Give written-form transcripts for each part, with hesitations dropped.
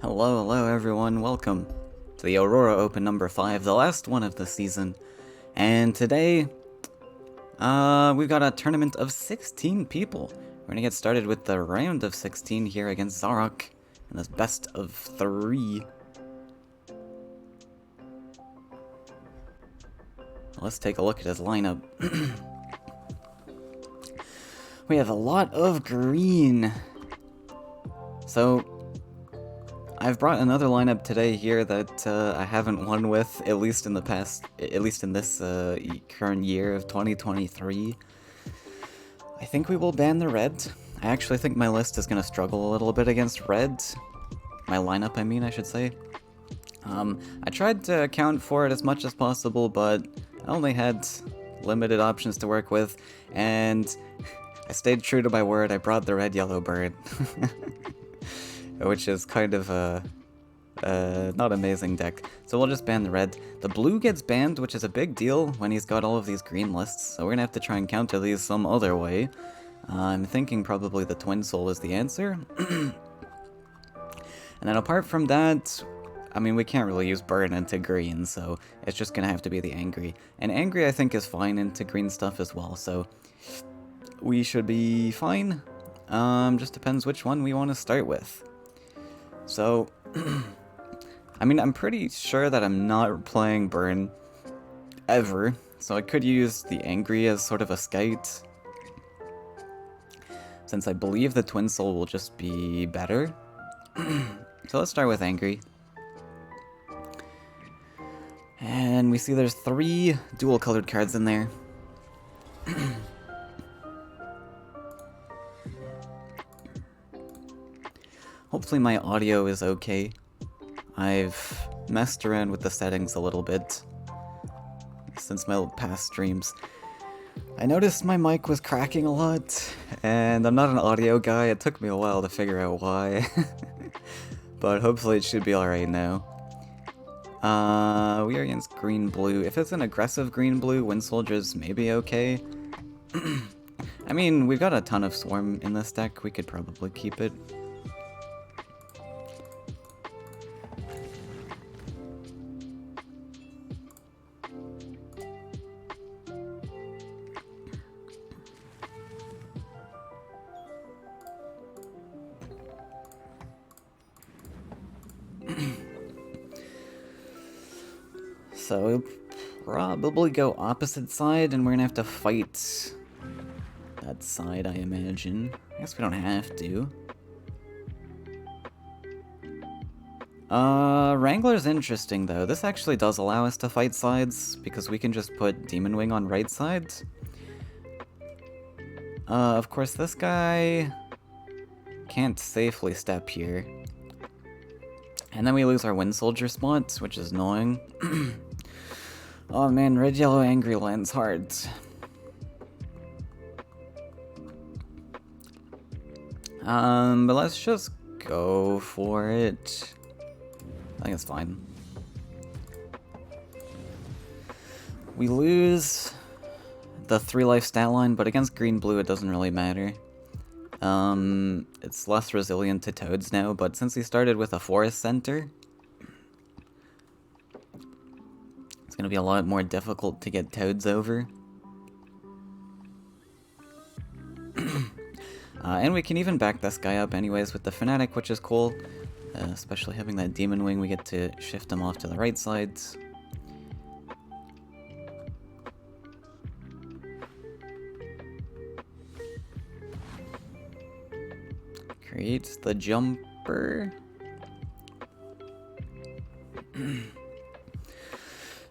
Hello everyone, welcome to the Aurora Open number 5, the last one of the season. And today, we've got a tournament of 16 people. We're gonna get started with the round of 16 here against Zarok in this best of 3. Let's take a look at his lineup. We have a lot of green. So, I've brought another lineup today here that I haven't won with, at least in this current year of 2023. I think we will ban the red. I actually think my list is going to struggle a little bit against red. My lineup, I should say. I tried to account for it as much as possible, but I only had limited options to work with, and I stayed true to my word. I brought the red-yellow bird. Which is kind of a not amazing deck. So we'll just ban the red. The blue gets banned, which is a big deal when he's got all of these green lists, so we're gonna have to try and counter these some other way. I'm thinking probably the Twin Soul is the answer. And then apart from that, I mean, we can't really use burn into green, so it's just gonna have to be the angry. And angry I think is fine into green stuff as well, so we should be fine. Just depends which one we want to start with. So, I mean, I'm pretty sure that I'm not playing Burn ever, so I could use the Angry as sort of a scout, since I believe the Twin Soul will just be better. So let's start with Angry. And we see there's 3 dual-colored cards in there. Hopefully my audio is okay. I've messed around with the settings a little bit since my past streams. I noticed my mic was cracking a lot, and I'm not an audio guy. It took me a while to figure out why. But hopefully it should be alright now. We are against green-blue. If it's an aggressive green-blue, Wind Soldier's maybe okay. I mean, we've got a ton of Swarm in this deck. We could probably keep it. So we'll probably go opposite side, and we're gonna have to fight that side, I imagine. I guess we don't have to. Wrangler's interesting, though. This actually does allow us to fight sides, because we can just put Demon Wing on right side. Of course, this guy can't safely step here. And then we lose our Wind Soldier spot, which is annoying. Oh man, red, yellow, angry lands hard. But let's just go for it. I think it's fine. We lose the 3-life stat line, but against green-blue it doesn't really matter. It's less resilient to toads now, but since he started with a forest center, it's gonna be a lot more difficult to get toads over. And we can even back this guy up anyways with the Fanatic, which is cool. Especially having that Demon Wing, we get to shift him off to the right side. Creates the jumper.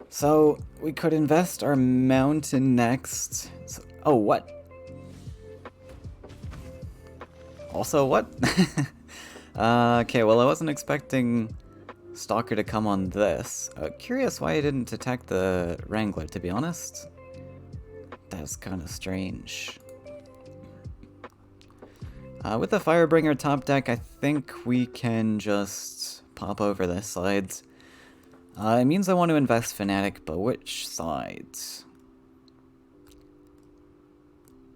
So, we could invest our mountain next. So, oh, what? Also, what? Okay, well, I wasn't expecting Stalker to come on this. Curious why I didn't attack the Wrangler, to be honest. That's kind of strange. With the Firebringer top deck, I think we can just pop over this side. It means I want to invest Fanatic, but which side?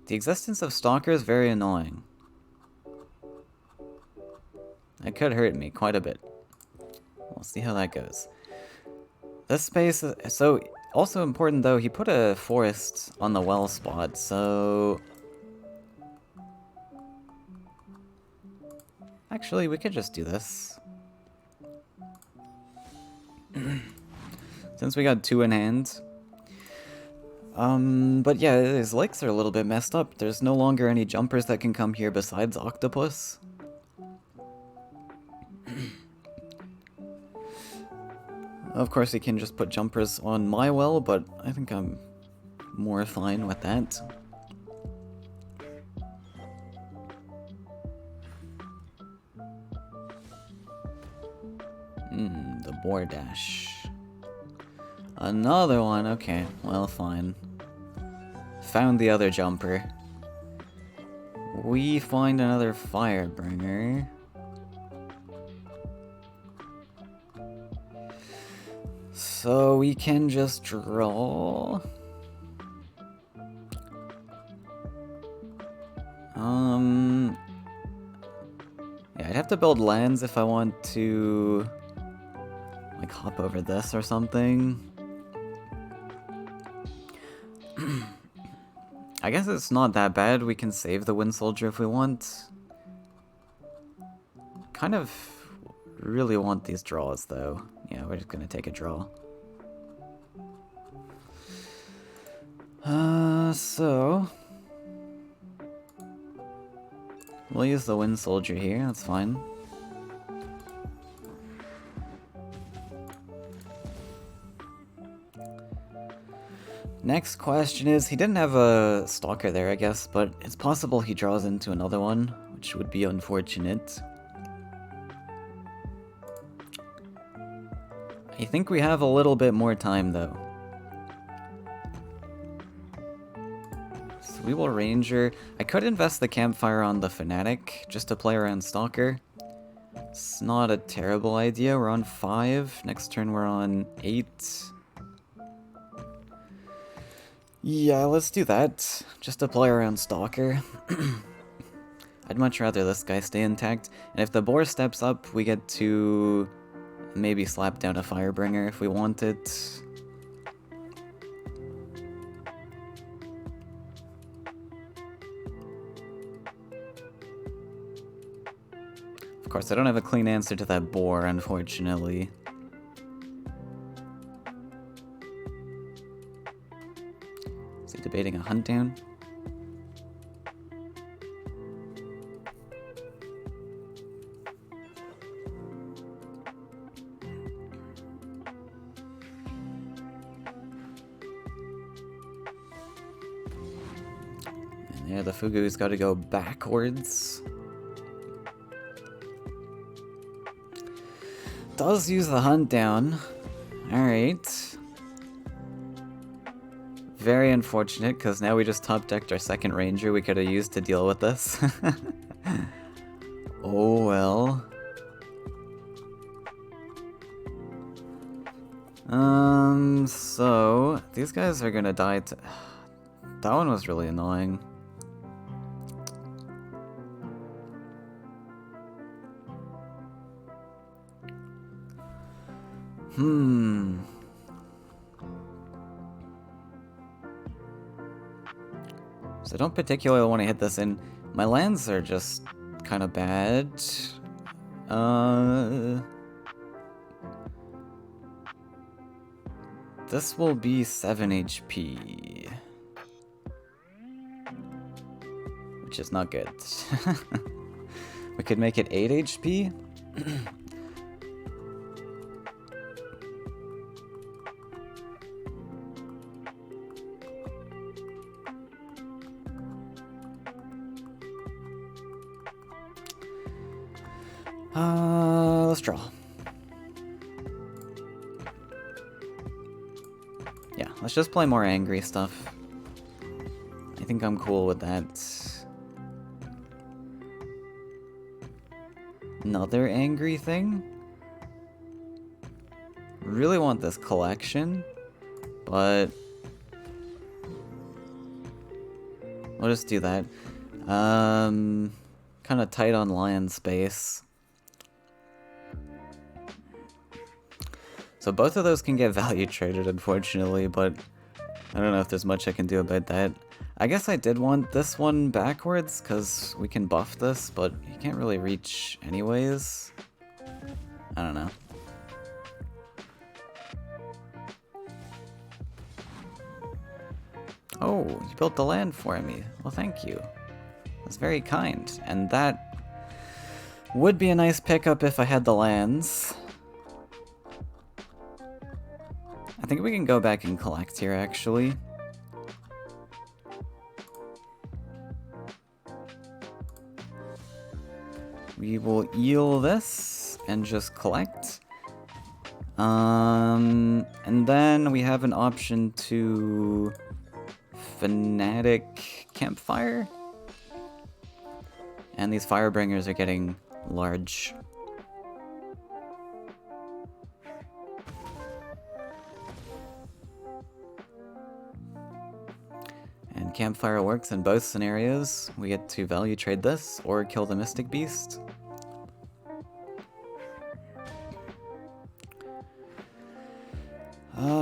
The existence of Stalker is very annoying. It could hurt me quite a bit. We'll see how that goes. This space is so also important though. He put a forest on the well spot, so actually we could just do this. Since we got 2 in hand. But yeah, his legs are a little bit messed up. There's no longer any jumpers that can come here besides Octopus. Of course, he can just put jumpers on my well, but I think I'm more fine with that. The boar dash. Another one, okay, well, fine. Found the other jumper. We find another Firebringer. So we can just draw. Yeah, I'd have to build lands if I want to, like, hop over this or something. I guess it's not that bad. We can save the Wind Soldier if we want. Kind of really want these draws, though. Yeah, we're just gonna take a draw. So we'll use the Wind Soldier here, that's fine. Next question is, he didn't have a Stalker there, I guess, but it's possible he draws into another one, which would be unfortunate. I think we have a little bit more time, though. So we will Ranger. I could invest the Campfire on the Fanatic, just to play around Stalker. It's not a terrible idea. We're on 5. Next turn we're on 8. Yeah, let's do that. Just to play around Stalker. I'd much rather this guy stay intact. And if the boar steps up, we get to maybe slap down a Firebringer if we want it. Of course, I don't have a clean answer to that boar, unfortunately. Is he debating a hunt down? And yeah, the Fugu's got to go backwards. Does use the hunt down. Alright. Very unfortunate, because now we just top-decked our second Ranger we could have used to deal with this. Oh well. So these guys are gonna die to... That one was really annoying. So I don't particularly want to hit this in. My lands are just kind of bad. This will be 7 HP. Which is not good. We could make it 8 HP. Let's draw. Yeah, let's just play more angry stuff. I think I'm cool with that. Another angry thing? Really want this collection, but we'll just do that. Kind of tight on land space. So both of those can get value traded, unfortunately, but I don't know if there's much I can do about that. I guess I did want this one backwards, because we can buff this, but you can't really reach anyways. I don't know. Oh, you built the land for me. Well, thank you. That's very kind. And that would be a nice pickup if I had the lands. I think we can go back and collect here, actually. We will eel this and just collect. And then we have an option to Fanatic Campfire. And these Firebringers are getting large. And Campfire works in both scenarios. We get to value trade this or kill the Mystic Beast.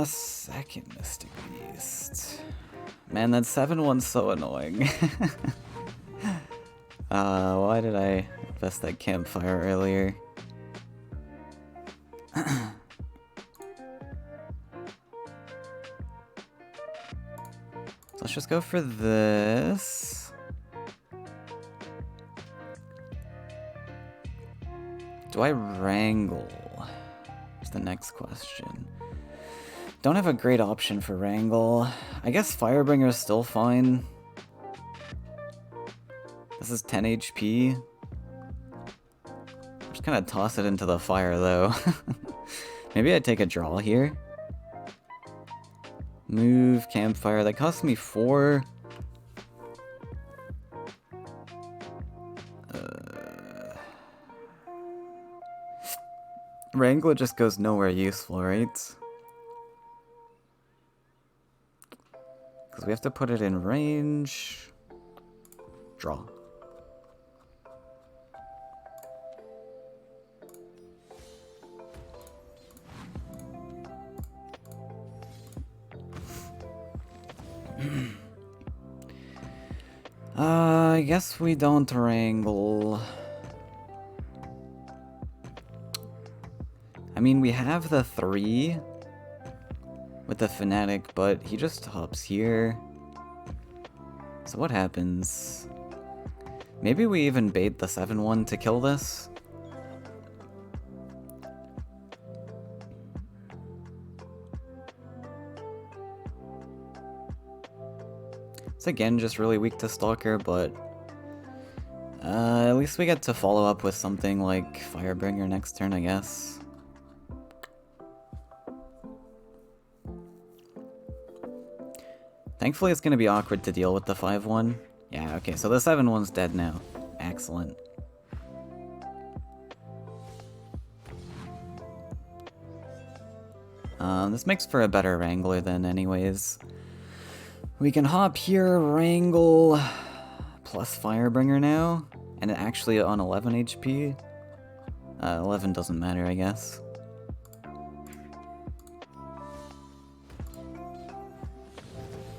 Second Mystic Beast. Man, that 7-1's so annoying. Why did I invest that Campfire earlier? So let's just go for this. Do I wrangle? Is the next question. Don't have a great option for wrangle. I guess Firebringer is still fine. This is 10 HP. Just kind of toss it into the fire though. Maybe I take a draw here. Move, Campfire. That cost me 4. Wrangler just goes nowhere useful, right? Because we have to put it in range. Draw. I guess we don't wrangle. I mean, we have the 3 with the Fanatic, but he just hops here. So what happens? Maybe we even bait the 7-1 to kill this? It's again just really weak to Stalker, but at least we get to follow up with something like Firebringer next turn, I guess. Thankfully it's gonna be awkward to deal with the 5-1. Yeah, okay, so the 7-1's dead now. Excellent. This makes for a better Wrangler then anyways. We can hop here, Wrangle, plus Firebringer now, and actually on 11 HP. 11 doesn't matter, I guess.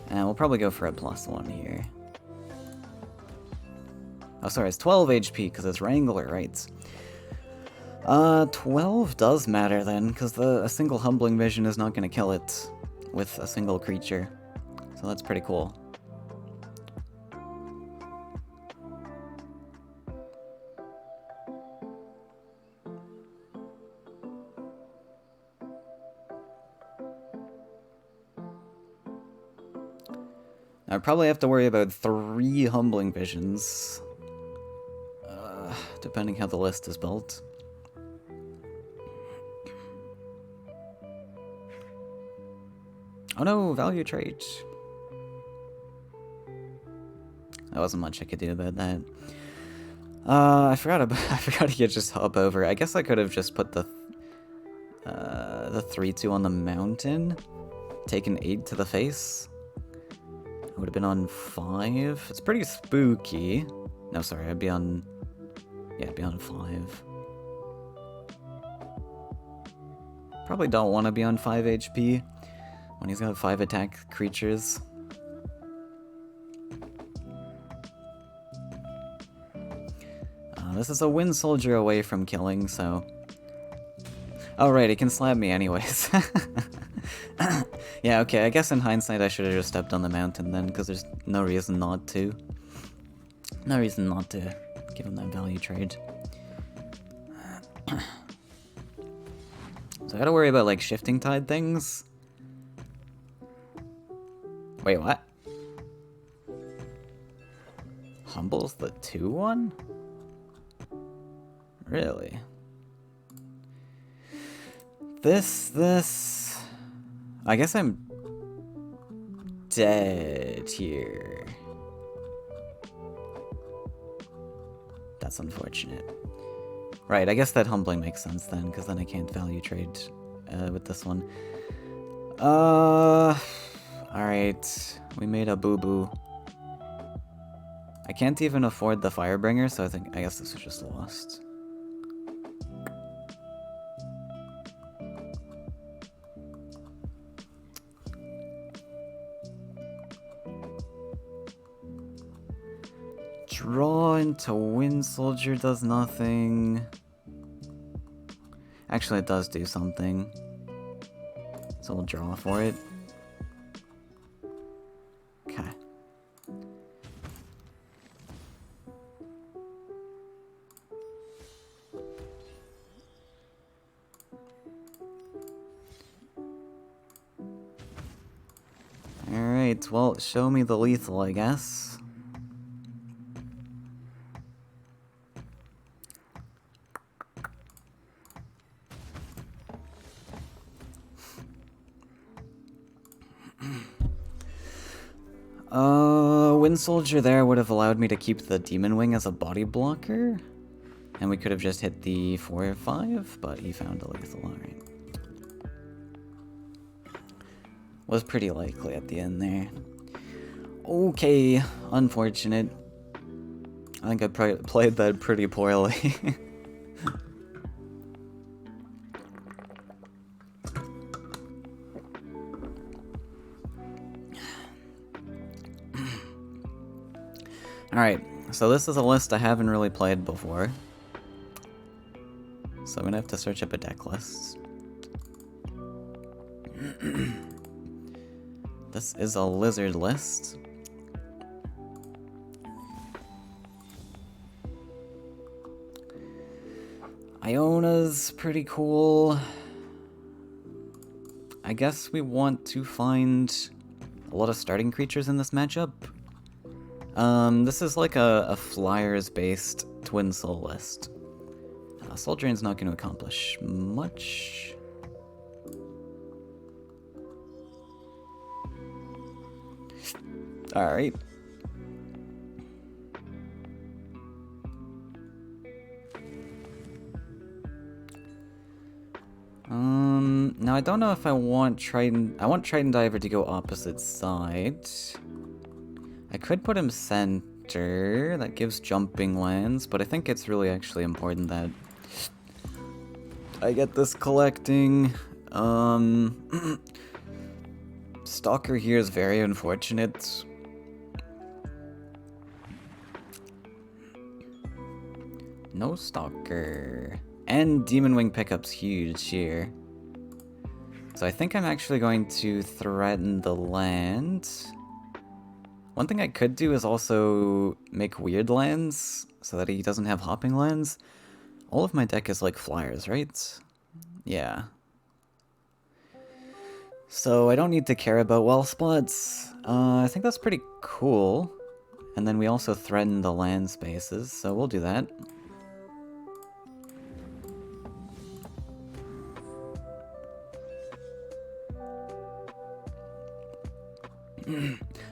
And we'll probably go for a +1 here. Oh, sorry, it's 12 HP because it's Wrangler, right? 12 does matter then, because a single Humbling Vision is not going to kill it with a single creature. So that's pretty cool. I probably have to worry about 3 Humbling Visions, depending how the list is built. Oh no, value trade. There wasn't much I could do about that. I forgot to just hop over. I guess I could have just put the 3-2 on the mountain, taken 8 to the face. I would have been on 5. It's pretty spooky. No, sorry, I'd be on... Yeah, I'd be on 5. Probably don't want to be on 5 HP when he's got 5 attack creatures. This is a Wind Soldier away from killing, so... Oh right, he can slap me anyways. Yeah, okay, I guess in hindsight I should have just stepped on the mountain then, because there's no reason not to. No reason not to give him that value trade. So I gotta worry about, like, shifting tide things. Wait, what? Humble's the 2-1? Really? This... I guess I'm dead here. That's unfortunate. Right, I guess that humbling makes sense then, because then I can't value trade with this one. Alright. We made a boo-boo. I can't even afford the Firebringer, so I guess this was just lost. Draw into Wind Soldier does nothing. Actually, it does do something. So we'll draw for it. Okay. Alright, well, show me the lethal, I guess. Wind Soldier there would have allowed me to keep the Demon Wing as a body blocker. And we could have just hit the 4 or 5, but he found a lethal, alright. Was pretty likely at the end there. Okay, unfortunate. I think I played that pretty poorly. Alright, so this is a list I haven't really played before. So I'm gonna have to search up a deck list. This is a lizard list. Iona's pretty cool. I guess we want to find a lot of starting creatures in this matchup. This is like a flyers-based Twin Soul list. Soul Drain's not going to accomplish much. Alright. Now I don't know if I want Trident... I want Trident Diver to go opposite side. I could put him center. That gives jumping lands, but I think it's really actually important that I get this collecting. Stalker here is very unfortunate. No Stalker. And Demon Wing pickup's huge here. So I think I'm actually going to threaten the land. One thing I could do is also make weird lands, so that he doesn't have hopping lands. All of my deck is like flyers, right? Yeah. So I don't need to care about well spots. I think that's pretty cool. And then we also threaten the land spaces, so we'll do that.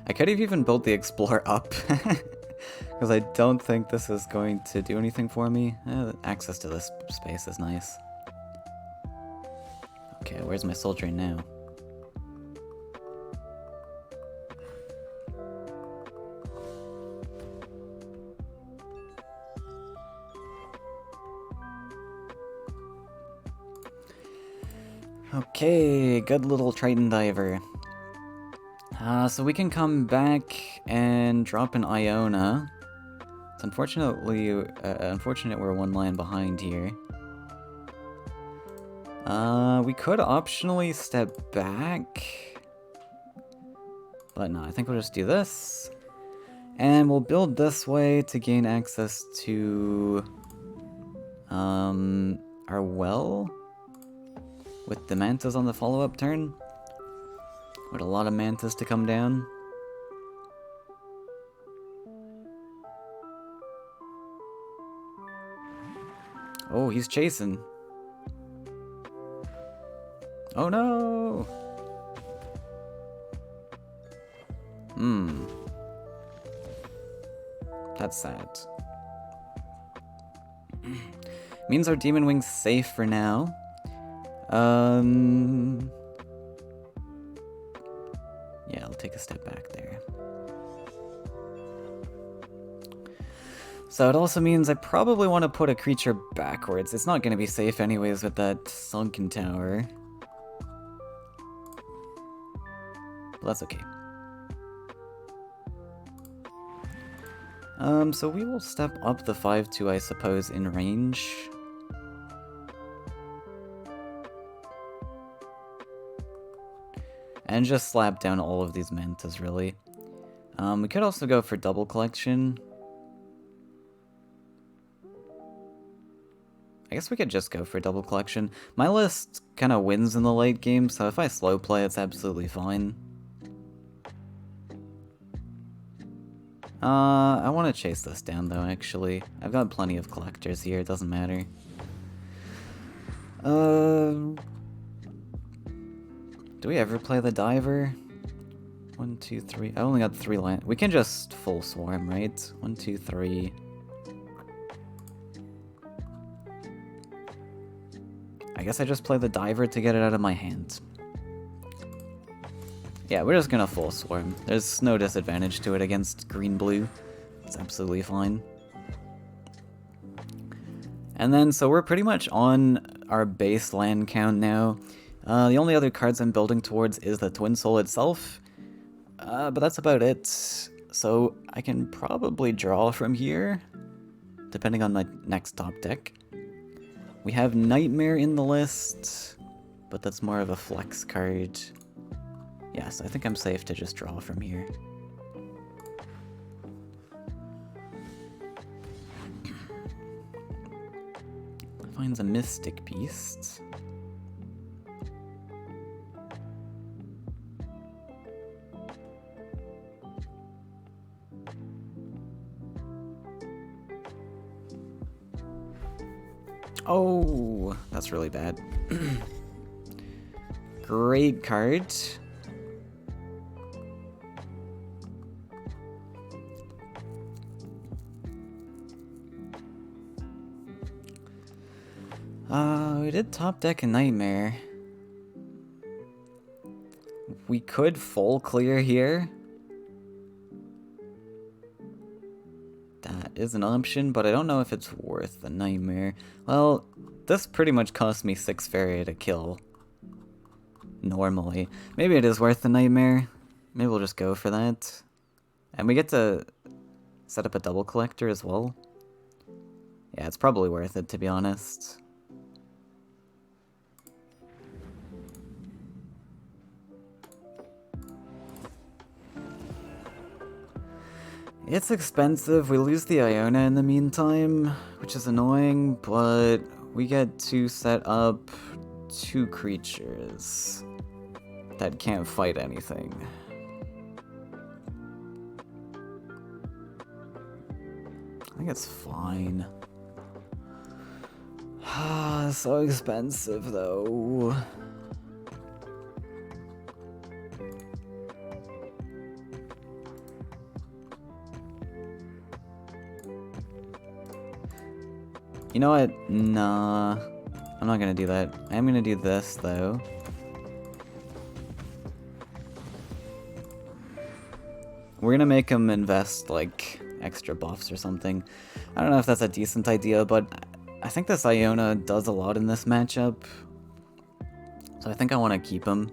I could have even built the Explorer up, because I don't think this is going to do anything for me. Access to this space is nice. Okay, where's my Soul Drain now? Okay, good little Triton Diver. So we can come back and drop an Iona. It's unfortunate we're one line behind here. We could optionally step back. But no, I think we'll just do this. And we'll build this way to gain access to our well with the mantas on the follow-up turn. With a lot of mantas to come down. Oh, he's chasing. Oh no! That's sad. Means our Demon Wing's safe for now. Yeah, I'll take a step back there. So it also means I probably want to put a creature backwards. It's not going to be safe anyways with that sunken tower. But that's okay. So we will step up the 5-2, I suppose, in range. And just slap down all of these mantas, really. We could also go for double collection. I guess we could just go for double collection. My list kind of wins in the late game, so if I slow play, it's absolutely fine. I want to chase this down, though, actually. I've got plenty of collectors here, it doesn't matter. Do we ever play the diver? 1, 2, 3. I only got 3 land. We can just full swarm, right? 1, 2, 3. I guess I just play the diver to get it out of my hand. Yeah, we're just gonna full swarm. There's no disadvantage to it against green-blue. It's absolutely fine. And then, so we're pretty much on our base land count now. The only other cards I'm building towards is the Twin Soul itself. But that's about it. So I can probably draw from here, depending on my next top deck. We have Nightmare in the list, but that's more of a flex card. Yes, I think I'm safe to just draw from here. Finds a Mystic Beast. Oh, that's really bad. Great card. We did top deck a Nightmare. We could full clear here. That is an option, but I don't know if it's worth the Nightmare. Well, this pretty much cost me 6 Faeria to kill. Normally. Maybe it is worth the Nightmare. Maybe we'll just go for that. And we get to set up a double collector as well. Yeah, it's probably worth it, to be honest. It's expensive. We lose the Iona in the meantime, which is annoying, but we get to set up 2 creatures that can't fight anything. I think it's fine. So expensive, though. You know what? Nah. I'm not gonna do that. I am gonna do this, though. We're gonna make him invest, like, extra buffs or something. I don't know if that's a decent idea, but I think this Iona does a lot in this matchup. So I think I want to keep him.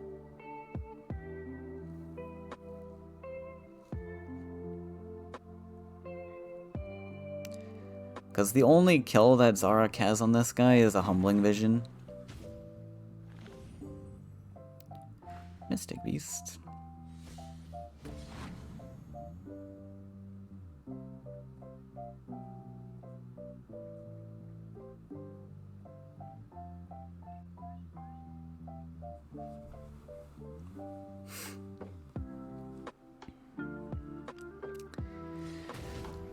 Because the only kill that Zarok has on this guy is a Humbling Vision. Mystic Beast.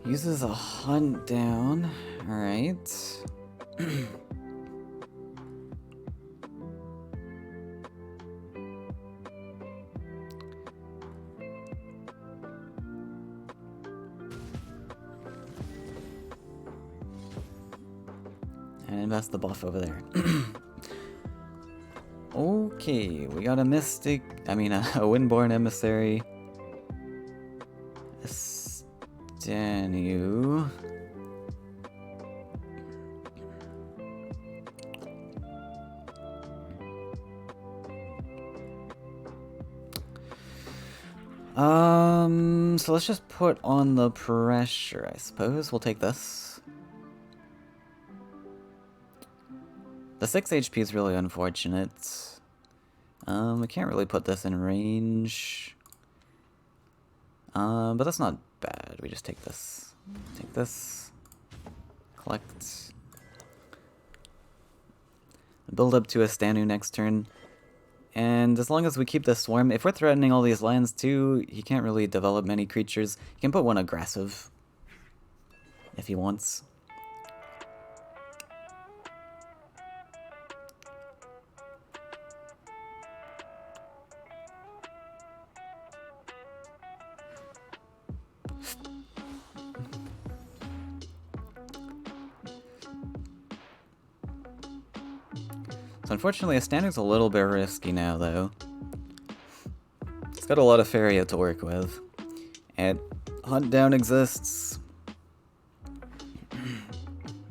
Uses a hunt down. Alright. And invest the buff over there. Okay, we got a Mystic, a Windborn Emissary. A Stanu. So let's just put on the pressure, I suppose. We'll take this. The 6 HP is really unfortunate. We can't really put this in range. But that's not bad. We just take this. Take this. Collect. Build up to a Stanu next turn. And as long as we keep the Swarm, if we're threatening all these lands too, he can't really develop many creatures. He can put one aggressive if he wants. So unfortunately, a Stanu's a little bit risky now, though. It's got a lot of Faeria to work with. And Hunt Down exists.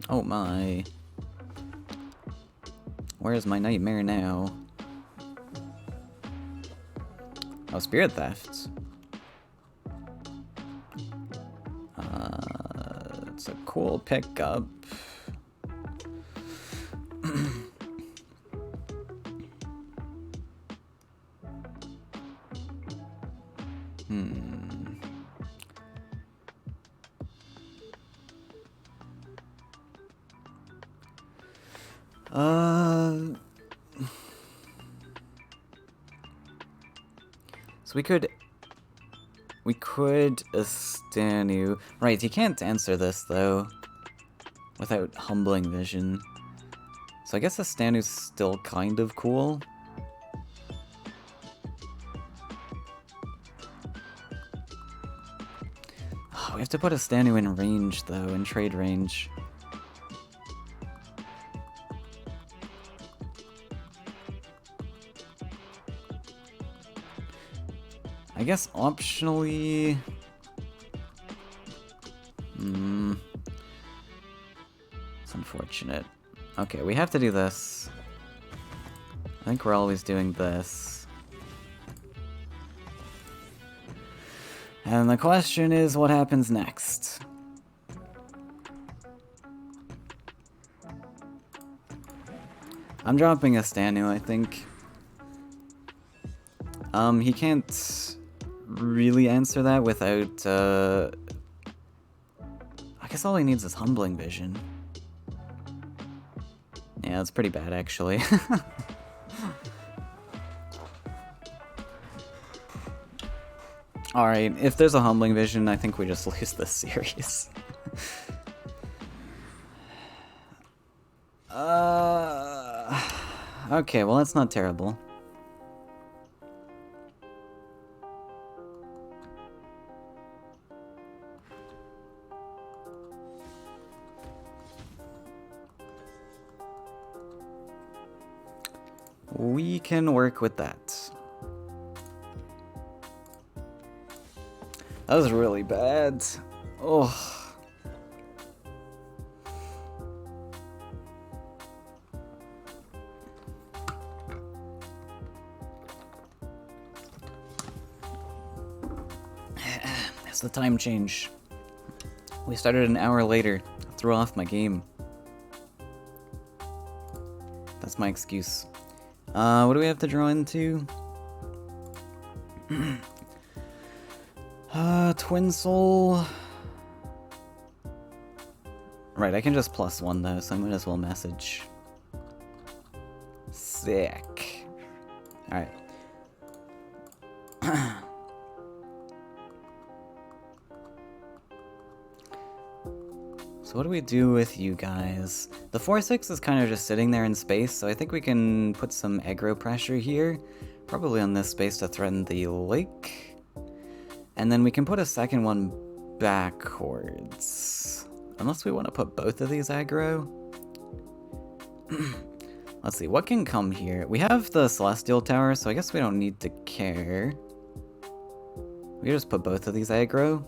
Oh my. Where's my Nightmare now? Oh, Spirit Theft. It's a cool pickup. So we could Stanu. Right, he can't answer this though without Humbling Vision. So I guess the Stanu's still kind of cool. Oh, we have to put a Stanu in range though, in trade range. I guess optionally... It's unfortunate. Okay, we have to do this. I think we're always doing this. And the question is, what happens next? I'm dropping a Stanu, I think. He can't really answer that without, I guess all he needs is Humbling Vision. Yeah, that's pretty bad, actually. Alright, if there's a Humbling Vision, I think we just lose this series. Okay, well that's not terrible. We can work with that. That was really bad. Oh. It's the time change. We started an hour later. I threw off my game. That's my excuse. What do we have to draw into? Twin Soul. Right, I can just +1 though, so I might as well message. Sick. Alright. So what do we do with you guys? The 4-6 is kind of just sitting there in space, so I think we can put some aggro pressure here. Probably on this space to threaten the lake. And then we can put a second one backwards. Unless we want to put both of these aggro. Let's see, what can come here? We have the Celestial Tower, so I guess we don't need to care. We can just put both of these aggro.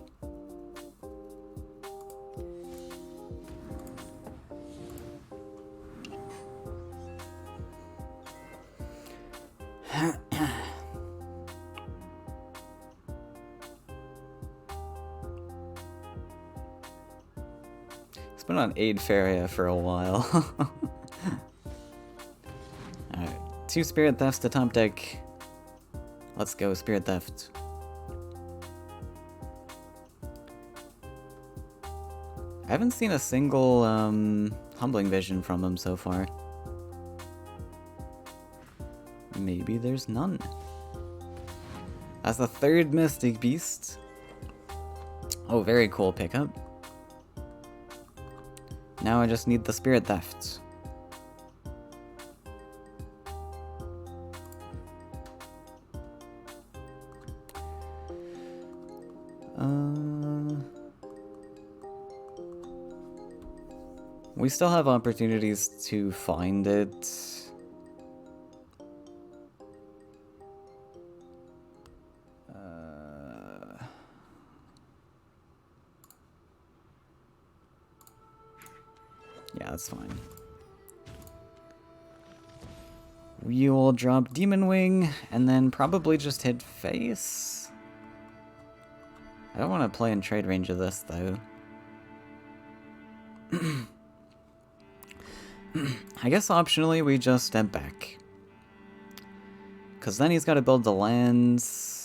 It's been on Aid Faeria for a while. Alright, 2 Spirit Thefts to top deck. Let's go, Spirit Theft. I haven't seen a single Humbling Vision from him so far. Maybe there's none. That's the 3rd Mystic Beast. Oh, very cool pickup. Now I just need the Spirit Theft. We still have opportunities to find it. Yeah, that's fine. We will drop Demon Wing, and then probably just hit face. I don't want to play in trade range of this, though. I guess optionally we just step back. Because then he's got to build the lands.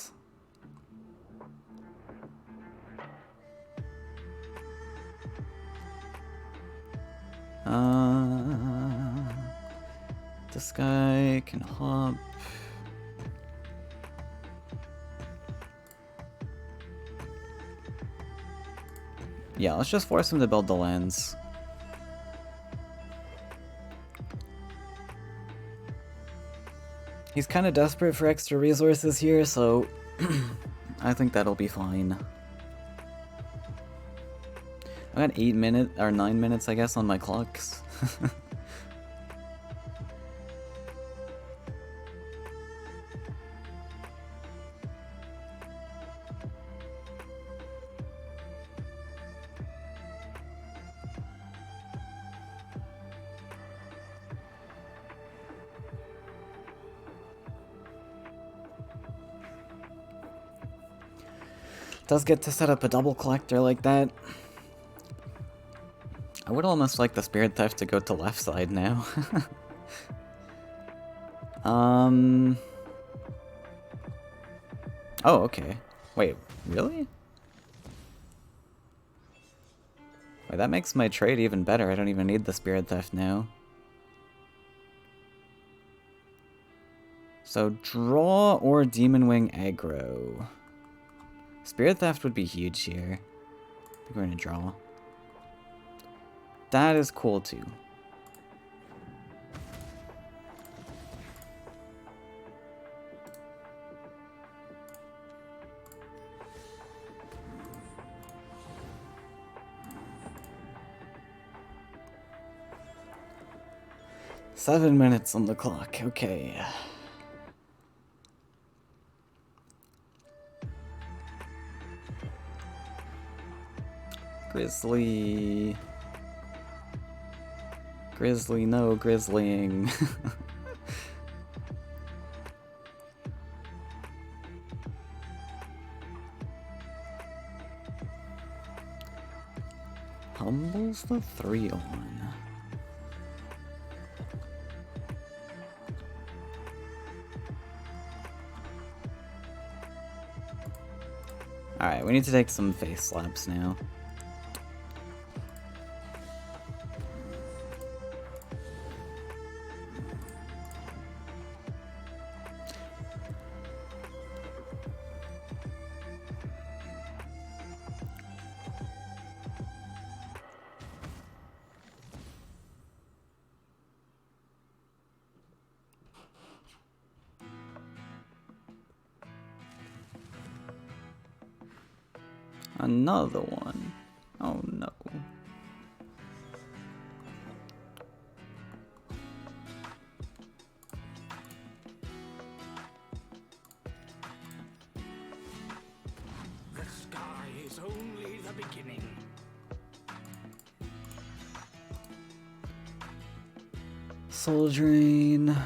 This guy can hop. Yeah, let's just force him to build the lands. He's kind of desperate for extra resources here, so I think that'll be fine. I got 9 minutes, I guess, on my clocks. Does get to set up a double collector like that. I would almost like the Spirit Theft to go to left side now. Oh, okay. Wait, really? Wait, that makes my trade even better. I don't even need the Spirit Theft now. So, draw or Demon Wing aggro. Spirit Theft would be huge here. I think we're gonna draw. That is cool too. Seven minutes on the clock, okay. Grizzly. Grizzly, no grizzlying. tumbles the 3-1. Alright, we need to take some face slaps now. Another one. Oh no. The sky is only the beginning. Soul Drain.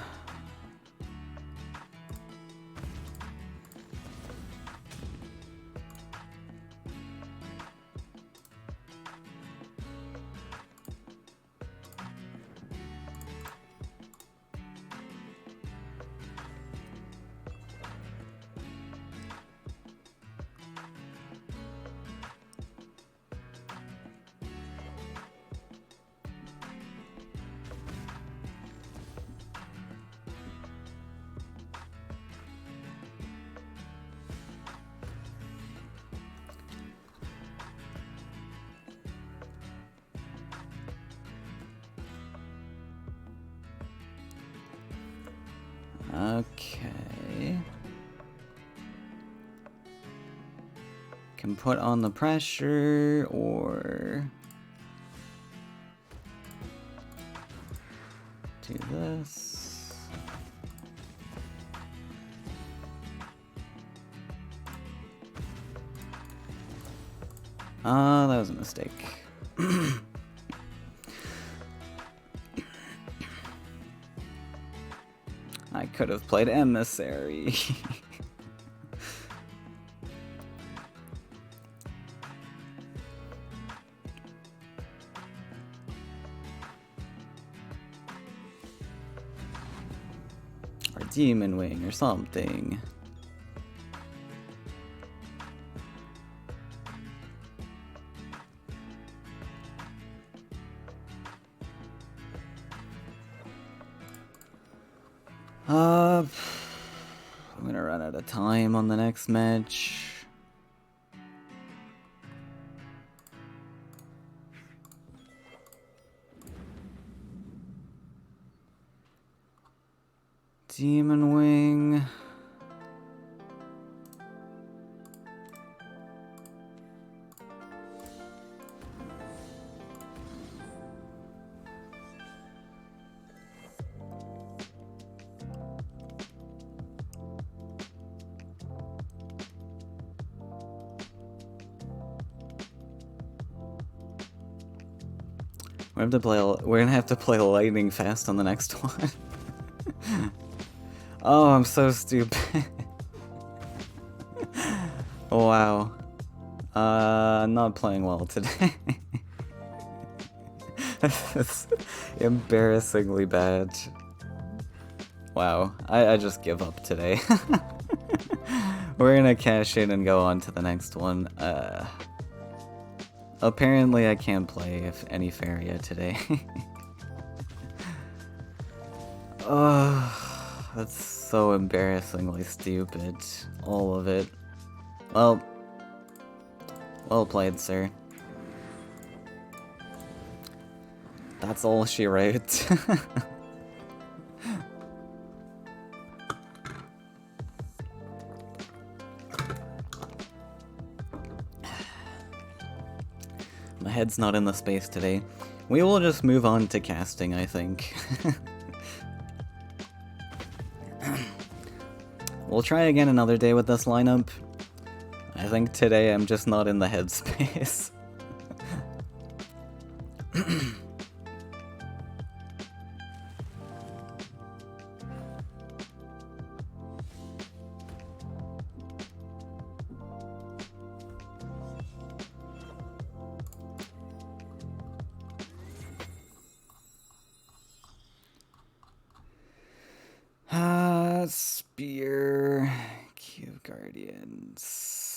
Okay. Can put on the pressure or do this. That was a mistake. I could have played Emissary. Or Demon Wing or something. I'm gonna run out of time on the next match. Demon Wing. We're gonna have to play lightning fast on the next one. Oh, I'm so stupid. Wow. Not playing well today. This is embarrassingly bad. Wow, I just give up today. We're gonna cash in and go on to the next one. Apparently I can't play any Faeria today. Oh, that's so embarrassingly stupid. All of it. Well played, sir. That's all she wrote. My head's not in the space today. We will just move on to casting, I think. We'll try again another day with this lineup. I think today I'm just not in the headspace. Spear. Cube Guardians.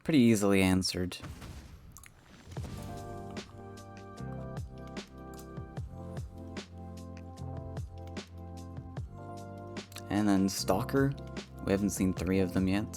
Pretty easily answered. And then Stalker. We haven't seen 3 of them yet.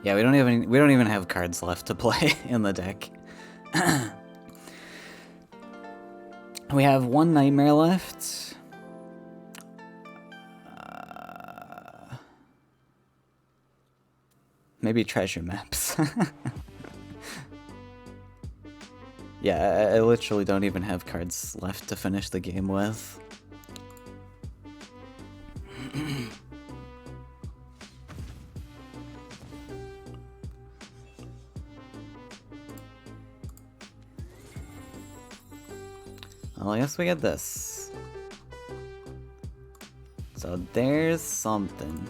Yeah, we don't even have cards left to play in the deck. We have 1 Nightmare left. Maybe treasure maps. Yeah, I literally don't even have cards left to finish the game with. Well, I guess we get this. So there's something.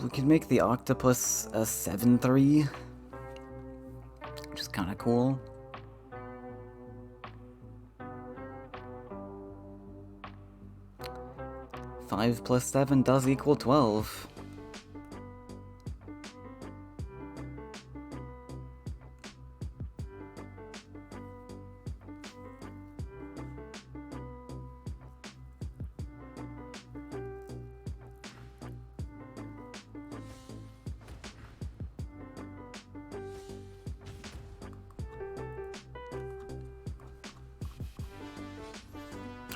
We could make the octopus a 7/3, which is kind of cool. Five plus 7 does equal 12.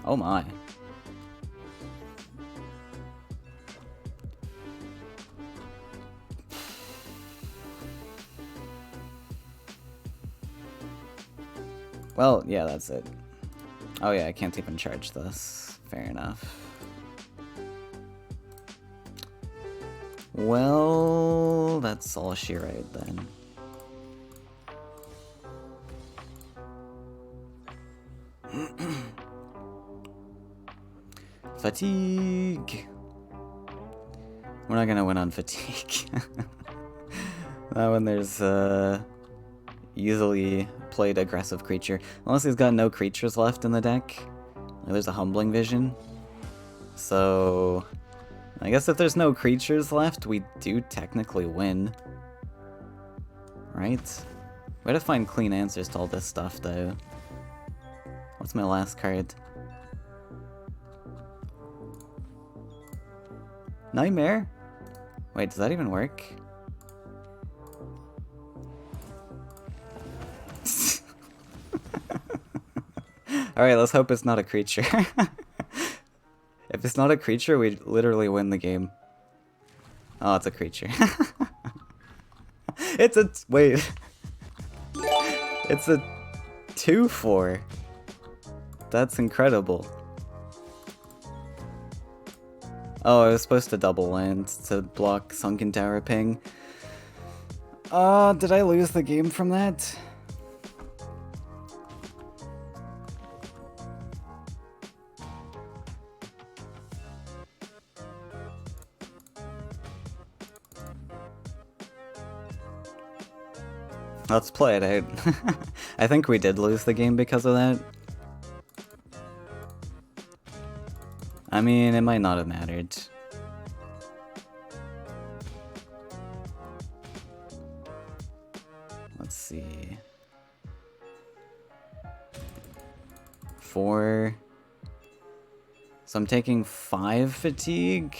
Oh my. Well, yeah, that's it. Oh yeah, I can't even charge this. Fair enough. Well, that's all she wrote then. Fatigue! We're not gonna win on fatigue. Not when there's easily played aggressive creature. Unless he's got no creatures left in the deck. There's a Humbling Vision. So I guess if there's no creatures left, we do technically win. Right? We gotta find clean answers to all this stuff though. What's my last card? Nightmare? Wait, does that even work? Alright, let's hope it's not a creature. If it's not a creature, we literally win the game. Oh, it's a creature. It's a... wait. It's a 2/4. That's incredible. Oh, I was supposed to double land to block Sunken Tower Ping. Did I lose the game from that? Let's play it out. I think we did lose the game because of that. I mean, it might not have mattered. Let's see. 4. So I'm taking 5 fatigue.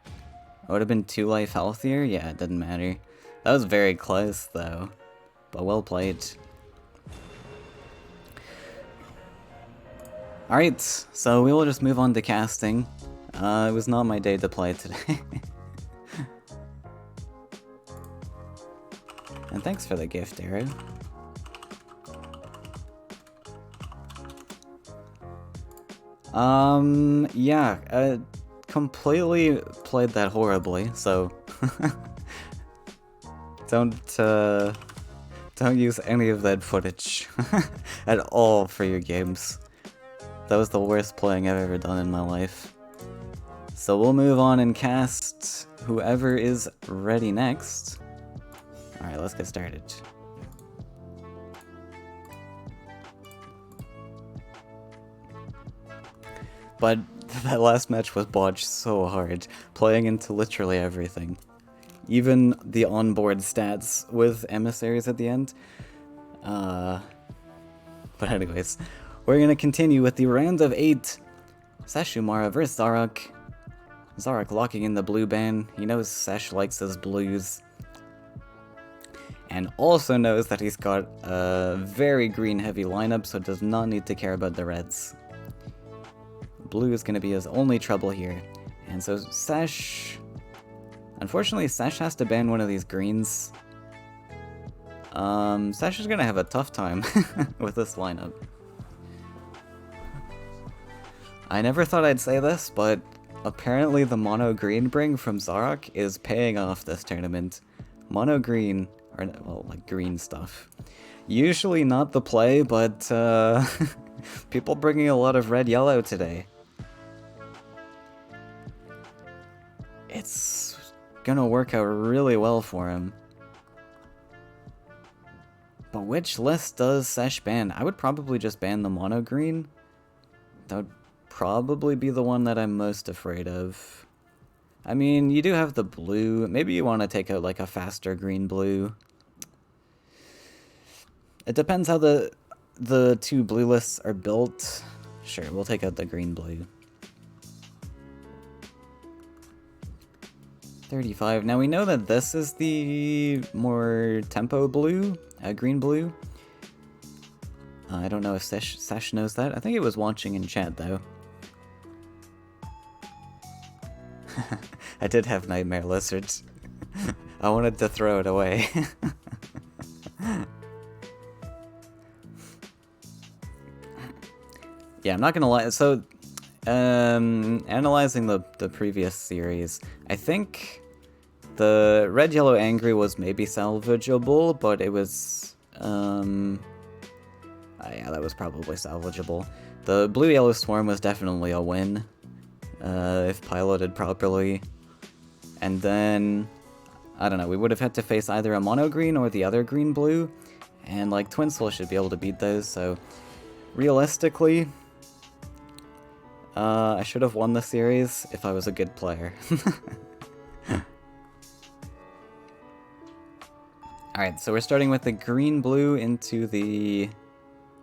It would have been 2 life healthier? Yeah, it didn't matter. That was very close, though. But well played. Alright, so we will just move on to casting. It was not my day to play today. And thanks for the gift, Arrow. Yeah, completely played that horribly, so don't use any of that footage at all for your games. That was the worst playing I've ever done in my life. So we'll move on and cast whoever is ready next. Alright, let's get started. But that last match was botched so hard, playing into literally everything. Even the onboard stats with emissaries at the end. But anyways, we're gonna continue with the round of 8. Sashumara versus Zarok. Zarok locking in the blue ban. He knows Sash likes his blues. And also knows that he's got a very green heavy lineup, so does not need to care about the reds. Blue is going to be his only trouble here. And so Sash... Unfortunately, Sash has to ban one of these greens. Sash is going to have a tough time with this lineup. I never thought I'd say this, but apparently the mono green bring from Zarok is paying off this tournament. Mono green, or well, like green stuff. Usually not the play, but people bringing a lot of red-yellow today. It's gonna work out really well for him. But which list does Sesh ban? I would probably just ban the mono green. That would probably be the one that I'm most afraid of. I mean, you do have the blue. Maybe you want to take out like a faster green-blue. It depends how the 2 blue lists are built. Sure, we'll take out the green-blue. 35. Now we know that this is the more tempo blue, green blue. I don't know if Sash knows that. I think he was watching in chat though. I did have Nightmare Lizards. I wanted to throw it away. Yeah, I'm not gonna lie. So, analyzing the previous series, I think the red-yellow angry was maybe salvageable, but it was, yeah, that was probably salvageable. The blue-yellow swarm was definitely a win, if piloted properly. And then, I don't know, we would have had to face either a mono green or the other green-blue, and like Twin Soul should be able to beat those, so realistically, I should have won the series if I was a good player. Alright, so we're starting with the green-blue into the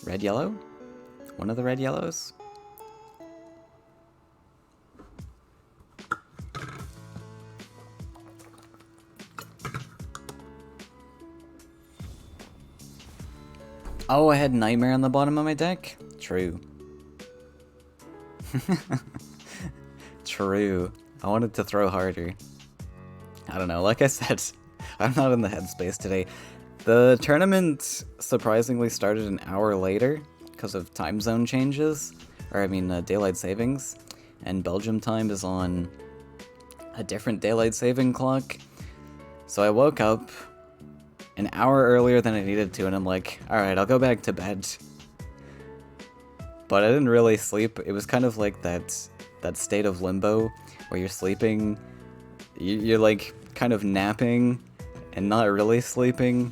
red-yellow? One of the red-yellows? Oh, I had Nightmare on the bottom of my deck? True. True. I wanted to throw harder. I don't know, like I said, I'm not in the headspace today. The tournament surprisingly started an hour later because of time zone changes, or I mean daylight savings, and Belgium time is on a different daylight saving clock. So I woke up an hour earlier than I needed to, and I'm like, alright, I'll go back to bed. But I didn't really sleep. It was kind of like that state of limbo where you're sleeping, you're like kind of napping and not really sleeping.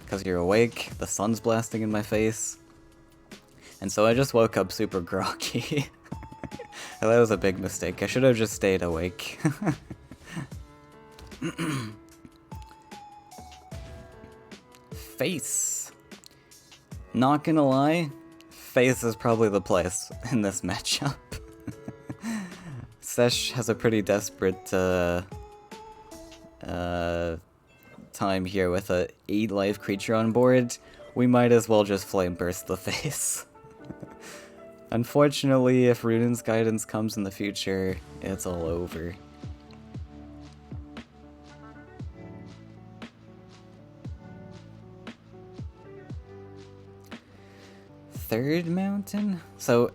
because you're awake, the sun's blasting in my face. And so I just woke up super groggy. That was a big mistake. I should have just stayed awake. Face. Not gonna lie, Face is probably the place in this matchup. Sesh has a pretty desperate time here with a 8 life creature on board. We might as well just flame burst the Face. Unfortunately, if Runen's Guidance comes in the future, it's all over. Third mountain? So,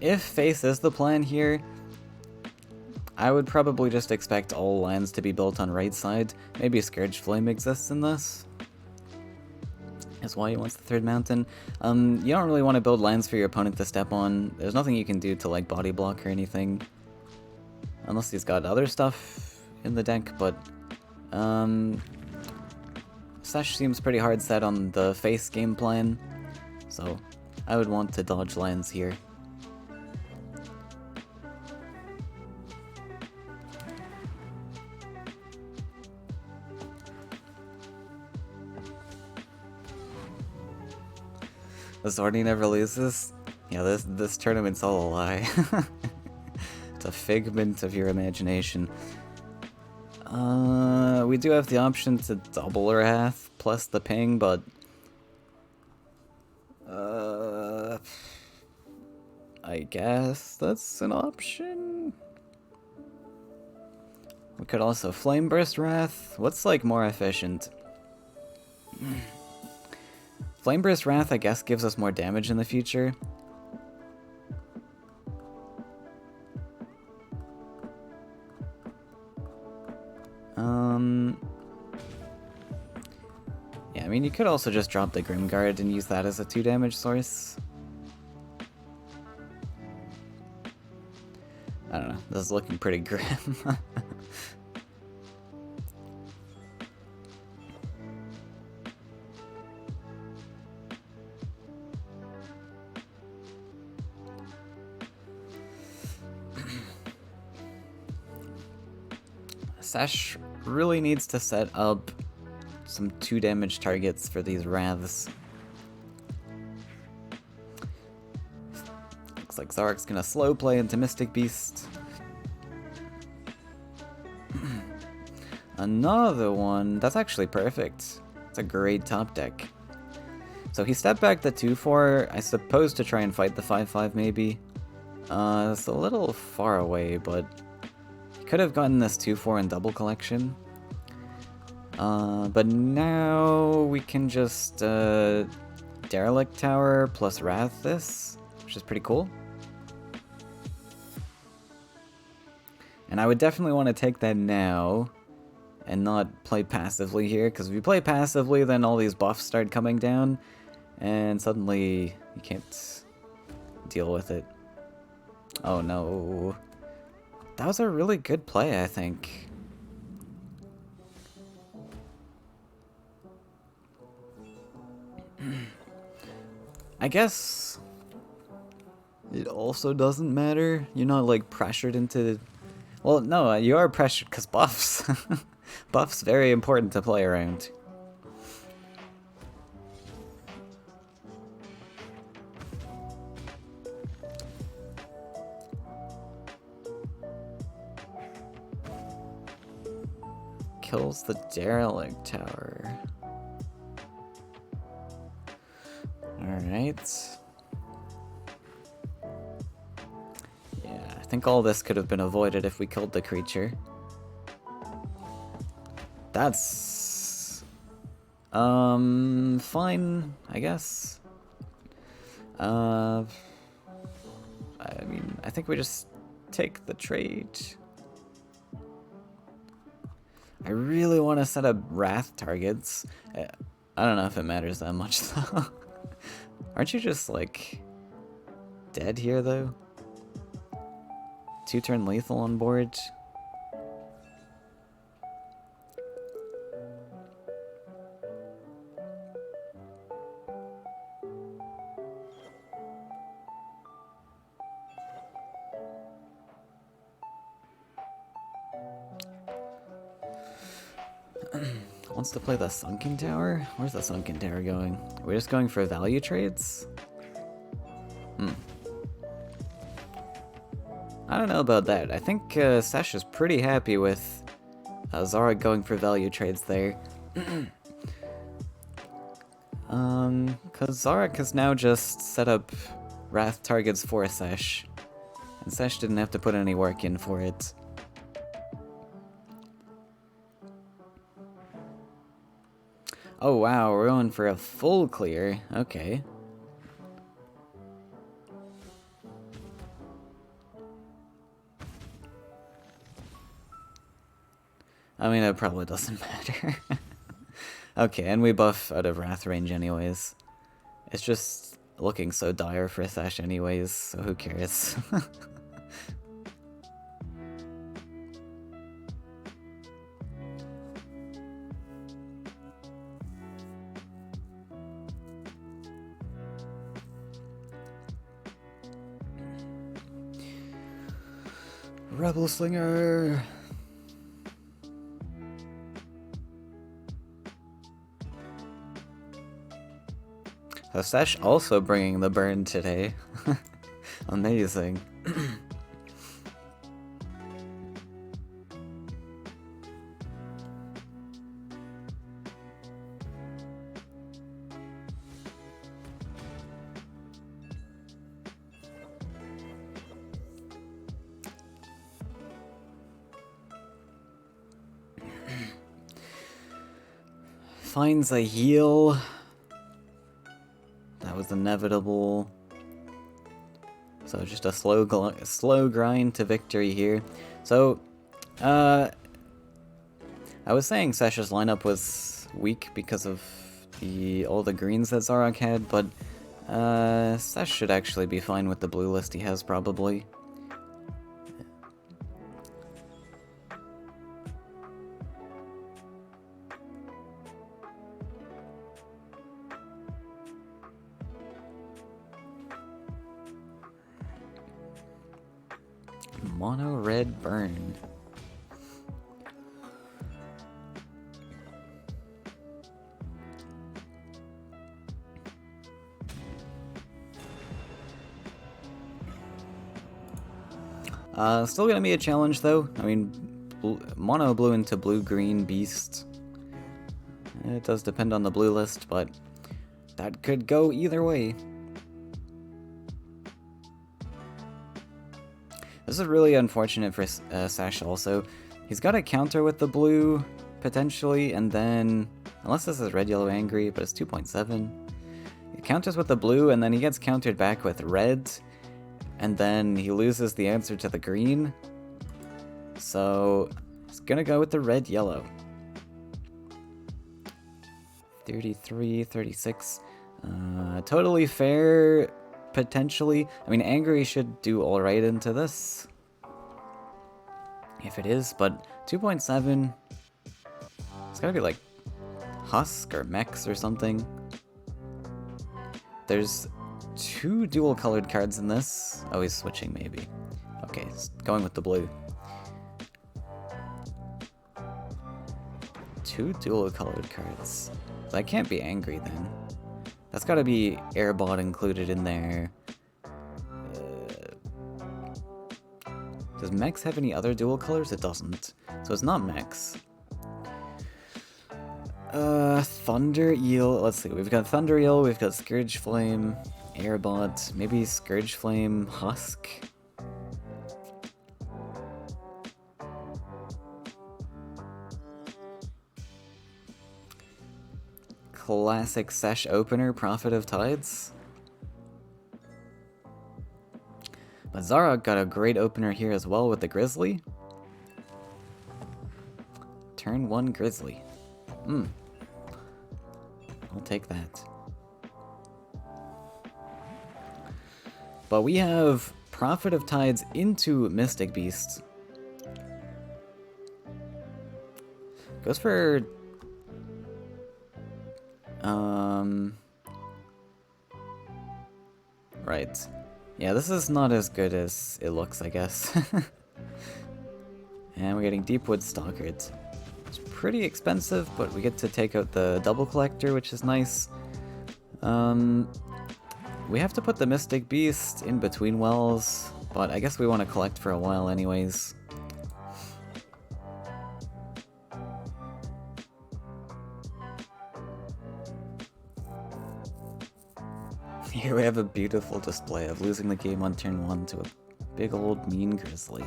if Face is the plan here, I would probably just expect all lands to be built on right side. Maybe Scourge Flame exists in this. Is why he wants the third mountain. You don't really want to build lands for your opponent to step on. There's nothing you can do to like body block or anything. Unless he's got other stuff in the deck, but Sesh seems pretty hard set on the Face game plan. So I would want to dodge lands here. The Zordy never loses? Yeah, this tournament's all a lie. It's a figment of your imagination. We do have the option to double Wrath plus the ping, but I guess that's an option. We could also Flame Burst Wrath. What's like more efficient? Flame Burst Wrath, I guess, gives us more damage in the future. Yeah, I mean, you could also just drop the Grimguard and use that as a 2 damage source. I don't know, this is looking pretty grim. Sesh really needs to set up some 2 damage targets for these Wraths. Looks like Zarek's gonna slow play into Mystic Beast. Another one. That's actually perfect. It's a great top deck. So he stepped back the 2/4, I suppose to try and fight the 5/5 maybe. It's a little far away, but he could have gotten this 2/4 in double collection. But now we can just Derelict Tower plus Wrath this, which is pretty cool. And I would definitely want to take that now and not play passively here, because if you play passively, then all these buffs start coming down, and suddenly you can't deal with it. Oh no. That was a really good play, I think. I guess it also doesn't matter. You're not like pressured into... Well, no, you are pressured because buffs. Buffs very important to play around. Kills the Derelict Tower. Alright. Yeah, I think all this could have been avoided if we killed the creature. That's... fine, I guess. I mean, I think we just take the trade. I really want to set up Wrath targets. I don't know if it matters that much, though. Aren't you just, like, dead here, though? 2-turn lethal on board. Wants to play the Sunken Tower? Where's the Sunken Tower going? Are we just going for value trades? I don't know about that. I think Sesh is pretty happy with Zara going for value trades there. Cause Zarek has now just set up Wrath targets for Sesh. And Sesh didn't have to put any work in for it. Oh wow, we're going for a full clear. Okay. I mean, it probably doesn't matter. Okay, and we buff out of Wrath range anyways. It's just looking so dire for Sesh anyways, so who cares? Rebel Slinger! So Sesh also bringing the burn today. Amazing. Finds a heal. That was inevitable. So just a slow grind to victory here. So, I was saying Sesh's lineup was weak because of all the greens that Zarok had, but Sesh should actually be fine with the blue list he has probably. Mono red burn. Still gonna be a challenge though. I mean, mono blue into blue green beast. It does depend on the blue list, but that could go either way. This is really unfortunate for Sesh also. He's got a counter with the blue, potentially, and then... Unless this is red, yellow, angry, but it's 2.7. He counters with the blue, and then he gets countered back with red, and then he loses the answer to the green. So, he's gonna go with the red, yellow. 33, 36. Totally fair... Potentially. I mean, Angry should do alright into this. If it is, but 2.7... It's gotta be like Husk or Mex or something. There's 2 dual colored cards in this. Oh, he's switching maybe. Okay, going with the blue. 2 dual colored cards. So I can't be Angry then. That's gotta be Airbot included in there. Does Mex have any other dual colors? It doesn't. So it's not Mex. Thunder Eel. Let's see. We've got Thunder Eel, we've got Scourge Flame, Airbot, maybe Scourge Flame, Husk. Classic Sesh opener, Prophet of Tides. But Zarok got a great opener here as well with the Grizzly. Turn 1 Grizzly. I'll take that. But we have Prophet of Tides into Mystic Beast. Goes for... Right. Yeah, this is not as good as it looks, I guess. And we're getting Deepwood Stalkered. It's pretty expensive, but we get to take out the double collector, which is nice. We have to put the Mystic Beast in between wells, but I guess we want to collect for a while anyways. Here we have a beautiful display of losing the game on turn 1 to a big old mean grizzly.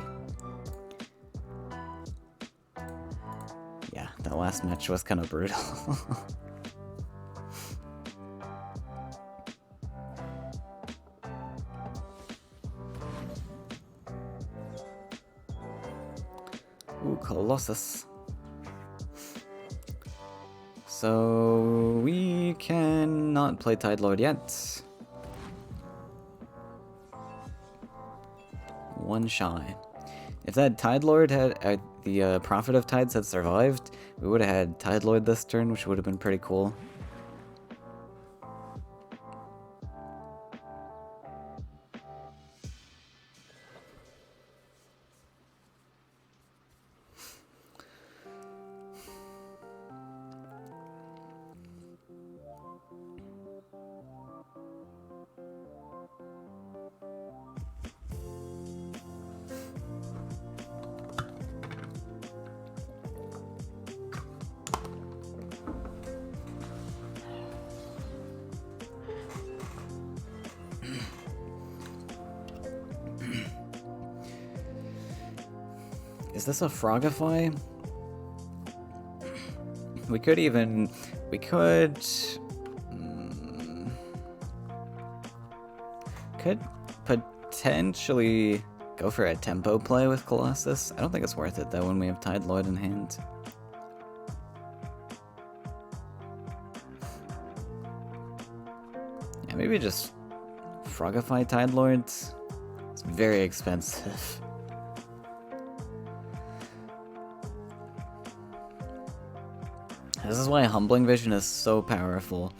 Yeah, that last match was kind of brutal. Ooh, Colossus. So we cannot play Tide Lord yet. One shy. If that Tide Lord had the Prophet of Tides had survived, we would have had Tide Lord this turn, which would have been pretty cool. Is this a Frogify? We could could potentially go for a tempo play with Colossus. I don't think it's worth it though when we have Tide Lord in hand. Yeah, maybe just Frogify Tide Lord. It's very expensive. This is why Humbling Vision is so powerful.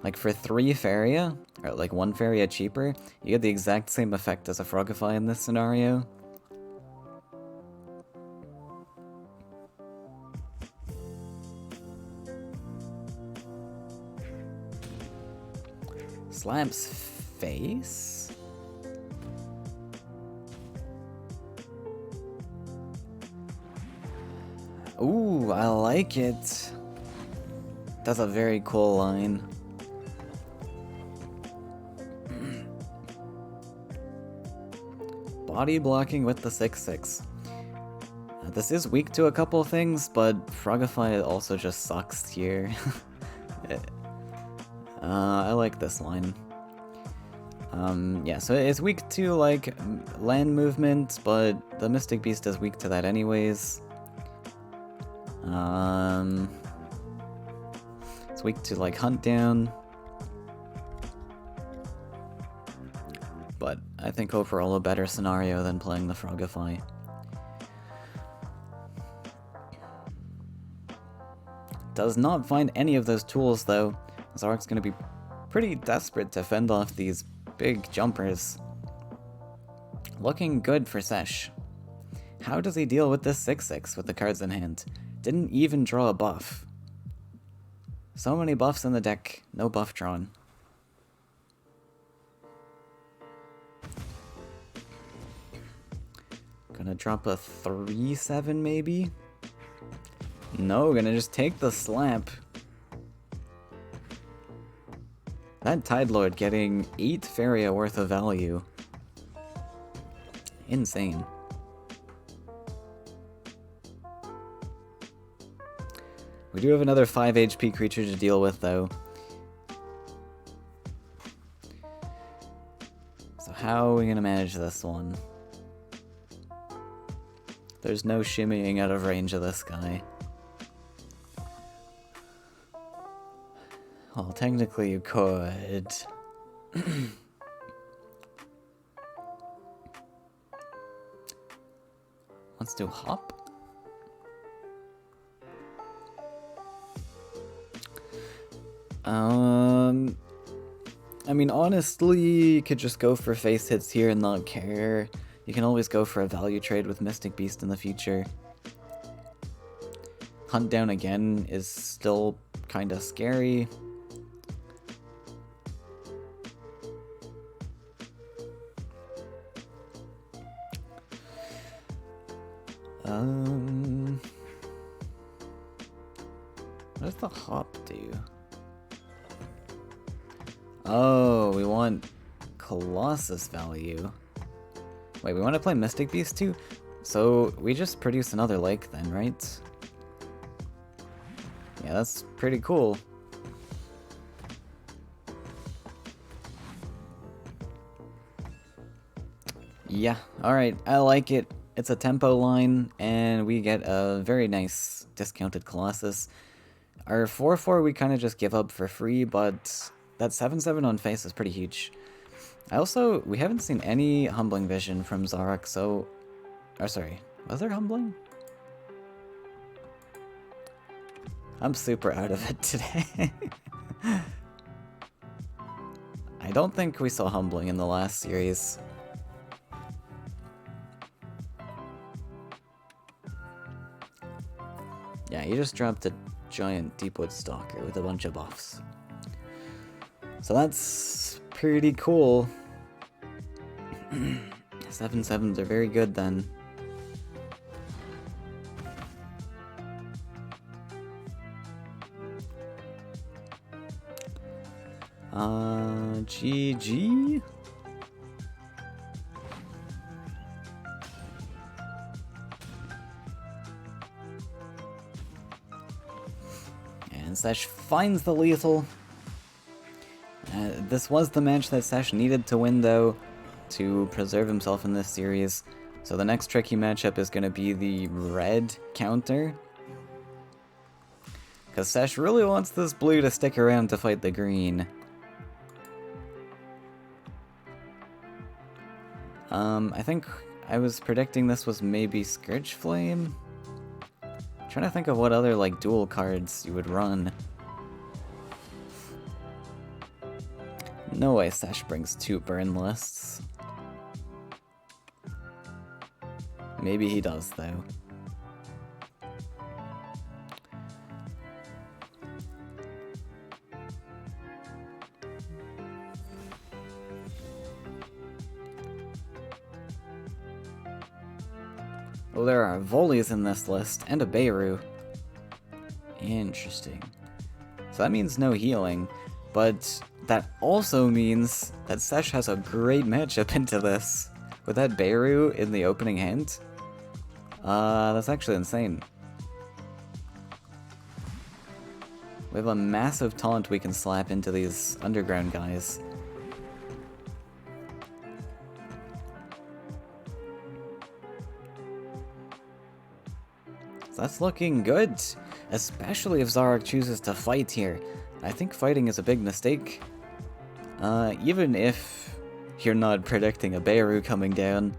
Like for 3 Faeria, or like 1 Faeria cheaper, you get the exact same effect as a Frogify in this scenario. Slap's face? Ooh, I like it. That's a very cool line. Body blocking with the 6/6. This is weak to a couple things, but Frogify also just sucks here. I like this line. Yeah, so it's weak to like land movement, but the Mystic Beast is weak to that anyways. It's weak to like hunt down. But I think overall a better scenario than playing the Frogify. Does not find any of those tools though. Zark's gonna be pretty desperate to fend off these big jumpers. Looking good for Sesh. How does he deal with this 6/6 with the cards in hand? Didn't even draw a buff. So many buffs in the deck, no buff drawn. Gonna drop a 3/7 maybe? No, gonna just take the slap. That Tide Lord getting 8 Faeria worth of value. Insane. We do have another 5 HP creature to deal with though. So how are we gonna manage this one? There's no shimmying out of range of this guy. Well, technically you could. Let's do hop. I mean, honestly, you could just go for face hits here and not care. You can always go for a value trade with Mystic Beast in the future. Hunt down again is still kind of scary. What does the hop do? Oh, we want Colossus value. Wait, we want to play Mystic Beast too? So we just produce another lake then, right? Yeah, that's pretty cool. Yeah, alright, I like it. It's a tempo line, and we get a very nice discounted Colossus. Our 4-4 we kind of just give up for free, but that 7-7 on face is pretty huge. We haven't seen any Humbling Vision from Zarok, so... Or sorry, was there Humbling? I'm super out of it today. I don't think we saw Humbling in the last series. Yeah, you just dropped a giant Deepwood Stalker with a bunch of buffs. So that's pretty cool. 7-7s are very good then. GG? And Sesh finds the lethal. This was the match that Sesh needed to win, though, to preserve himself in this series. So the next tricky matchup is going to be the red counter. Because Sesh really wants this blue to stick around to fight the green. I think I was predicting this was maybe Scourge Flame. Trying to think of what other, like, dual cards you would run. No way Sesh brings 2 burn lists. Maybe he does, though. Oh, there are Volleys in this list, and a Beirut. Interesting. So that means no healing, but that also means that Sesh has a great matchup into this. With that Beirut in the opening hand? That's actually insane. We have a massive taunt we can slap into these underground guys. That's looking good, especially if Zarok chooses to fight here. I think fighting is a big mistake. Even if you're not predicting a Beirut coming down,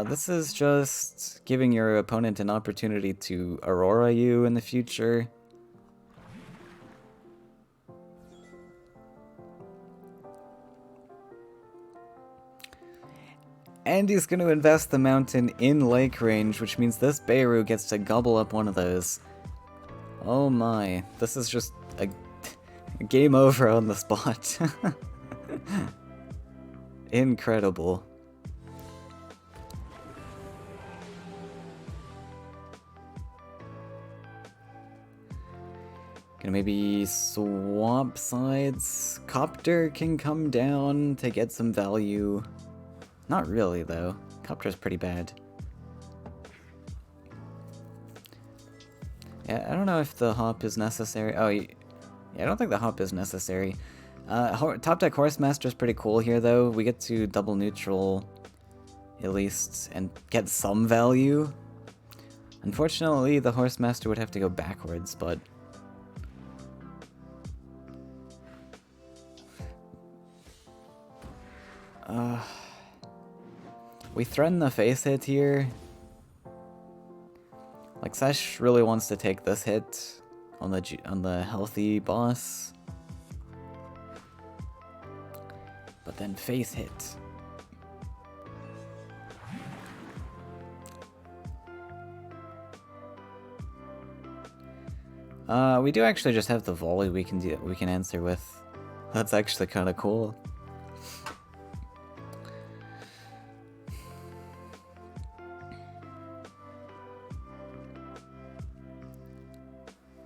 this is just giving your opponent an opportunity to Aurora you in the future. And he's going to invest the mountain in lake range, which means this Beirut gets to gobble up one of those. Oh my, this is just a game over on the spot. Incredible. Gonna maybe swap sides. Copter can come down to get some value. Not really, though. Copter's pretty bad. Yeah, I don't know if the hop is necessary. Oh, yeah, I don't think the hop is necessary. Top deck Horsemaster's pretty cool here, though. We get to double neutral, at least, and get some value. Unfortunately, the Horsemaster would have to go backwards, but... we threaten the face hit here. Like, Sesh really wants to take this hit on the healthy boss. But then face hit. We do actually just have the volley we can answer with. That's actually kind of cool.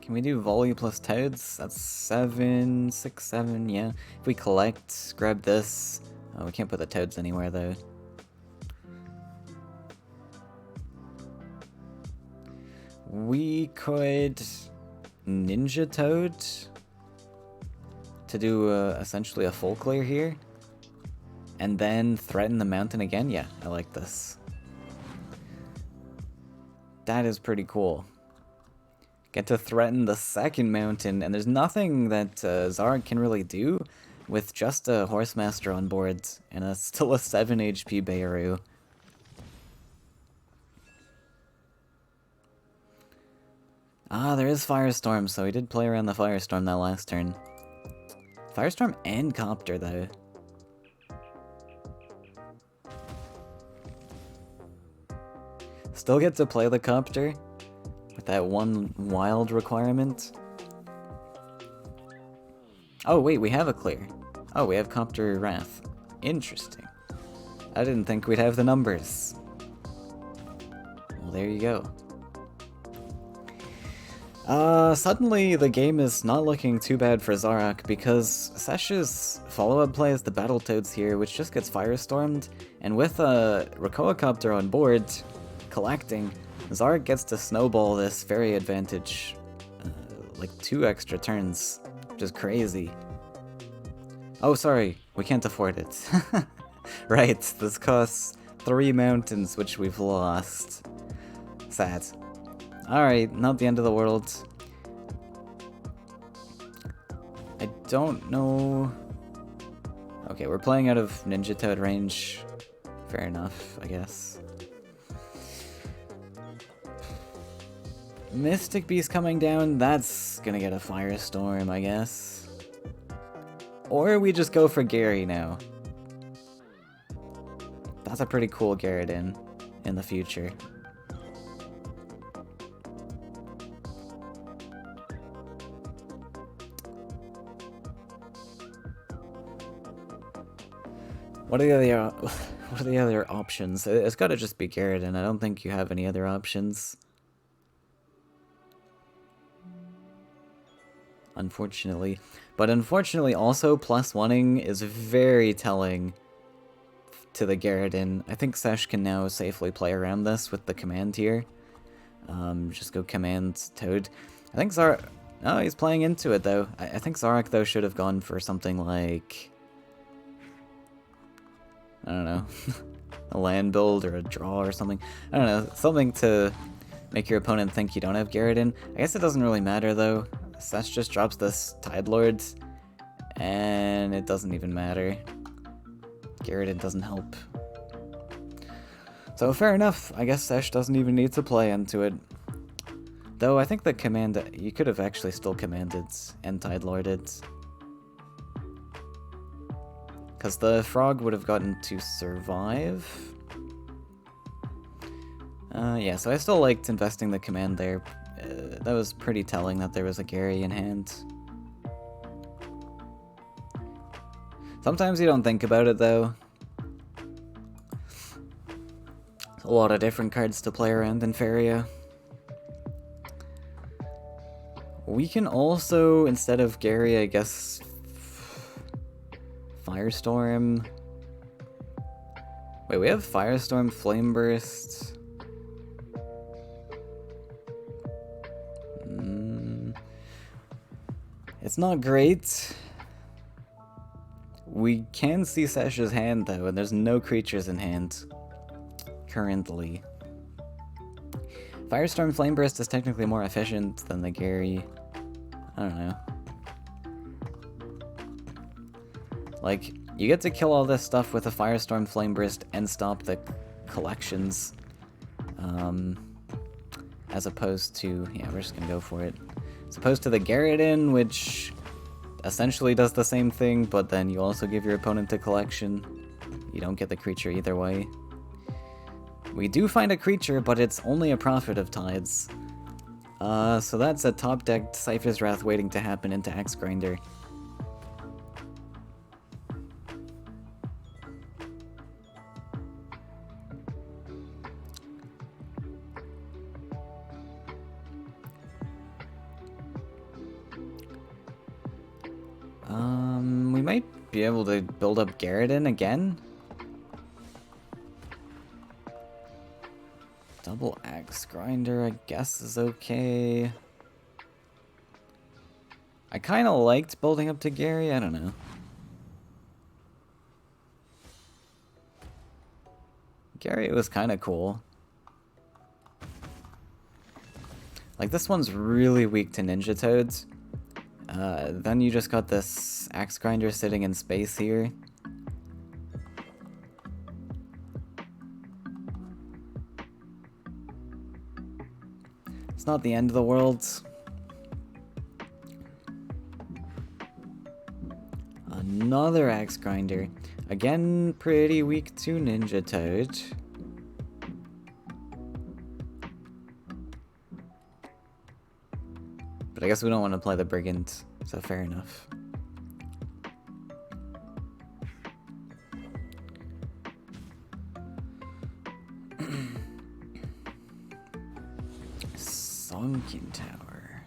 Can we do volley plus toads? That's 7, 6, 7, yeah. If we collect, grab this. Oh, we can't put the toads anywhere though. We could Ninja Toad to do essentially a full clear here. And then threaten the mountain again? Yeah, I like this. That is pretty cool. Get to threaten the second mountain, and there's nothing that Zarg can really do with just a Horsemaster on board, and still a 7 HP Beirut. Ah, there is Firestorm, so he did play around the Firestorm that last turn. Firestorm and Copter, though. Still get to play the Copter with that one wild requirement. Oh, wait, we have a clear. Oh, we have Copter Wrath. Interesting. I didn't think we'd have the numbers. Well, there you go. Suddenly the game is not looking too bad for Zarak because Sesh's follow-up play is the Battletoads here, which just gets Firestormed, and with a Rakoa on board, collecting, Zarak gets to snowball this very advantage, like 2 extra turns, which is crazy. Oh, sorry, we can't afford it. Right, this costs 3 mountains, which we've lost. Sad. Alright, not the end of the world. I don't know... Okay, we're playing out of Ninja Toad range. Fair enough, I guess. Mystic Beast coming down, that's gonna get a Firestorm, I guess. Or we just go for Gary now. That's a pretty cool Garrett in the future. What are the other options? It's gotta just be Garrett, and I don't think you have any other options. Unfortunately. But unfortunately also +1ing is very telling to the Garrett-in. I think Sesh can now safely play around this with the command here. Just go command Toad. I think Zarak... Oh, he's playing into it though. I think Zarak though should have gone for something like... I don't know, a land build or a draw or something. I don't know, something to make your opponent think you don't have Garrett-in. I guess it doesn't really matter though. Sesh just drops this Tide Lord, and it doesn't even matter. Garrett-in doesn't help. So fair enough, I guess Sesh doesn't even need to play into it. Though I think the command, you could have actually still commanded and Tide Lorded. Because the frog would have gotten to survive. Yeah, so I still liked investing the command there. That was pretty telling that there was a Gary in hand. Sometimes you don't think about it, though. There's a lot of different cards to play around in Faeria. We can also, instead of Gary, I guess... Firestorm. Wait, we have Firestorm, Flame Burst. It's not great. We can see Sesh's hand though, and there's no creatures in hand currently. Firestorm, Flame Burst is technically more efficient than the Gary. I don't know. Like, you get to kill all this stuff with a Firestorm, Flame Burst, and stop the collections. As opposed to... yeah, we're just gonna go for it. As opposed to the Garrett-in, which essentially does the same thing, but then you also give your opponent a collection. You don't get the creature either way. We do find a creature, but it's only a Prophet of Tides. So that's a top decked Cypher's Wrath waiting to happen into Axe Grinder. We might be able to build up Garridan again. Double Axe Grinder, I guess, is okay. I kind of liked building up to Gary, I don't know. Gary was kind of cool. Like, this one's really weak to Ninja Toads. Then you just got this Axe Grinder sitting in space here. It's not the end of the world. Another Axe Grinder. Again, pretty weak to Ninja Toad. But I guess we don't want to play the Brigand, so fair enough. Sunken Tower.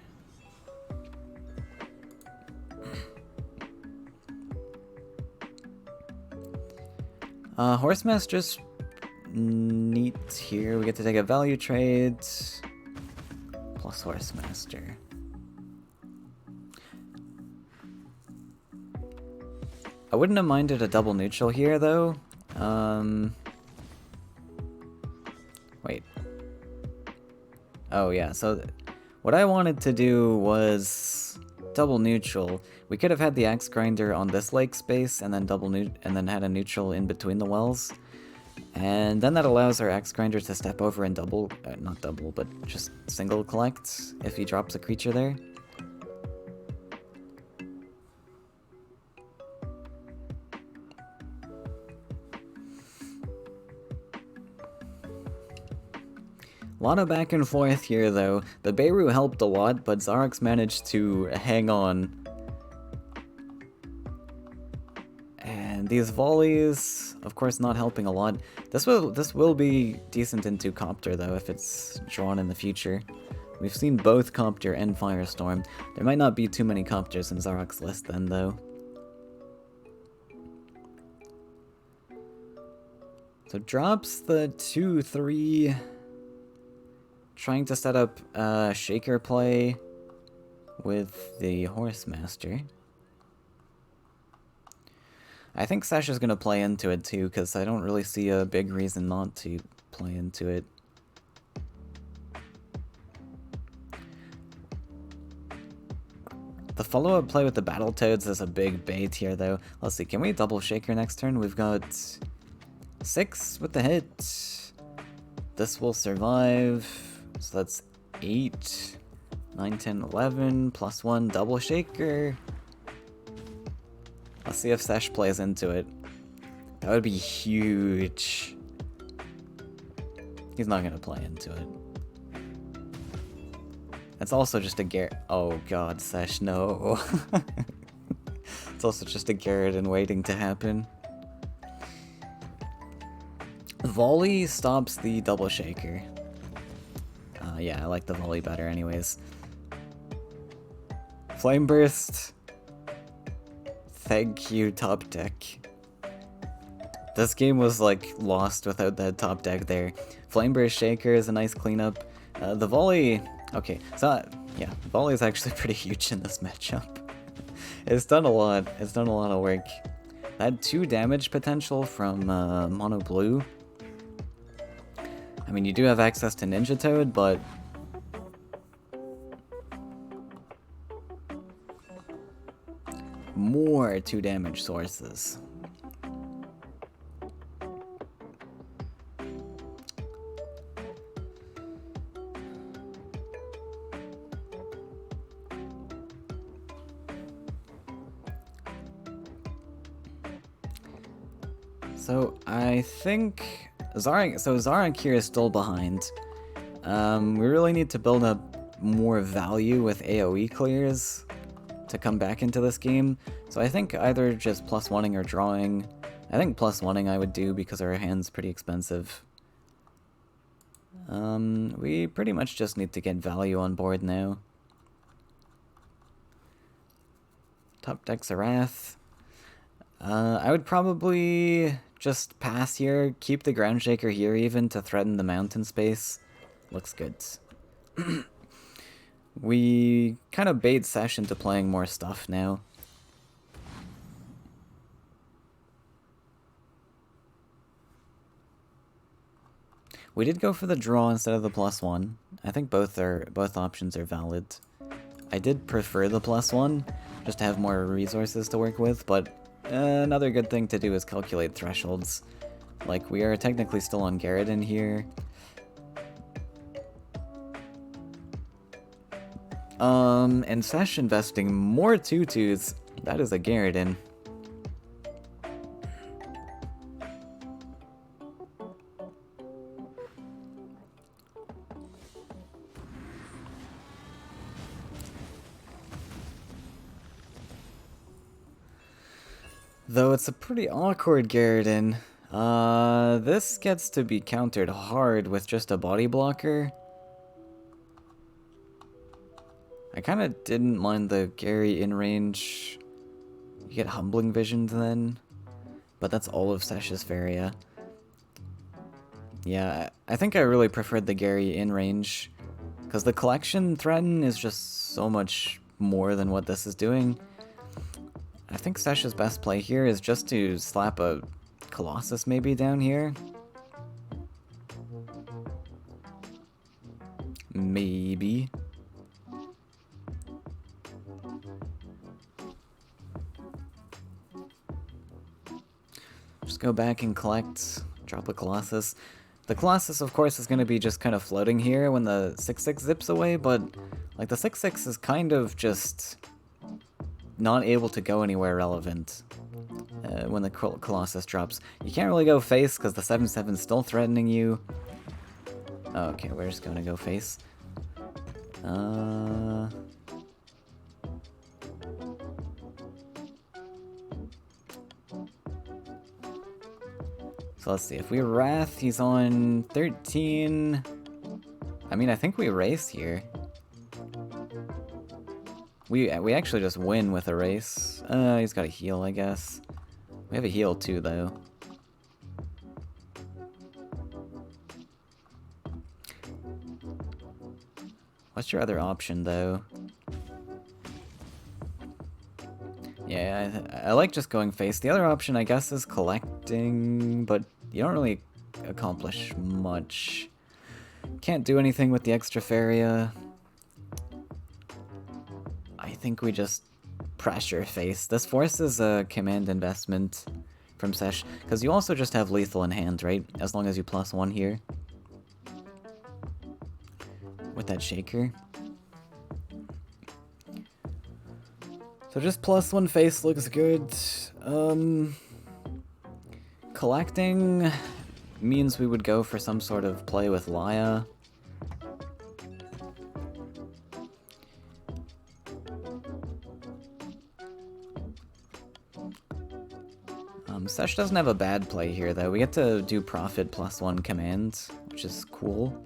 Horsemaster's neat here. We get to take a value trade plus Horsemaster. I wouldn't have minded a double neutral here, though. Wait. Oh, yeah, so what I wanted to do was double neutral. We could have had the Axe Grinder on this lake space and then and then had a neutral in between the wells. And then that allows our Axe Grinder to step over and double, not double, but just single collect if he drops a creature there. A lot of back and forth here, though. The Beirut helped a lot, but Zarox managed to hang on. And these volleys, of course, not helping a lot. This will be decent into Copter, though, if it's drawn in the future. We've seen both Copter and Firestorm. There might not be too many Copters in Zarox's list then, though. So drops the 2-3... Trying to set up Shaker play with the Horsemaster. I think Sash is going to play into it too, because I don't really see a big reason not to play into it. The follow-up play with the Battletoads is a big bait here, though. Let's see, can we double Shaker next turn? We've got 6 with the hit. This will survive. So that's 8, 9, 10, 11, plus 1, double Shaker. Let's see if Sesh plays into it. That would be huge. He's not going to play into it. It's also just a Garrett. Oh god, Sesh, no. It's also just a Garrett waiting to happen. Volley stops the double Shaker. Yeah, I like the volley better anyways. Flame Burst. Thank you, top deck. This game was like lost without that top deck there. Flame Burst Shaker is a nice cleanup. The volley... Okay, so yeah, volley is actually pretty huge in this matchup. It's done a lot. It's done a lot of work. I had 2 damage potential from Mono Blue. I mean, you do have access to Ninja Toad, but... more 2 damage sources. So, I think... Zarak here is still behind. We really need to build up more value with AoE clears to come back into this game. So I think either just +1ing or drawing. I think +1ing I would do because our hand's pretty expensive. We pretty much just need to get value on board now. Top deck's a Wrath. I would probably just pass here, keep the Ground Shaker here even to threaten the mountain space. Looks good. We kind of bait Sesh into playing more stuff now. We did go for the draw instead of the +1. I think both options are valid. I did prefer the +1, just to have more resources to work with, but another good thing to do is calculate thresholds. Like, we are technically still on Garrison here. And Sesh investing more tutus. That is a Garrison. Though it's a pretty awkward Garrison. This gets to be countered hard with just a body blocker. I kind of didn't mind the Gary in range. You get Humbling Vision then, but that's all of Sesh's Faeria. Yeah, I think I really preferred the Gary in range, because the collection threaten is just so much more than what this is doing. I think Sesh's best play here is just to slap a Colossus maybe down here. Maybe. Just go back and collect, drop a Colossus. The Colossus, of course, is going to be just kind of floating here when the 6/6 zips away, but like the 6/6 is kind of just not able to go anywhere relevant when the Colossus drops. You can't really go face because the 7/7 is still threatening you. Okay, we're just going to go face. So let's see, if we Wrath, he's on 13. I mean, I think we race here. We actually just win with a race. He's got a heal, I guess. We have a heal too, though. What's your other option, though? Yeah, I like just going face. The other option, I guess, is collecting, but you don't really accomplish much. Can't do anything with the extra Faeria. I think we just pressure face. This forces a command investment from Sesh, because you also just have lethal in hand, right? As long as you +1 here. With that shaker. So just +1 face looks good. Collecting means we would go for some sort of play with Laya. Sesh doesn't have a bad play here, though. We get to do Profit +1 command, which is cool.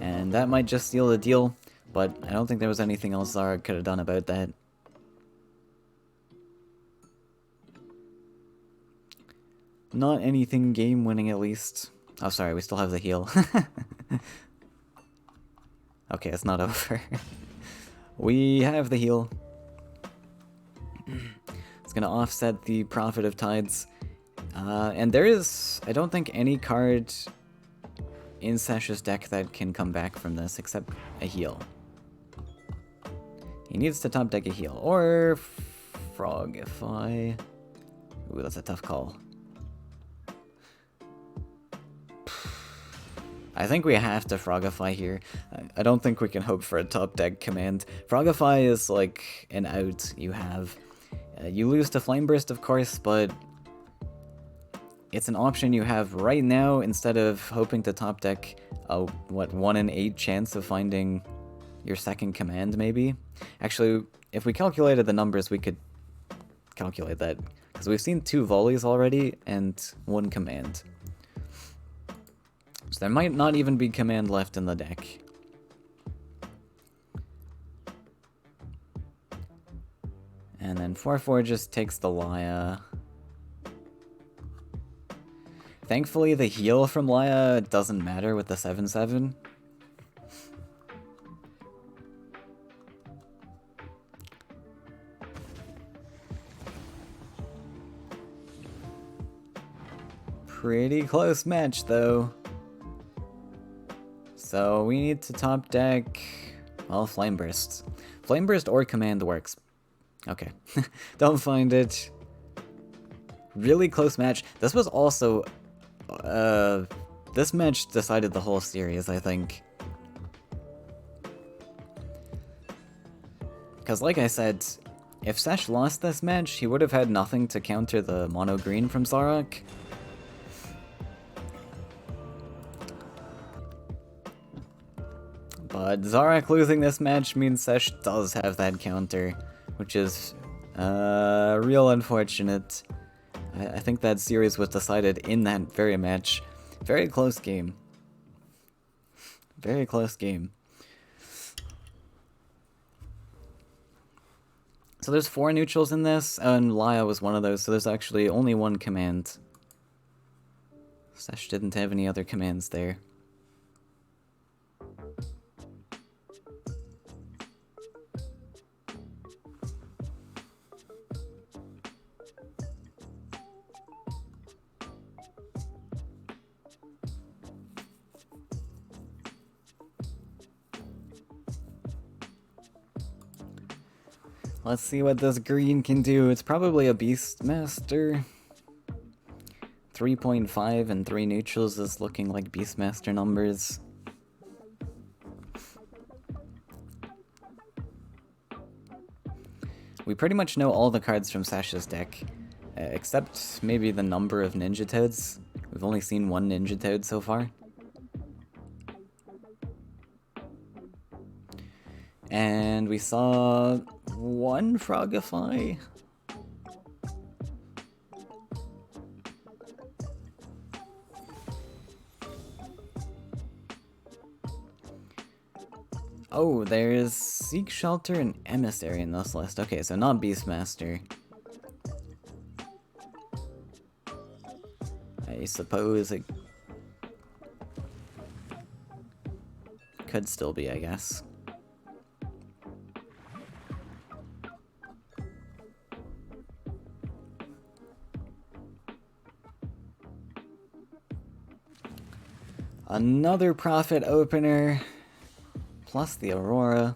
And that might just seal the deal, but I don't think there was anything else Zara could have done about that. Not anything game-winning, at least. Oh, sorry, we still have the heal. Okay, it's not over. We have the heal. It's gonna offset the Prophet of Tides. And there is, I don't think, any card in Sesh's deck that can come back from this except a heal. He needs to top deck a heal. Or Frogify. Ooh, that's a tough call. I think we have to Frogify here. I don't think we can hope for a top deck command. Frogify is like an out you have. You lose to Flame Burst, of course, but it's an option you have right now instead of hoping to top deck a, what, 1 in 8 chance of finding your second command, maybe? Actually, if we calculated the numbers, we could calculate that. Because we've seen 2 volleys already and 1 command. So there might not even be command left in the deck. And then 4-4 just takes the Laya. Thankfully, the heal from Laya doesn't matter with the 7-7. Pretty close match, though. So we need to top deck, well, Flame Burst. Flame Burst or Command works. Okay. Don't find it. Really close match. This was also... this match decided the whole series, I think. Because like I said, if Sesh lost this match, he would have had nothing to counter the mono green from Zarok. But Zarok losing this match means Sesh does have that counter, which is real unfortunate. I think that series was decided in that very match. Very close game. Very close game. So there's 4 neutrals in this, and Laya was one of those, so there's actually only 1 command. Sesh didn't have any other commands there. Let's see what this green can do. It's probably a Beastmaster. 3.5 and 3 neutrals is looking like Beastmaster numbers. We pretty much know all the cards from Sash's deck, except maybe the number of Ninja Toads. We've only seen 1 Ninja Toad so far. And we saw 1 Frogify. Oh, there's Seek Shelter and Emissary in this list. Okay, so not Beastmaster. I suppose it could still be, I guess. Another Prophet opener, plus the Aurora.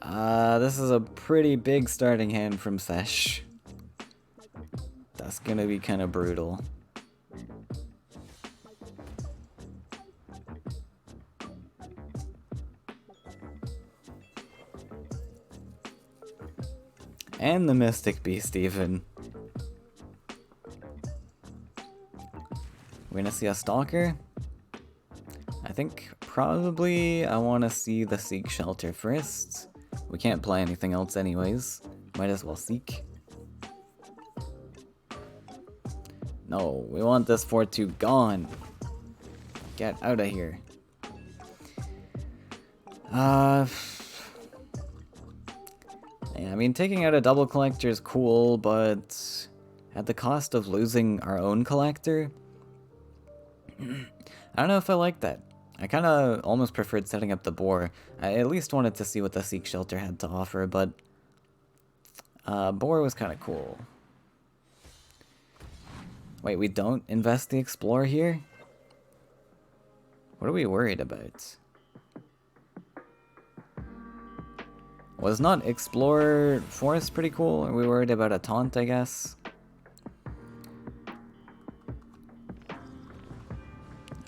This is a pretty big starting hand from Sesh. That's gonna be kind of brutal. And the Mystic Beast even. We're gonna see a Stalker. I think probably I want to see the Seek Shelter first. We can't play anything else anyways. Might as well Seek. No, we want this 4-2 gone. Get out of here. Yeah, I mean, taking out a double collector is cool, but at the cost of losing our own collector? I don't know if I like that. I kind of almost preferred setting up the boar. I at least wanted to see what the Seek Shelter had to offer, but boar was kind of cool. Wait, we don't invest the Explorer here? What are we worried about? Was not Explorer Forest pretty cool? Are we worried about a taunt, I guess?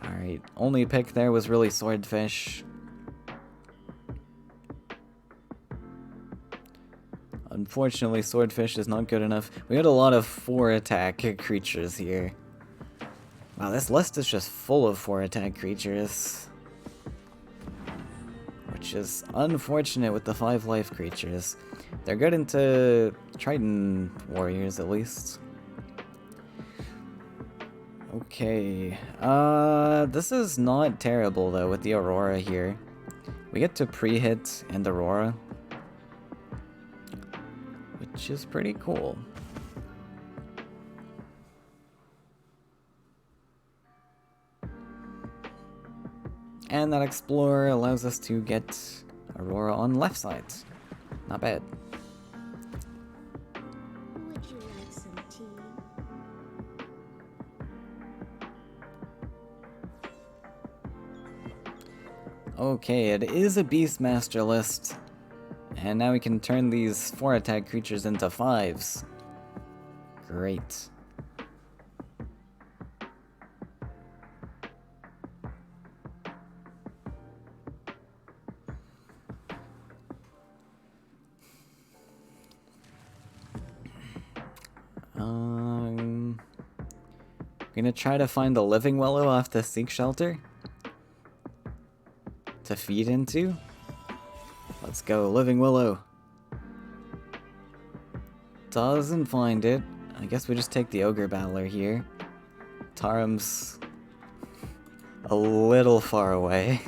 Alright, only pick there was really Swordfish. Unfortunately, Swordfish is not good enough. We had a lot of 4 attack creatures here. Wow, this list is just full of 4-attack creatures. Which is unfortunate with the 5-life creatures. They're good into Triton warriors, at least. Okay. This is not terrible, though, with the Aurora here. We get to pre-hit and Aurora, which is pretty cool. And that Explorer allows us to get Aurora on left side. Not bad. Would you like some tea? Okay, it is a Beastmaster list. And now we can turn these 4-attack creatures into 5s. Great. Gonna try to find a living willow off the Seek Shelter to feed into. Let's go, living willow. Doesn't find it. I guess we just take the Ogre Battler here. Taram's a little far away.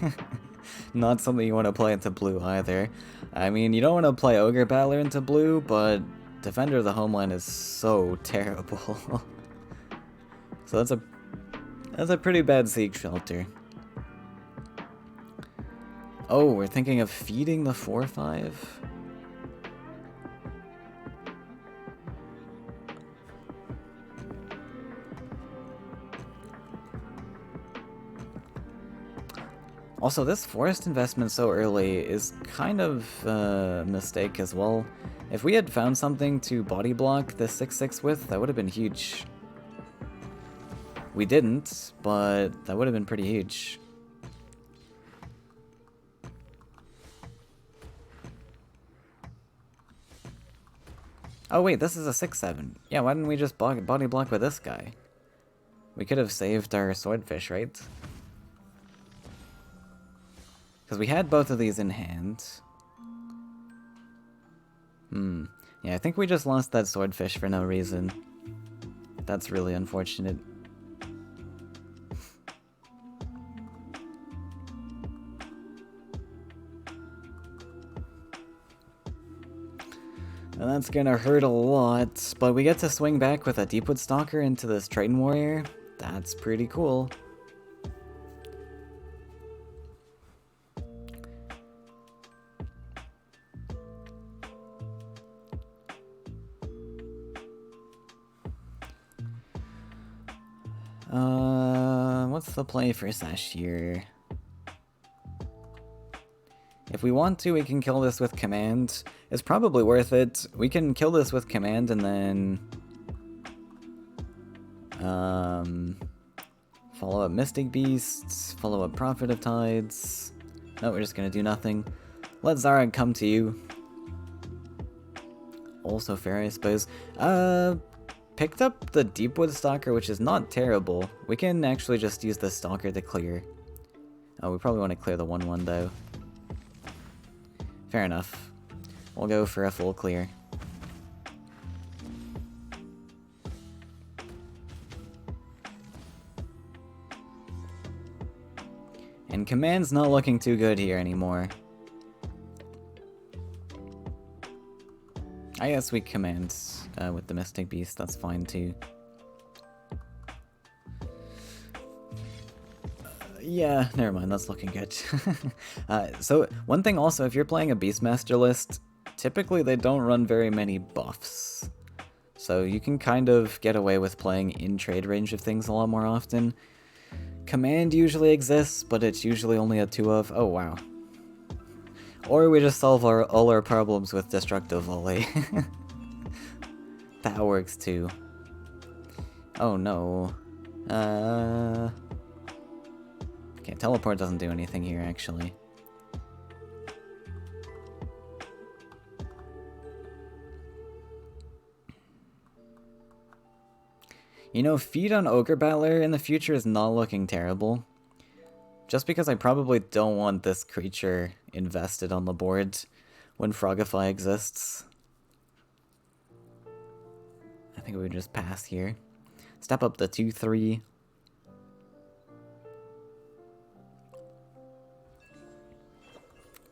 Not something you want to play into blue either. I mean, you don't want to play Ogre Battler into blue, but Defender of the Homeland is so terrible. So that's a pretty bad Seek Shelter. Oh, we're thinking of feeding the 4/5? Also, this forest investment so early is kind of a mistake as well. If we had found something to body block the 6/6 with, that would have been huge. We didn't, but that would have been pretty huge. Oh wait, this is a 6/7. Yeah, why didn't we just body block with this guy? We could have saved our swordfish, right? Because we had both of these in hand. Yeah, I think we just lost that swordfish for no reason. That's really unfortunate. And that's gonna hurt a lot, but we get to swing back with a Deepwood Stalker into this Triton Warrior. That's pretty cool. What's the play for Sashir? If we want to, we can kill this with command. It's probably worth it. We can kill this with command and then follow up Mystic Beasts, follow up Prophet of Tides. No, we're just gonna do nothing. Let Zarag come to you. Also fair, I suppose. Picked up the Deepwood Stalker, which is not terrible. We can actually just use the Stalker to clear. Oh, we probably want to clear the 1/1 though. Fair enough. We'll go for a full clear. And command's not looking too good here anymore. I guess we command with the Mystic Beast, that's fine too. Yeah, never mind, that's looking good. So, one thing also, if you're playing a Beastmaster list, typically they don't run very many buffs. So you can kind of get away with playing in trade range of things a lot more often. Command usually exists, but it's usually only a 2 of. Oh, wow. Or we just solve all our problems with Destructive Volley. That works too. Oh no. Okay, teleport doesn't do anything here, actually. You know, feed on Ogre Battler in the future is not looking terrible. Just because I probably don't want this creature invested on the board when Frogify exists. I think we would just pass here. Step up the 2-3.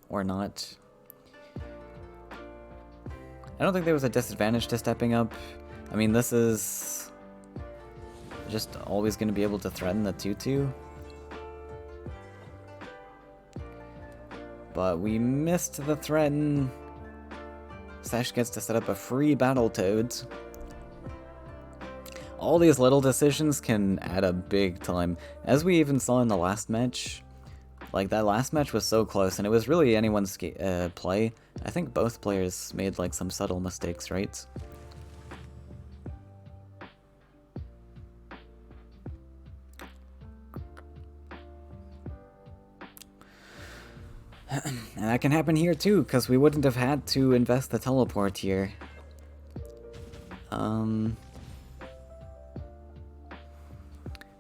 Or not. I don't think there was a disadvantage to stepping up. I mean, this is just always going to be able to threaten the 2-2. But we missed the threaten. Sesh gets to set up a free Battletoads. All these little decisions can add up big time. As we even saw in the last match. Like, that last match was so close, and it was really anyone's play. I think both players made, like, some subtle mistakes, right? And that can happen here, too, because we wouldn't have had to invest the teleport here.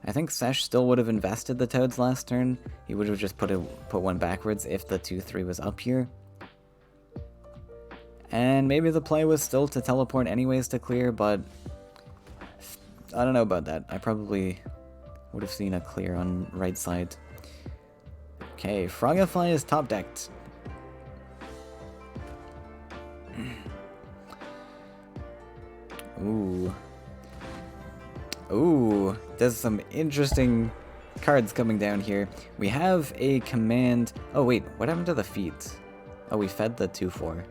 I think Sesh still would have invested the Toads last turn. He would have just put one backwards if the 2-3 was up here. And maybe the play was still to teleport anyways to clear, but I don't know about that. I probably would have seen a clear on right side. Okay, Frogify is top decked. Ooh. Ooh, there's some interesting cards coming down here. We have a command. Oh wait, what happened to the feet? Oh, we fed the 2-4.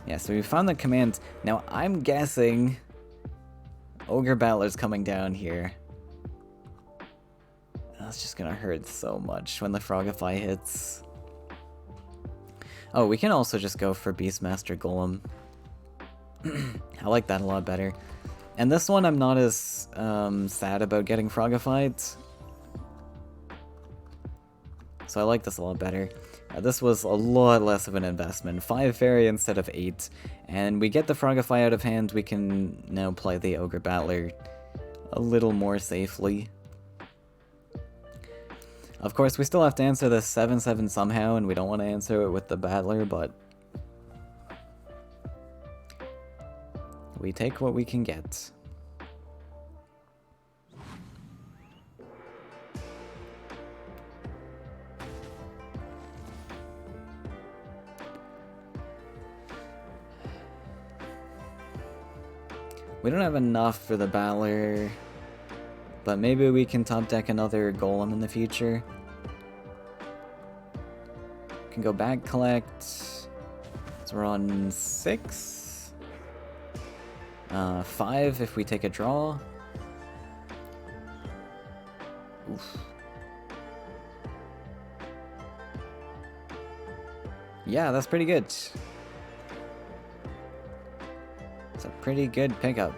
Yeah, so we found the command. Now I'm guessing Ogre Battler's coming down here. That's just gonna hurt so much when the Frogify hits. Oh, we can also just go for Beastmaster Golem. I like that a lot better. And this one I'm not as sad about getting Frogified. So I like this a lot better. This was a lot less of an investment. 5 Faeria instead of 8. And we get the Frogify out of hand, we can now play the Ogre Battler a little more safely. Of course, we still have to answer this 7-7 somehow, and we don't want to answer it with the Battler, but we take what we can get. We don't have enough for the Battler, but maybe we can top deck another Golem in the future. Can go back collect. So we're on 6. 5 if we take a draw. Oof. Yeah, that's pretty good. It's a pretty good pickup.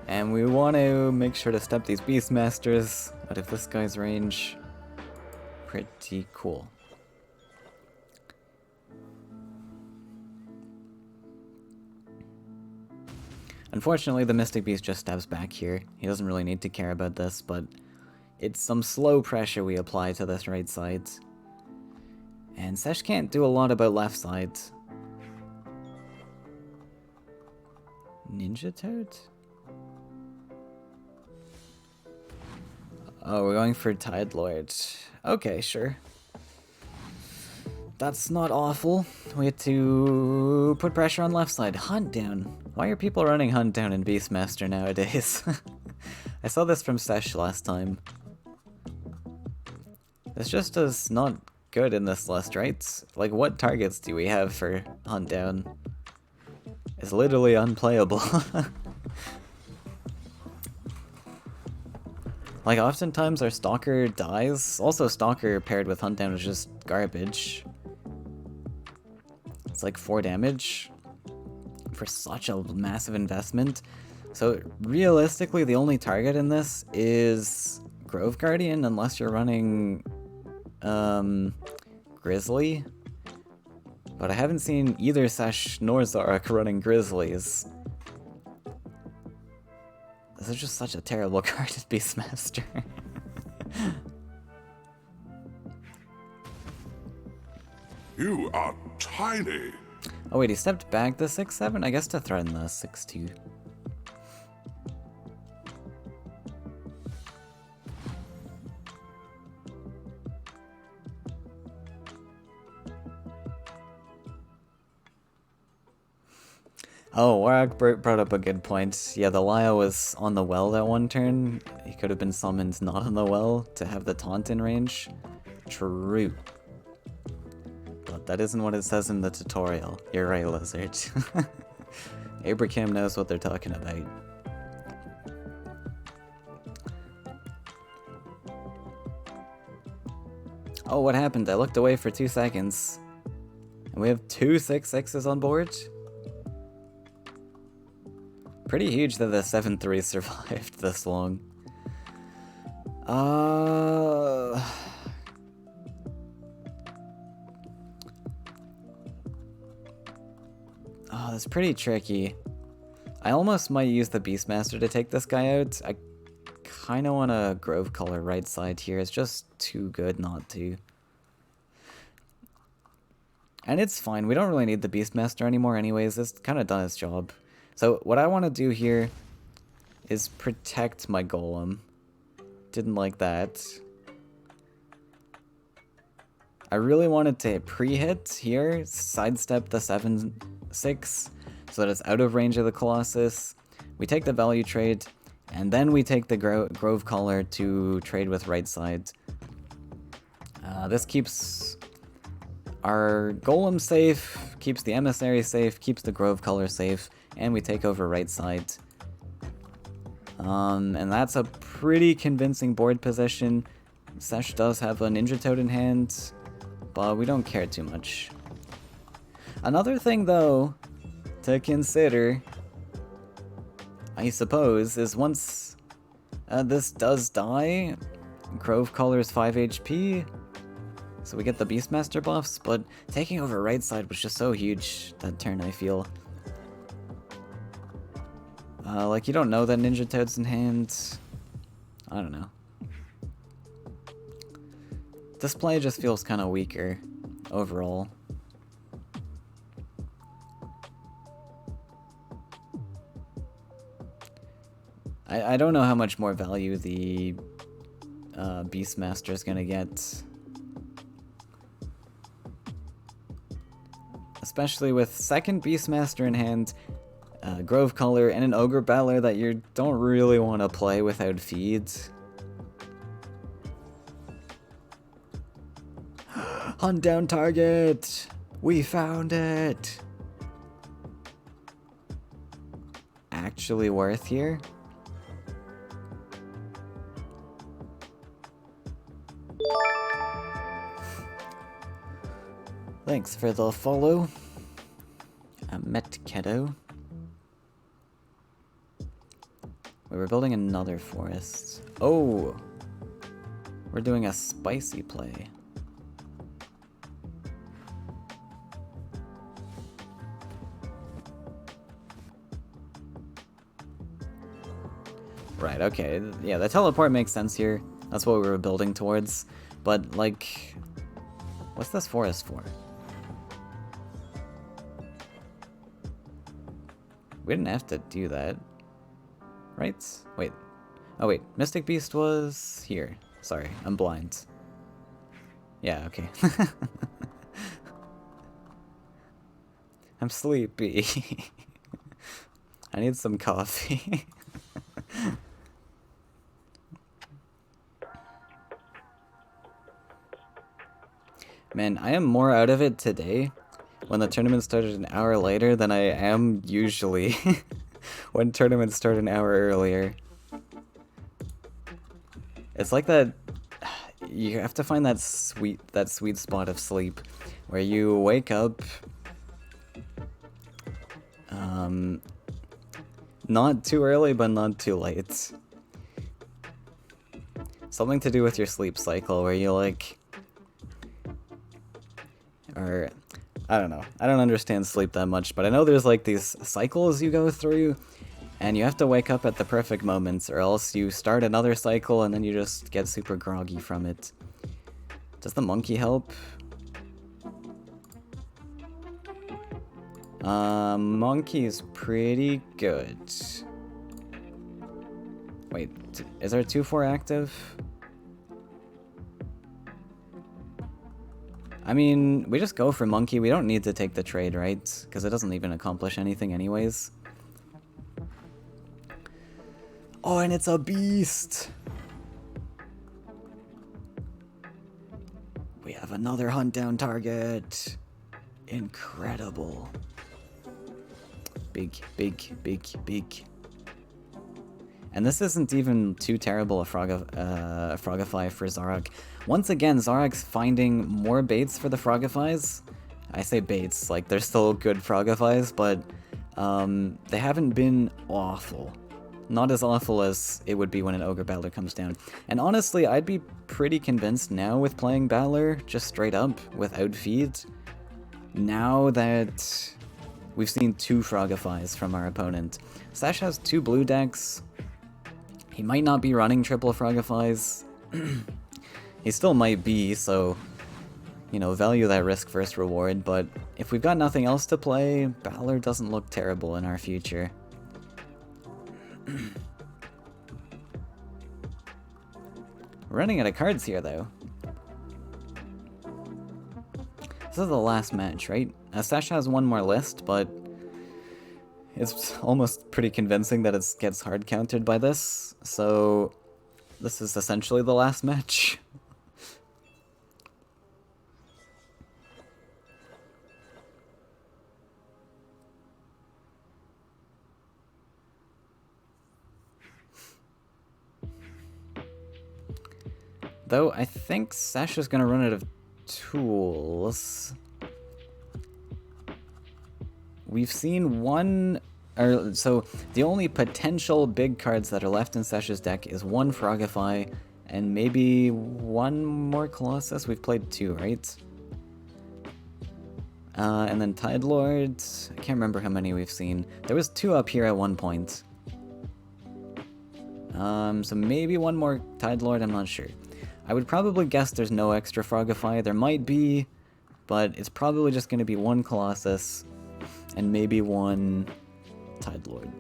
And we want to make sure to step these Beastmasters out of this guy's range. Pretty cool. Unfortunately, the Mystic Beast just stabs back here. He doesn't really need to care about this, but it's some slow pressure we apply to this right side. And Sesh can't do a lot about left side. Ninja Toad? Oh, we're going for Tide Lord. Okay, sure. That's not awful. We had to put pressure on left side. Hunt down. Why are people running Hunt down in Beastmaster nowadays? I saw this from Sesh last time. This just is not good in this list, right? Like, what targets do we have for Hunt down? It's literally unplayable. Like, oftentimes our Stalker dies. Also, Stalker paired with Hunt down is just garbage. It's like 4 damage for such a massive investment. So realistically, the only target in this is Grove Guardian, unless you're running Grizzly. But I haven't seen either Sesh nor Zarek running Grizzlies. This is just such a terrible card as Beastmaster. You are tiny. Oh wait, he stepped back the 6-7? I guess to threaten the 6-2. Oh, Warwick brought up a good point. Yeah, the Laya was on the well that one turn. He could have been summoned not on the well to have the taunt in range. True. But that isn't what it says in the tutorial. You're right, Lizard. Abraham knows what they're talking about. Oh, what happened? I looked away for 2 seconds. And we have 2 6-6s on board? Pretty huge that the 7-3 survived this long. Oh, that's pretty tricky. I almost might use the Beastmaster to take this guy out. I kind of want a Grove Color right side here. It's just too good not to. And it's fine. We don't really need the Beastmaster anymore anyways. It's kind of done its job. So what I want to do here is protect my Golem. Didn't like that. I really wanted to pre-hit here, sidestep the 7-6 so that it's out of range of the Colossus. We take the value trade, and then we take the Grove Collar to trade with right side. This keeps our Golem safe, keeps the Emissary safe, keeps the Grove Collar safe, and we take over right side. And that's a pretty convincing board position. Sesh does have a Ninja Toad in hand, but we don't care too much. Another thing, though, to consider, I suppose, is once this does die, Grove Collar's 5 HP, so we get the Beastmaster buffs, but taking over right side was just so huge that turn, I feel. Like, you don't know that Ninja Toad's in hand. I don't know. This play just feels kind of weaker, overall. I don't know how much more value the Beastmaster is gonna get. Especially with second Beastmaster in hand, Grove Color, and an Ogre Battler that you don't really want to play without feeds. Hunt down target! We found it! Actually worth here? Thanks for the follow. Met Kiddo. We were building another forest. Oh! We're doing a spicy play. Right, okay. Yeah, the teleport makes sense here. That's what we were building towards. But, like, what's this forest for? We didn't have to do that. Right? Wait. Oh wait, Mystic Beast was here. Sorry, I'm blind. Yeah, okay. I'm sleepy. I need some coffee. Man, I am more out of it today when the tournament started an hour later than I am usually when tournaments start an hour earlier. It's like that, you have to find that sweet spot of sleep where you wake up not too early but not too late. Something to do with your sleep cycle where you like, or I don't know. I don't understand sleep that much, but I know there's like these cycles you go through, and you have to wake up at the perfect moments, or else you start another cycle and then you just get super groggy from it. Does the monkey help? Monkey's pretty good. Wait, is our 2-4 active? I mean, we just go for monkey. We don't need to take the trade, right? Because it doesn't even accomplish anything anyways. Oh, and it's a beast! We have another hunt down target. Incredible. Big, big, big, big. And this isn't even too terrible a Frogify for Zarok. Once again, Zarok's finding more baits for the Frogifys. I say baits, like they're still good Frogifys, but they haven't been awful. Not as awful as it would be when an Ogre Battler comes down. And honestly, I'd be pretty convinced now with playing Battler, just straight up, without feed. Now that we've seen 2 Frogifys from our opponent. Sash has 2 blue decks. He might not be running triple Frogifys. He still might be, so, you know, value that risk versus reward, but if we've got nothing else to play, Battler doesn't look terrible in our future. We're running out of cards here, though. This is the last match, right? Sash has one more list, but it's almost pretty convincing that it gets hard countered by this, so this is essentially the last match. Though I think Sash is gonna run out of tools. We've seen one, so the only potential big cards that are left in Sash's deck is 1 Frogify and maybe 1 more Colossus. We've played 2, right? And then Tide Lords. I can't remember how many we've seen. There was 2 up here at one point. So maybe 1 more Tide Lord, I'm not sure. I would probably guess there's no extra Frogify. There might be, but it's probably just going to be 1 Colossus and maybe 1 Tide Lord.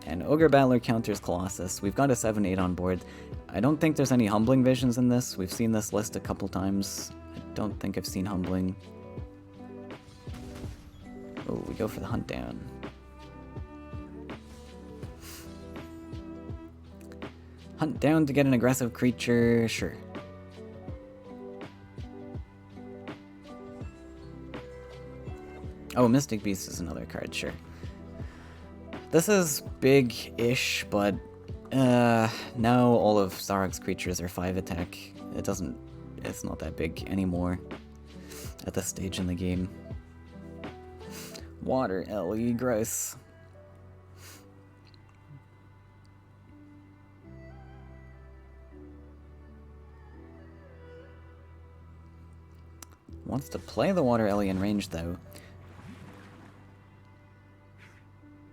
And Ogre Battler counters Colossus. We've got a 7-8 on board. I don't think there's any Humbling Visions in this. We've seen this list a couple times. I don't think I've seen Humbling. Oh, we go for the Hunt Down. Hunt down to get an aggressive creature, sure. Oh, Mystic Beast is another card, sure. This is big-ish, but now all of Zarok's creatures are 5 attack. It's not that big anymore at this stage in the game. Water Ellie, gross. Wants to play the Water Ellie in range, though.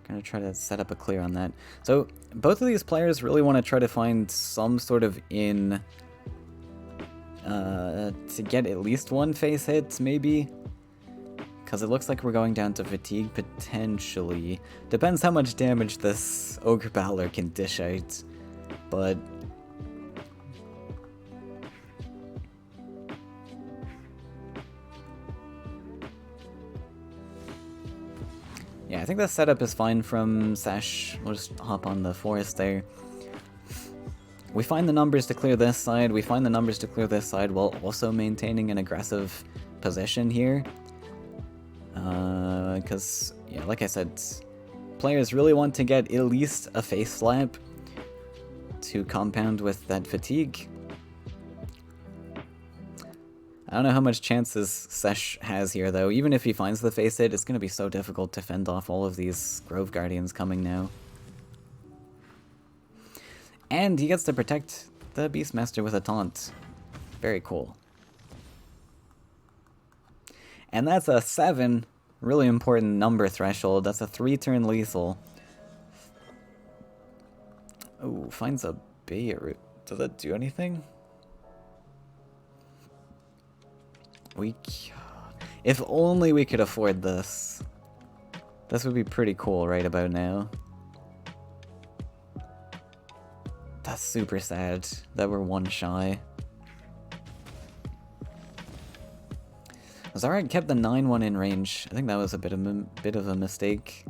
Gonna try to set up a clear on that. So, both of these players really want to try to find some sort of in to get at least 1 face hit, maybe? Because it looks like we're going down to fatigue, potentially. Depends how much damage this Ogre Battler can dish out. But yeah, I think the setup is fine from Sash. We'll just hop on the forest there. We find the numbers to clear this side, we find the numbers to clear this side while also maintaining an aggressive position here. Because, yeah, like I said, players really want to get at least a face slap to compound with that fatigue. I don't know how much chances Sesh has here, though. Even if he finds the face hit, it's going to be so difficult to fend off all of these Grove Guardians coming now. And he gets to protect the Beastmaster with a taunt. Very cool. And that's a 7. Really important number threshold. That's a 3-turn lethal. Oh, finds a Beirut. Does that do anything? If only we could afford this. This would be pretty cool right about now. That's super sad that we're 1 shy. Zara kept the 9-1 in range. I think that was a bit of a mistake.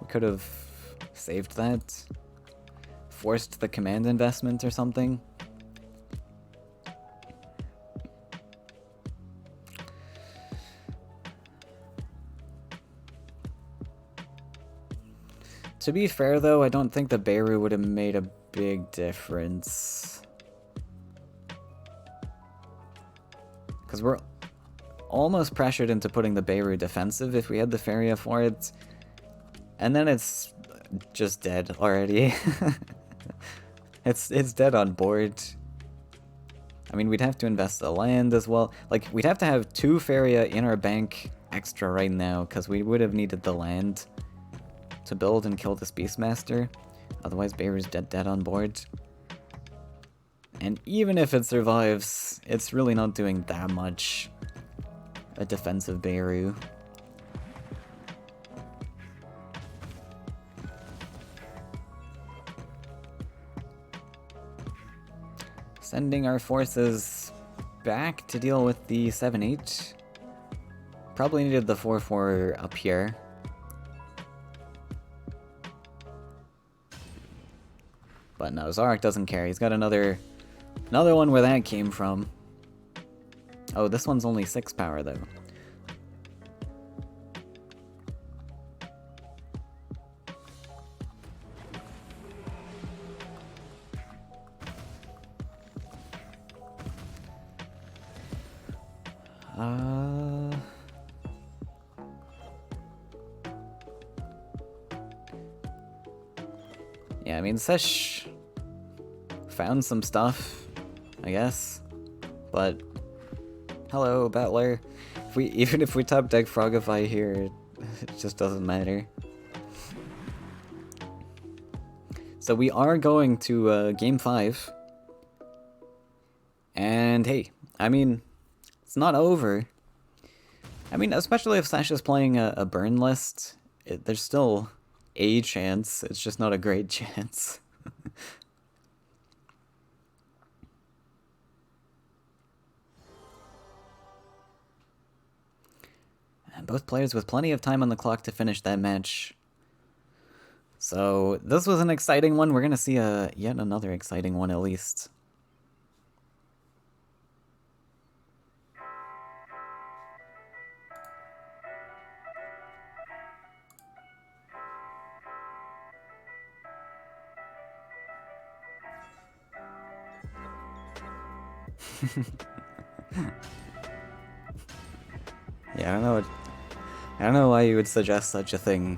We could have saved that. Forced the command investment or something. To be fair though, I don't think the Beirut would have made a big difference. Because we're almost pressured into putting the Beirut defensive if we had the Faeria for it. And then it's just dead already. It's dead on board. I mean, we'd have to invest the land as well. Like, we'd have to have 2 Faeria in our bank extra right now, because we would have needed the land to build and kill this Beastmaster. Otherwise, Beirut's dead on board. And even if it survives, it's really not doing that much. A defensive Beirut. Sending our forces back to deal with the 7-8. Probably needed the 4-4 up here. But no, Zarek doesn't care. He's got another one where that came from. Oh, this one's only 6 power though. Yeah, I mean, Sesh found some stuff, I guess. But hello, Battler. Even if we top deck Frogify here, it just doesn't matter. So we are going to game 5. And hey, I mean, it's not over. I mean, especially if Sesh is playing a burn list, there's still a chance. It's just not a great chance. And both players with plenty of time on the clock to finish that match. So this was an exciting one. We're gonna see yet another exciting one at least. Yeah, I don't know why you would suggest such a thing.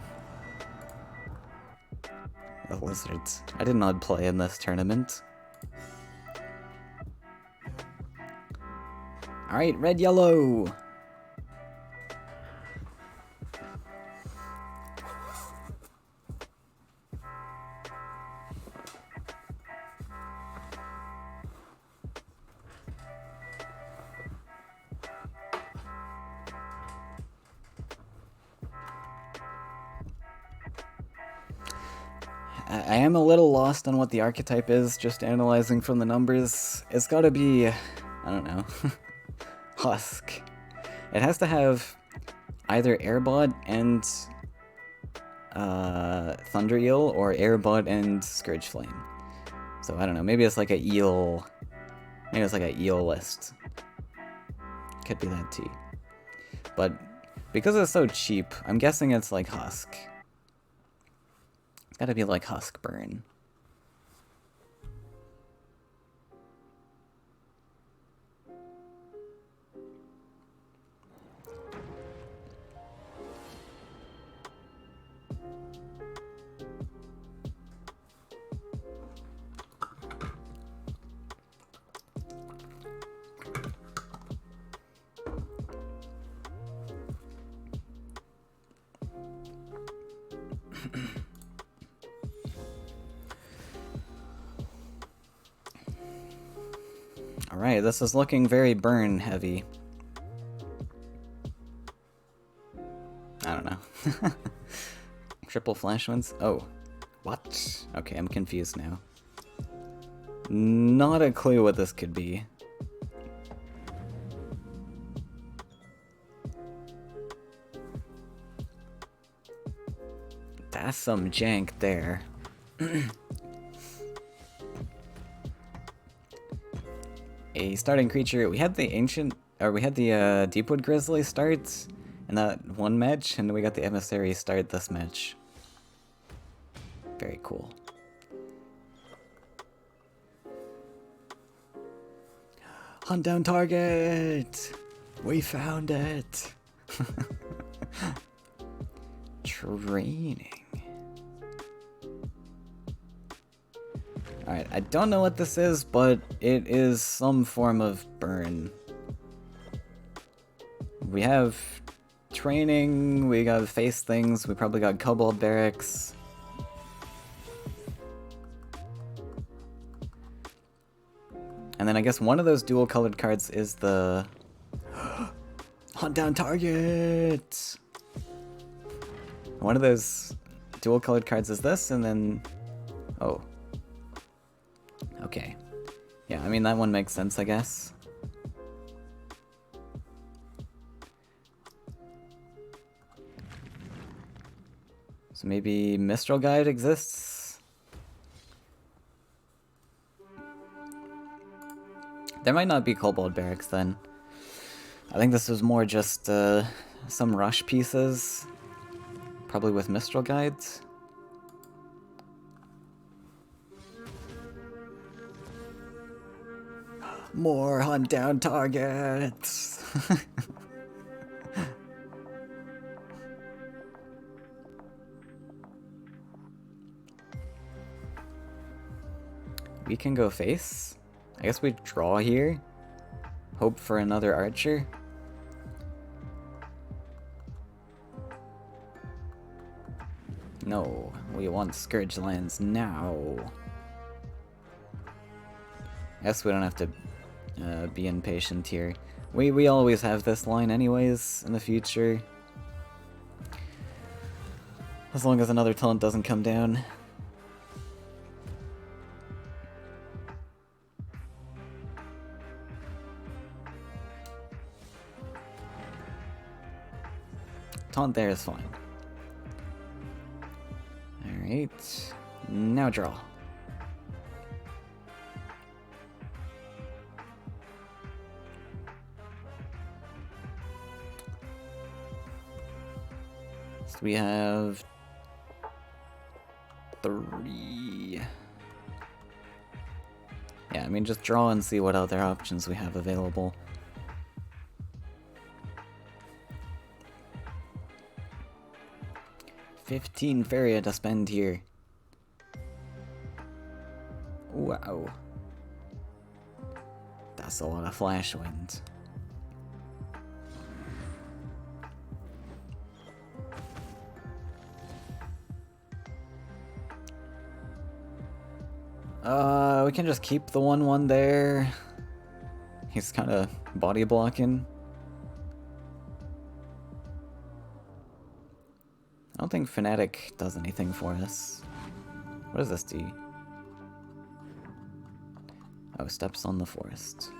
The Lizards. I did not play in this tournament. Alright, red, yellow! I am a little lost on what the archetype is, just analyzing from the numbers. It's gotta be, I don't know, Husk. It has to have either Airbot and Thunder Eel, or Airbot and Scourge Flame. So I don't know, maybe it's like a eel, maybe it's like a eel list. Could be that too. But because it's so cheap, I'm guessing it's like Husk. It's gotta be like Husk Burn. Alright, this is looking very burn heavy. I don't know. Triple flash ones? Oh. What? Okay, I'm confused now. Not a clue what this could be. That's some jank there. A starting creature. We had the ancient, or we had the Deepwood Grizzly start in that one match, and we got the Emissary start this match. Very cool. Hunt down target! We found it! Training. Alright, I don't know what this is, but it is some form of burn. We have training, we got face things, we probably got Kobold Barracks. And then I guess one of those dual colored cards is the Hunt down target! One of those dual colored cards is this, and then... Oh. Okay. Yeah, I mean, that one makes sense, I guess. So maybe Mistral Guide exists? There might not be Kobold Barracks then. I think this was more just some rush pieces. Probably with Mistral Guides. More hunt down targets! We can go face? I guess we draw here. Hope for another archer. No, we want Scourge lands now. Guess we don't have to be impatient here. We always have this line anyways in the future. As long as another taunt doesn't come down. Taunt there is fine. Alright, now draw. So we have 3. Yeah, I mean, just draw and see what other options we have available. $15 Faeria to spend here. Wow. That's a lot of flash wind. We can just keep the 1/1 there. He's kind of body blocking. I don't think Fnatic does anything for us. What does this do? Oh, steps on the forest.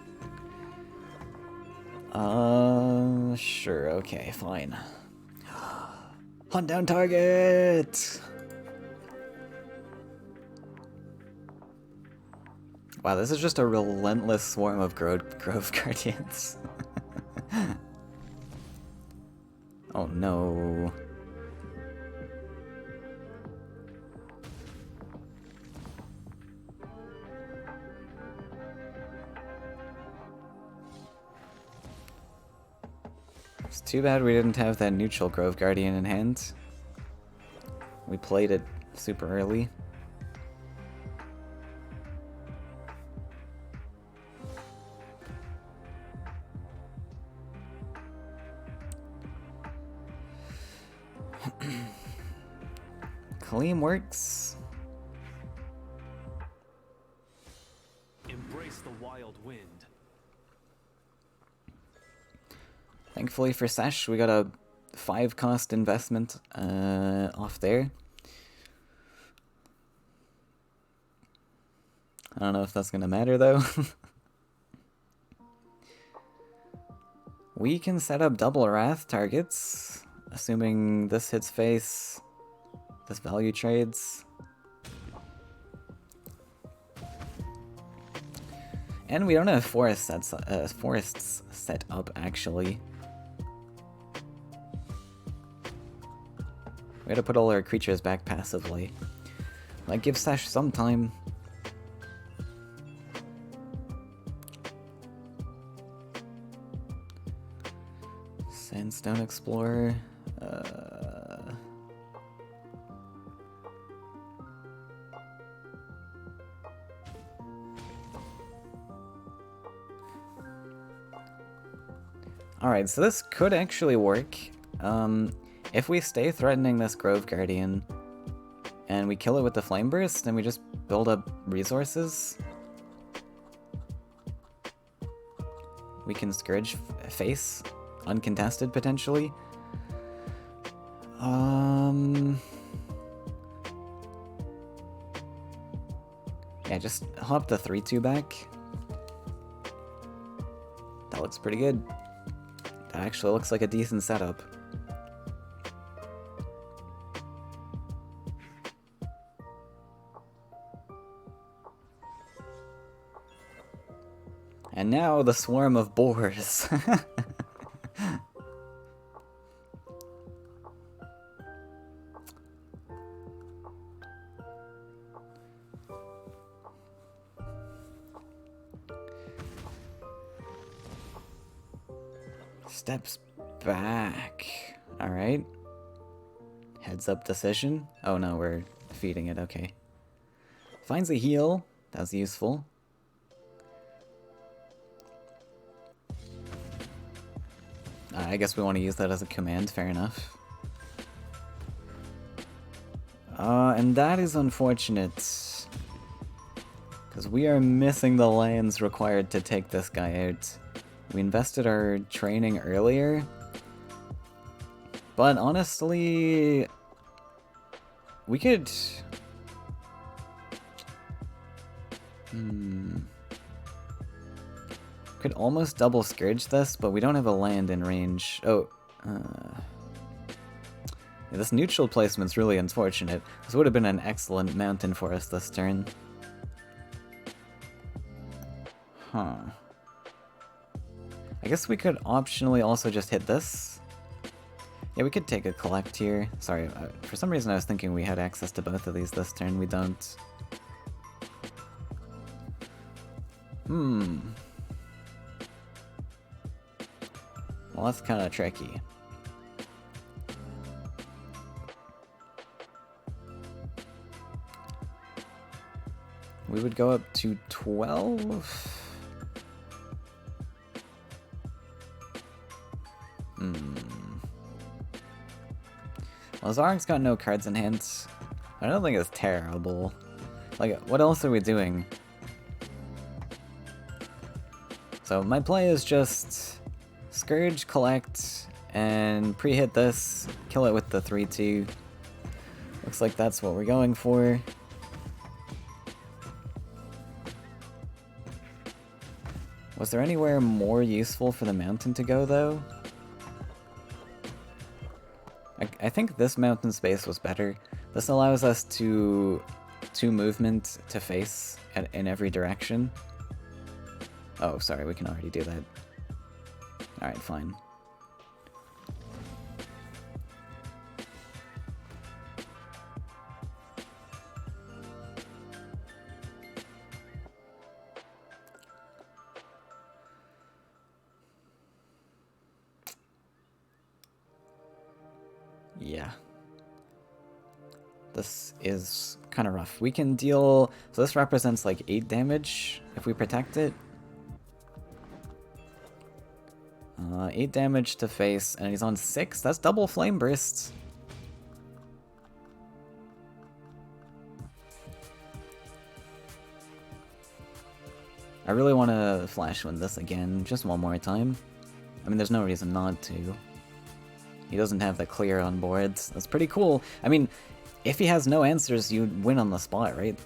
Sure, okay, fine. Hunt down target! Wow, this is just a relentless swarm of Grove Guardians. Oh no. It's too bad we didn't have that neutral Grove Guardian in hand. We played it super early. Kaleem works. Embrace the wild wind. Thankfully for Sesh, we got a 5 cost investment off there. I don't know if that's gonna matter though. We can set up double Wrath targets, assuming this hits face, this value trades. And we don't have forests set up, actually. We gotta put all our creatures back passively. Like, give Sesh some time. Sandstone Explorer. Alright, so this could actually work. If we stay threatening this Grove Guardian and we kill it with the Flame Burst, then we just build up resources. We can Scourge face, uncontested potentially. Yeah, just hop the 3-2 back. That looks pretty good. That actually looks like a decent setup. And now the swarm of boars. Steps back. Alright. Heads up decision. Oh no, we're feeding it, okay. Finds a heal. That's useful. I guess we want to use that as a command, fair enough. And that is unfortunate. Because we are missing the lands required to take this guy out. We invested our training earlier. But honestly, we could... Could almost double Scourge this, but we don't have a land in range. Oh, yeah, this neutral placement's really unfortunate. This would have been an excellent mountain for us this turn. Huh. I guess we could optionally also just hit this. Yeah, we could take a collect here. Sorry, for some reason I was thinking we had access to both of these this turn. We don't. Well, that's kind of tricky. We would go up to 12? Well, Zarg's got no cards in hand. I don't think it's terrible. Like, what else are we doing? So my play is just Scourge, collect, and pre-hit this, kill it with the 3-2. Looks like that's what we're going for. Was there anywhere more useful for the mountain to go, though? I think this mountain space was better. This allows us to 2 movement to face in every direction. Oh, sorry, we can already do that. Alright, fine. Yeah. This is kind of rough. We can deal... So this represents like 8 damage if we protect it. 8 damage to face, and he's on 6. That's double Flame Burst. I really want to flash win this again, just one more time. I mean, there's no reason not to. He doesn't have the clear on boards. That's pretty cool. I mean, if he has no answers, you win on the spot, right?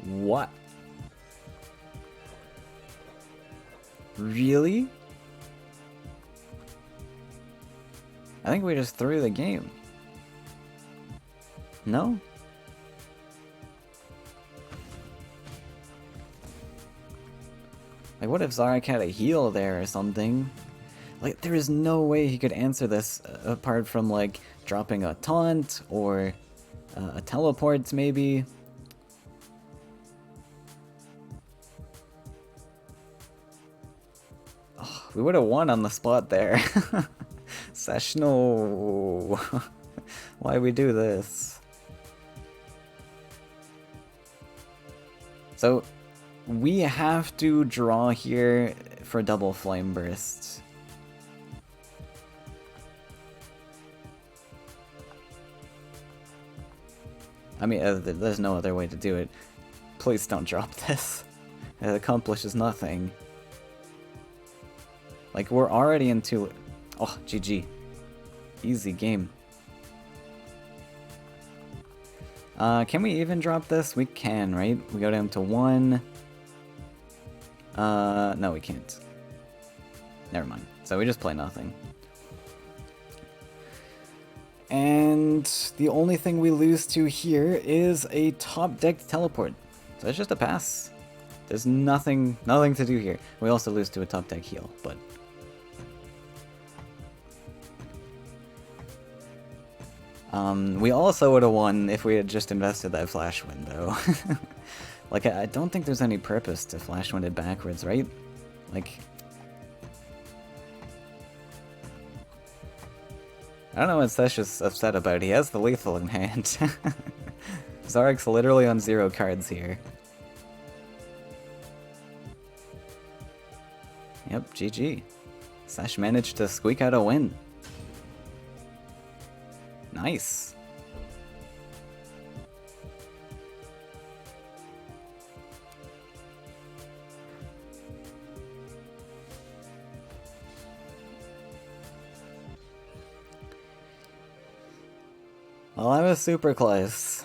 What? Really? I think we just threw the game. No? Like, what if Zarek had a heal there or something? Like, there is no way he could answer this apart from, like, dropping a taunt or a teleport, maybe. Oh, we would have won on the spot there. Sesh, no. Why we do this? So, we have to draw here for double flame burst. I mean, there's no other way to do it. Please don't drop this. It accomplishes nothing. Like, we're already into... Oh, GG. Easy game. Can we even drop this? We can, right? We go down to 1. No, we can't. Never mind. So we just play nothing. And the only thing we lose to here is a top deck teleport. So it's just a pass. There's nothing to do here. We also lose to a top deck heal, but... we also would have won if we had just invested that flash window. Like, I don't think there's any purpose to flash wind it backwards, right? Like... I don't know what Sesh is upset about. He has the lethal in hand. Zarek's literally on 0 cards here. Yep, GG. Sesh managed to squeak out a win. Nice. Well, I was super close.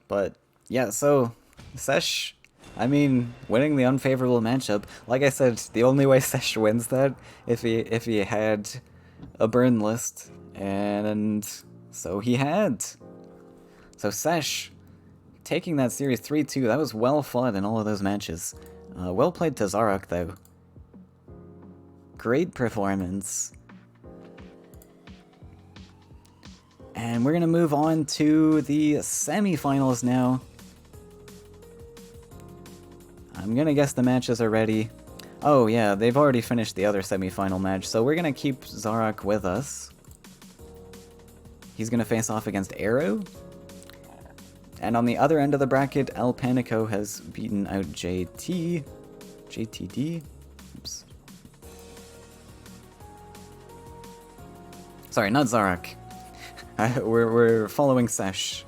But, yeah, so, Sesh, I mean, winning the unfavorable matchup, like I said, the only way Sesh wins that if he had a burn list, and so he had. So Sesh, taking that series 3-2, that was well fought in all of those matches. Well played to Zarok, though. Great performance. And we're gonna move on to the semifinals now. I'm gonna guess the matches are ready. Oh yeah, they've already finished the other semifinal match, so we're gonna keep Zarok with us. He's gonna face off against Arrow. And on the other end of the bracket, El Panico has beaten out JTD. Oops. Sorry, not Zarok. We're following Sesh.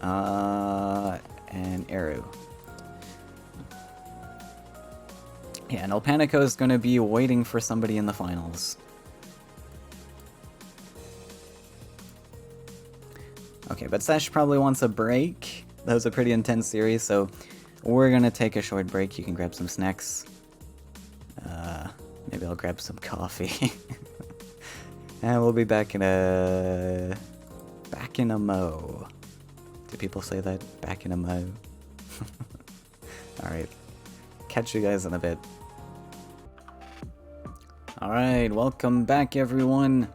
And Arrow. Yeah, and El Panico is going to be waiting for somebody in the finals. Okay, but Sesh probably wants a break. That was a pretty intense series, so we're gonna take a short break. You can grab some snacks. Maybe I'll grab some coffee. And we'll be back in a mo. Do people say that? Back in a mo? Alright. Catch you guys in a bit. Alright, welcome back everyone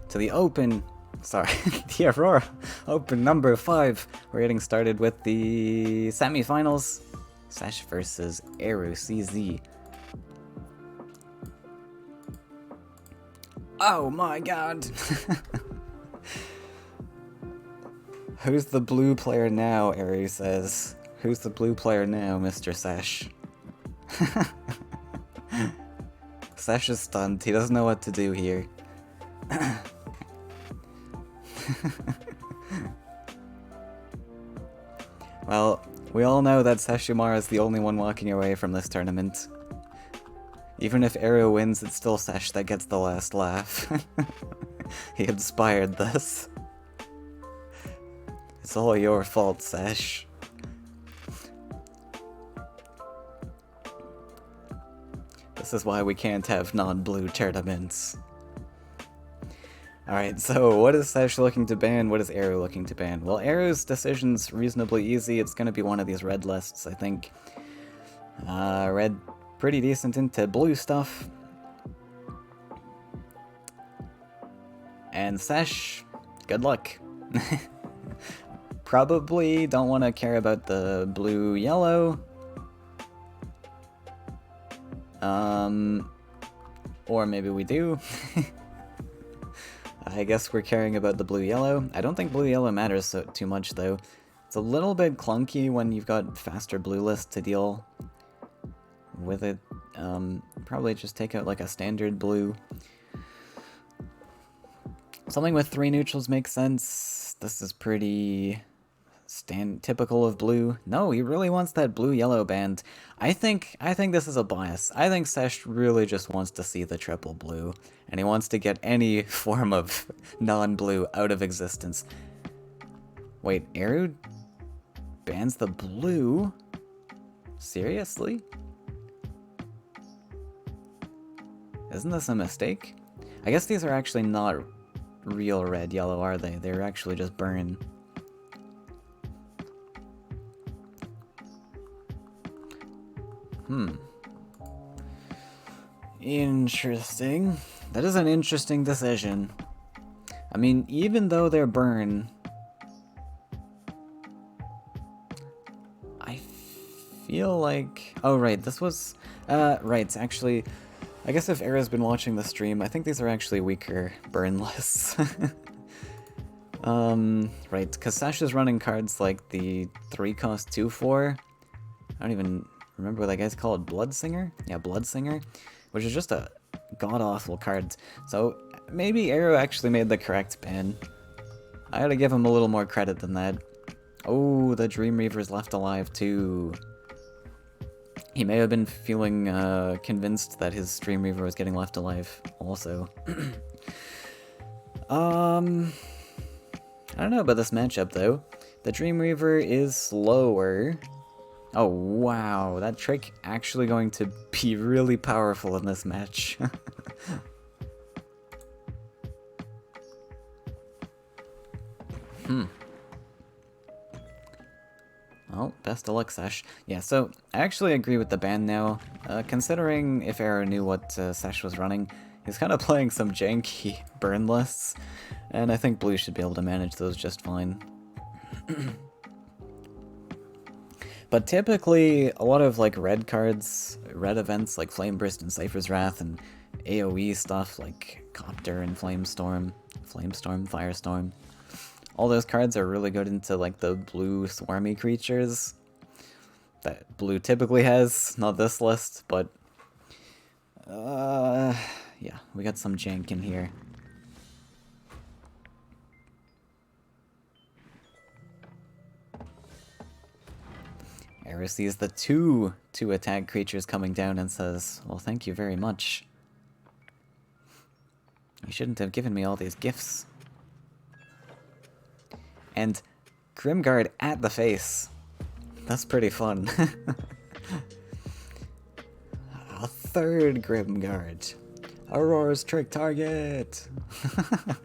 to the Open. Sorry, the Aurora Open number 5. We're getting started with the semifinals. Sesh versus Aero CZ. Oh my god! Who's the blue player now, Aero says. Who's the blue player now, Mr. Sesh? Sesh is stunned. He doesn't know what to do here. Well, we all know that Seshimara is the only one walking away from this tournament. Even if Aero wins, it's still Sesh that gets the last laugh. He inspired this. It's all your fault, Sesh. This is why we can't have non-blue tournaments. Alright, so what is Sesh looking to ban? What is Aero looking to ban? Well, Aero's decision's reasonably easy. It's gonna be one of these red lists, I think. Red, pretty decent into blue stuff. And Sesh, good luck. Probably don't want to care about the blue-yellow. Or maybe we do. I guess we're caring about the blue-yellow. I don't think blue-yellow matters too much, though. It's a little bit clunky when you've got faster blue list to deal with it. Probably just take out like a standard blue. Something with 3 neutrals makes sense. This is pretty typical of blue. No, he really wants that blue-yellow band. I think this is a bias. I think Sesh really just wants to see the triple blue, and he wants to get any form of non-blue out of existence. Wait, Eru bans the blue? Seriously? Isn't this a mistake? I guess these are actually not real red-yellow, are they? They're actually just burn. Interesting. That is an interesting decision. I mean, even though they're burn, I feel like... Oh, right, this was... right, actually, I guess if Era's been watching the stream, I think these are actually weaker burn lists. Right, because Sash is running cards like the 3-cost 2/4. I don't even remember what that guy's called. Bloodsinger? Yeah, Bloodsinger. Which is just a god-awful card. So maybe Aero actually made the correct ban. I gotta give him a little more credit than that. Oh, the Dream Reaver's left alive too. He may have been feeling convinced that his Dream Reaver was getting left alive also. I don't know about this matchup though. The Dream Reaver is slower. Oh wow, that trick actually going to be really powerful in this match. Oh, best of luck, Sesh. Yeah, so I actually agree with the ban now. Considering if Era knew what Sesh was running, he's kind of playing some janky burn lists, and I think Blue should be able to manage those just fine. But typically, a lot of like red cards, red events like Flame Burst and Cypher's Wrath, and AoE stuff like Copter and Flamestorm, Firestorm. All those cards are really good into like the blue swarmy creatures that blue typically has. Not this list, but yeah, we got some jank in here. Era sees the two attack creatures coming down and says, well, thank you very much. You shouldn't have given me all these gifts. And Grimguard at the face. That's pretty fun. A third Grimguard. Aurora's trick target. I'm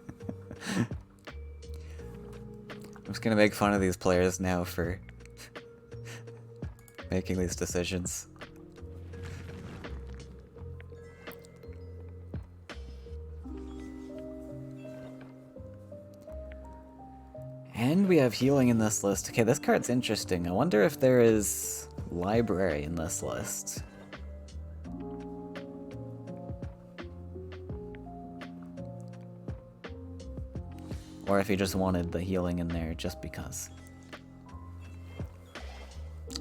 just gonna make fun of these players now for making these decisions. And we have healing in this list. Okay, this card's interesting. I wonder if there is library in this list. Or if he just wanted the healing in there just because.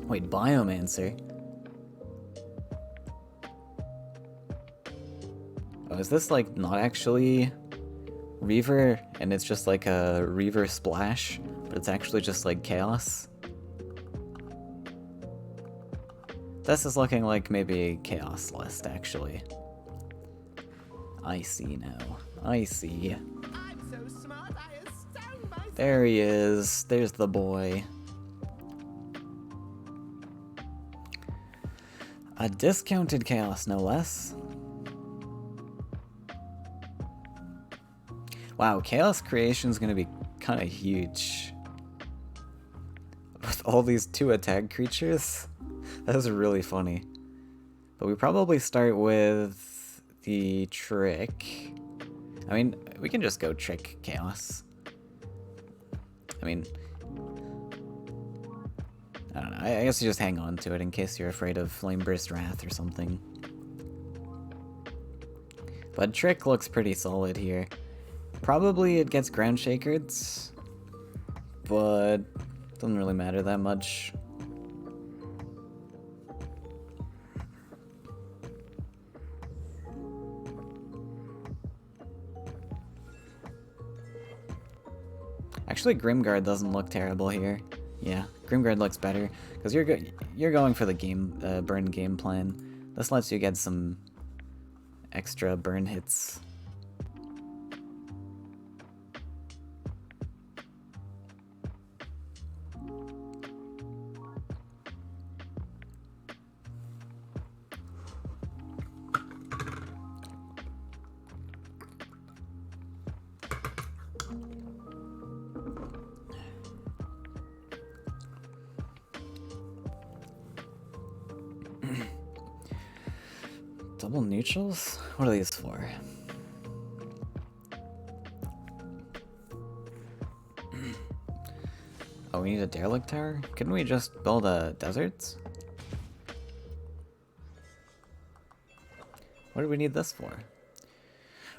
Wait, Biomancer? Oh, is this like not actually Reaver and it's just like a Reaver splash, but it's actually just like Chaos? This is looking like maybe Chaos list, actually. I see now. I see. I'm so smart, I astound myself. There he is. There's the boy. A discounted Chaos, no less. Wow, Chaos Creation's gonna be kind of huge. With all these 2-attack creatures? That was really funny. But we probably start with the Trick. I mean, we can just go Trick Chaos. I mean, I don't know. I guess you just hang on to it in case you're afraid of Flameburst Wrath or something. But Trick looks pretty solid here. Probably it gets Ground Shakered, but doesn't really matter that much. Actually, Grimguard doesn't look terrible here. Yeah, Grimguard looks better because you're going for the burn game plan. This lets you get some extra burn hits. Double neutrals? What are these for? Oh, we need a derelict tower? Couldn't we just build a desert? What do we need this for?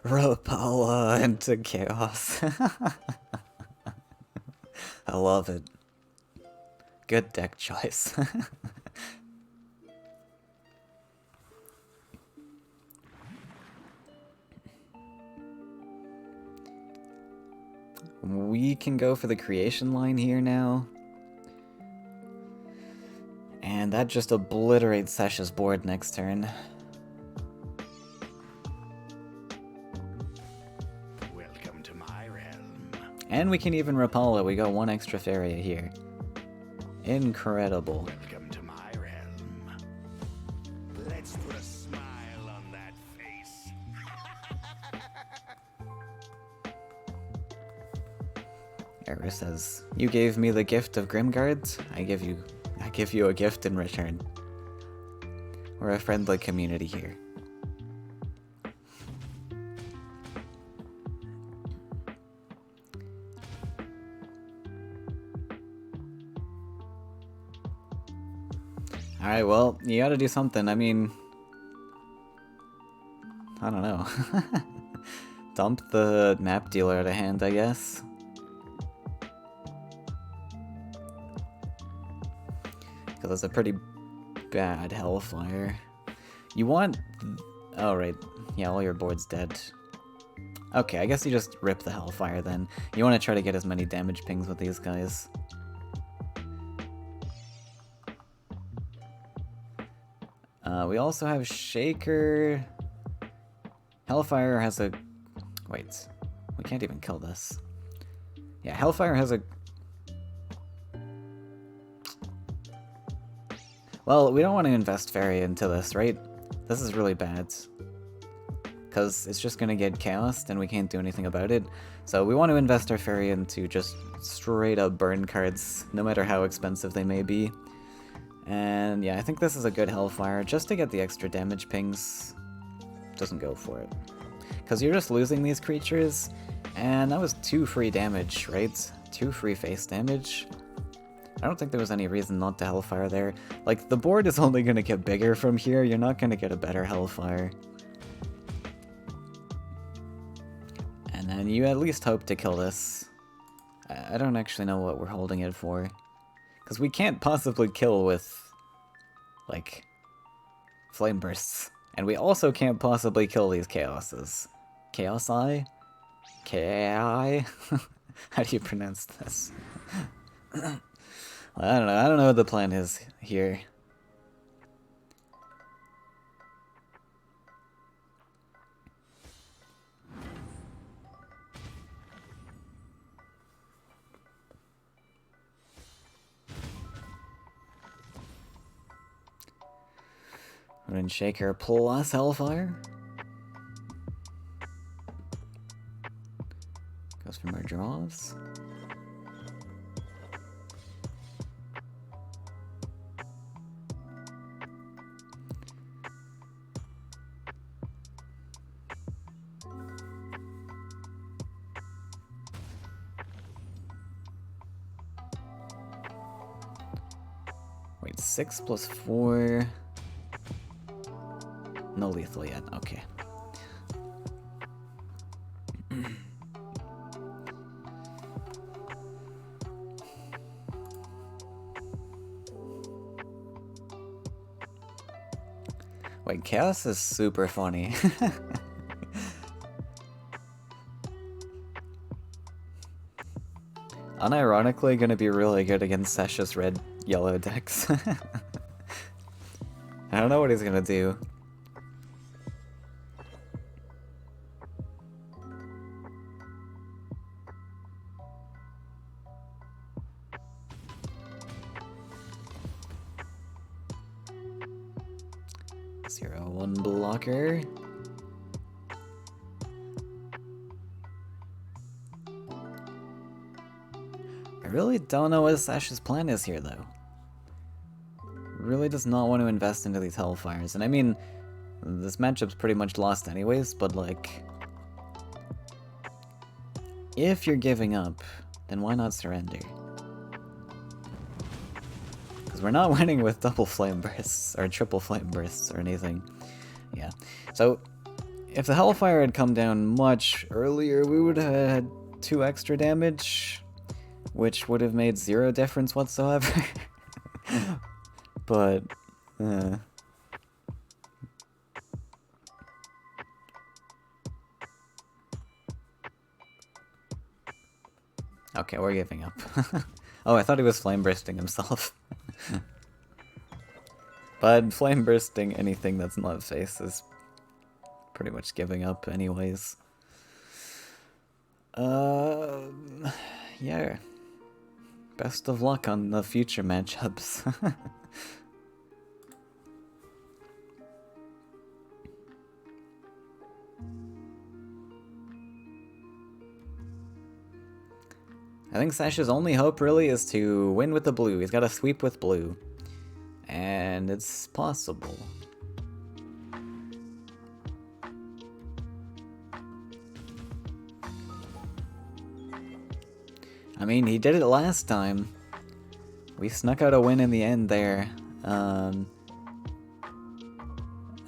Rapala into chaos. I love it. Good deck choice. We can go for the creation line here now. And that just obliterates Sesh's board next turn. Welcome to my realm. And we can even Rapala. We got one extra Faeria here. Incredible. Welcome to my realm. Let's put a smile on that face. Era says, "You gave me the gift of Grimguards. I give you a gift in return. We're a friendly community here." Alright, well, you gotta do something. I mean, I don't know. Dump the map dealer out of hand, I guess. Because that's a pretty bad Hellfire. You want... Oh, right. Yeah, all your board's dead. Okay, I guess you just rip the Hellfire then. You want to try to get as many damage pings with these guys. We also have Shaker. Hellfire has a... Wait. We can't even kill this. Yeah, Hellfire has a... Well, we don't want to invest Faeria into this, right? This is really bad. Because it's just going to get chaos, and we can't do anything about it. So we want to invest our Faeria into just straight up burn cards, no matter how expensive they may be. And yeah, I think this is a good Hellfire, just to get the extra damage pings. Doesn't go for it. Because you're just losing these creatures, and that was 2 free damage, right? 2 free face damage. I don't think there was any reason not to Hellfire there. Like, the board is only going to get bigger from here, you're not going to get a better Hellfire. And then you at least hope to kill this. I don't actually know what we're holding it for. Because we can't possibly kill with, like, Flame Bursts And we also can't possibly kill these Chaoses. Chaos-Eye? K-I? How do you pronounce this? I don't know. I don't know what the plan is here. Shaker plus Hellfire. Goes for more draws. Wait, 6 plus 4. No lethal yet, okay. Wait, Chaos is super funny. Unironically gonna be really good against Sasha's red-yellow decks. I don't know what he's gonna do. One blocker. I really don't know what Sash's plan is here, though. Really does not want to invest into these Hellfires. And I mean, this matchup's pretty much lost anyways, but like... if you're giving up, then why not surrender? Because we're not winning with double flame bursts, or triple flame bursts, or anything. Yeah. So, if the Hellfire had come down much earlier, we would have had 2 extra damage, which would have made 0 difference whatsoever. But, okay, we're giving up. Oh, I thought he was flame bursting himself. But flame bursting anything that's not face is pretty much giving up anyways. Yeah. Best of luck on the future matchups. I think Sasha's only hope really is to win with the blue. He's got to sweep with blue. And it's possible. I mean, he did it last time. We snuck out a win in the end there.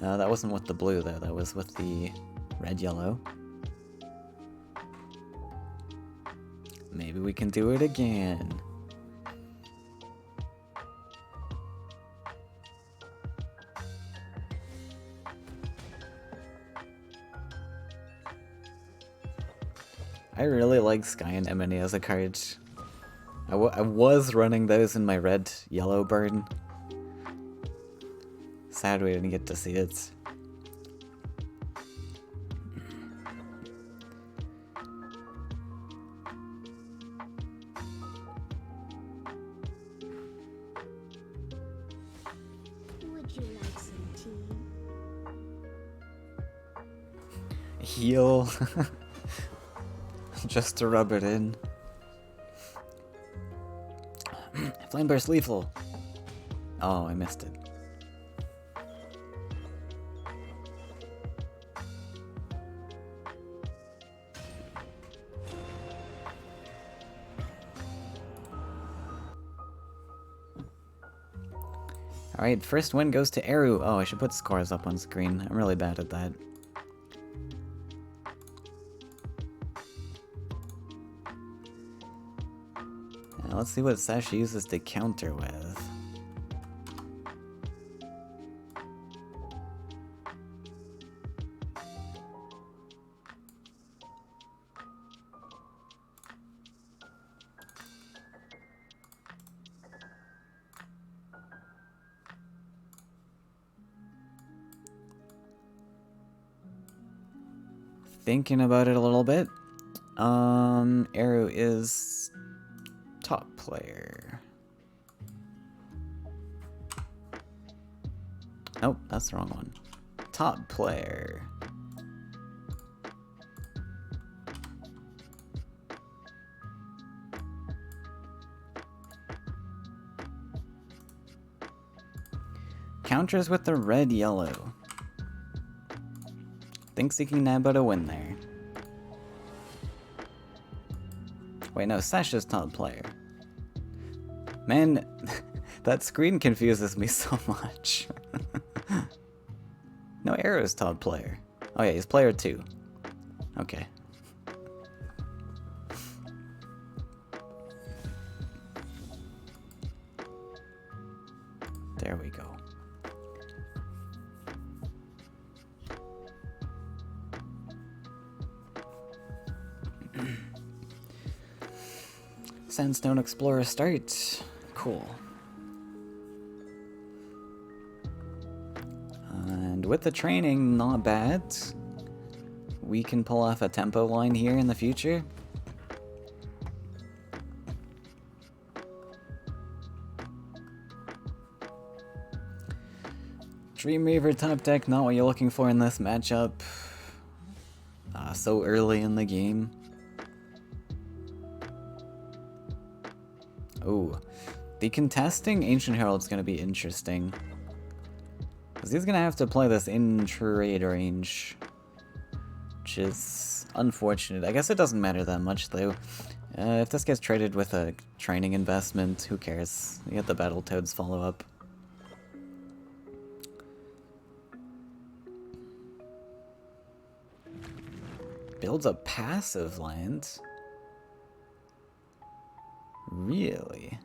That wasn't with the blue though, that was with the red-yellow. Maybe we can do it again. I really like Sky and Emily as a card. I was running those in my red-yellow burn. Sad we didn't get to see it. Would you like some tea? Heal. Just to rub it in. Flame Burst lethal. Oh, I missed it. Alright, first win goes to Eru. Oh, I should put scores up on screen. I'm really bad at that. Let's see what Sasha uses to counter with. thinking about it a little bit. Arrow is top player. Nope, that's the wrong one. Top player. Counters with the red yellow. Thinks he can nab out a win there. Wait, no, Sesh is top player. Man, that screen confuses me so much. No, Arrow's top player. Oh yeah, he's player 2. Okay. There we go. Sandstone Explorer start. Cool. And with the training, not bad. We can pull off a tempo line here in the future. Dreamweaver top deck, not what you're looking for in this matchup. So early in the game. Oh, the contesting Ancient Herald's gonna be interesting. Because he's gonna have to play this in trade range. Which is unfortunate. I guess it doesn't matter that much though. If this gets traded with a training investment, who cares? You get the Battletoads follow-up. Builds a passive land? Really?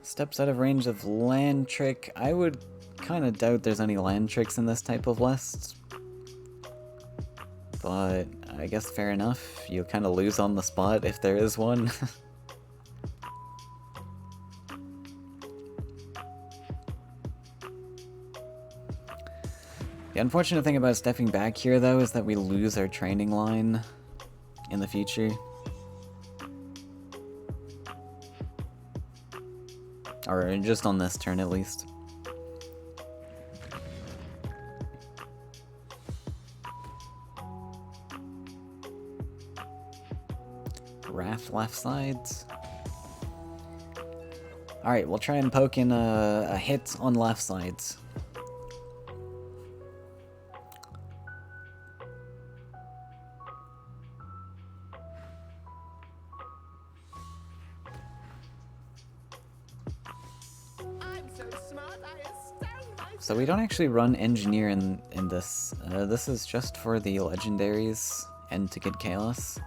Steps out of range of land trick. I would kind of doubt there's any land tricks in this type of list. But I guess fair enough. You'll kind of lose on the spot if there is one. The unfortunate thing about stepping back here, though, is that we lose our training line in the future. Or just on this turn, at least. Wrath left sides. Alright, we'll try and poke in a hit on left sides. So we don't actually run Engineer in this. This is just for the legendaries and to get Chaos.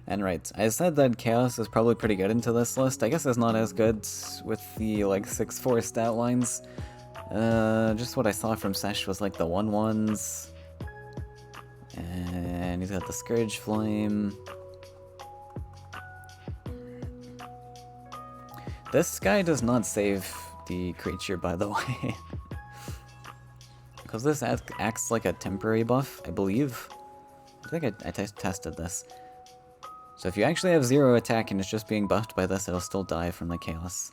And right, I said that Chaos is probably pretty good into this list. I guess it's not as good with the like 6/4 stat lines. Just what I saw from Sesh was like the 1/1s. And he's got the Scourge Flame. This guy does not save the creature, by the way. Because this acts like a temporary buff, I believe. I think I tested this. So if you actually have 0 attack and it's just being buffed by this, it'll still die from the Chaos.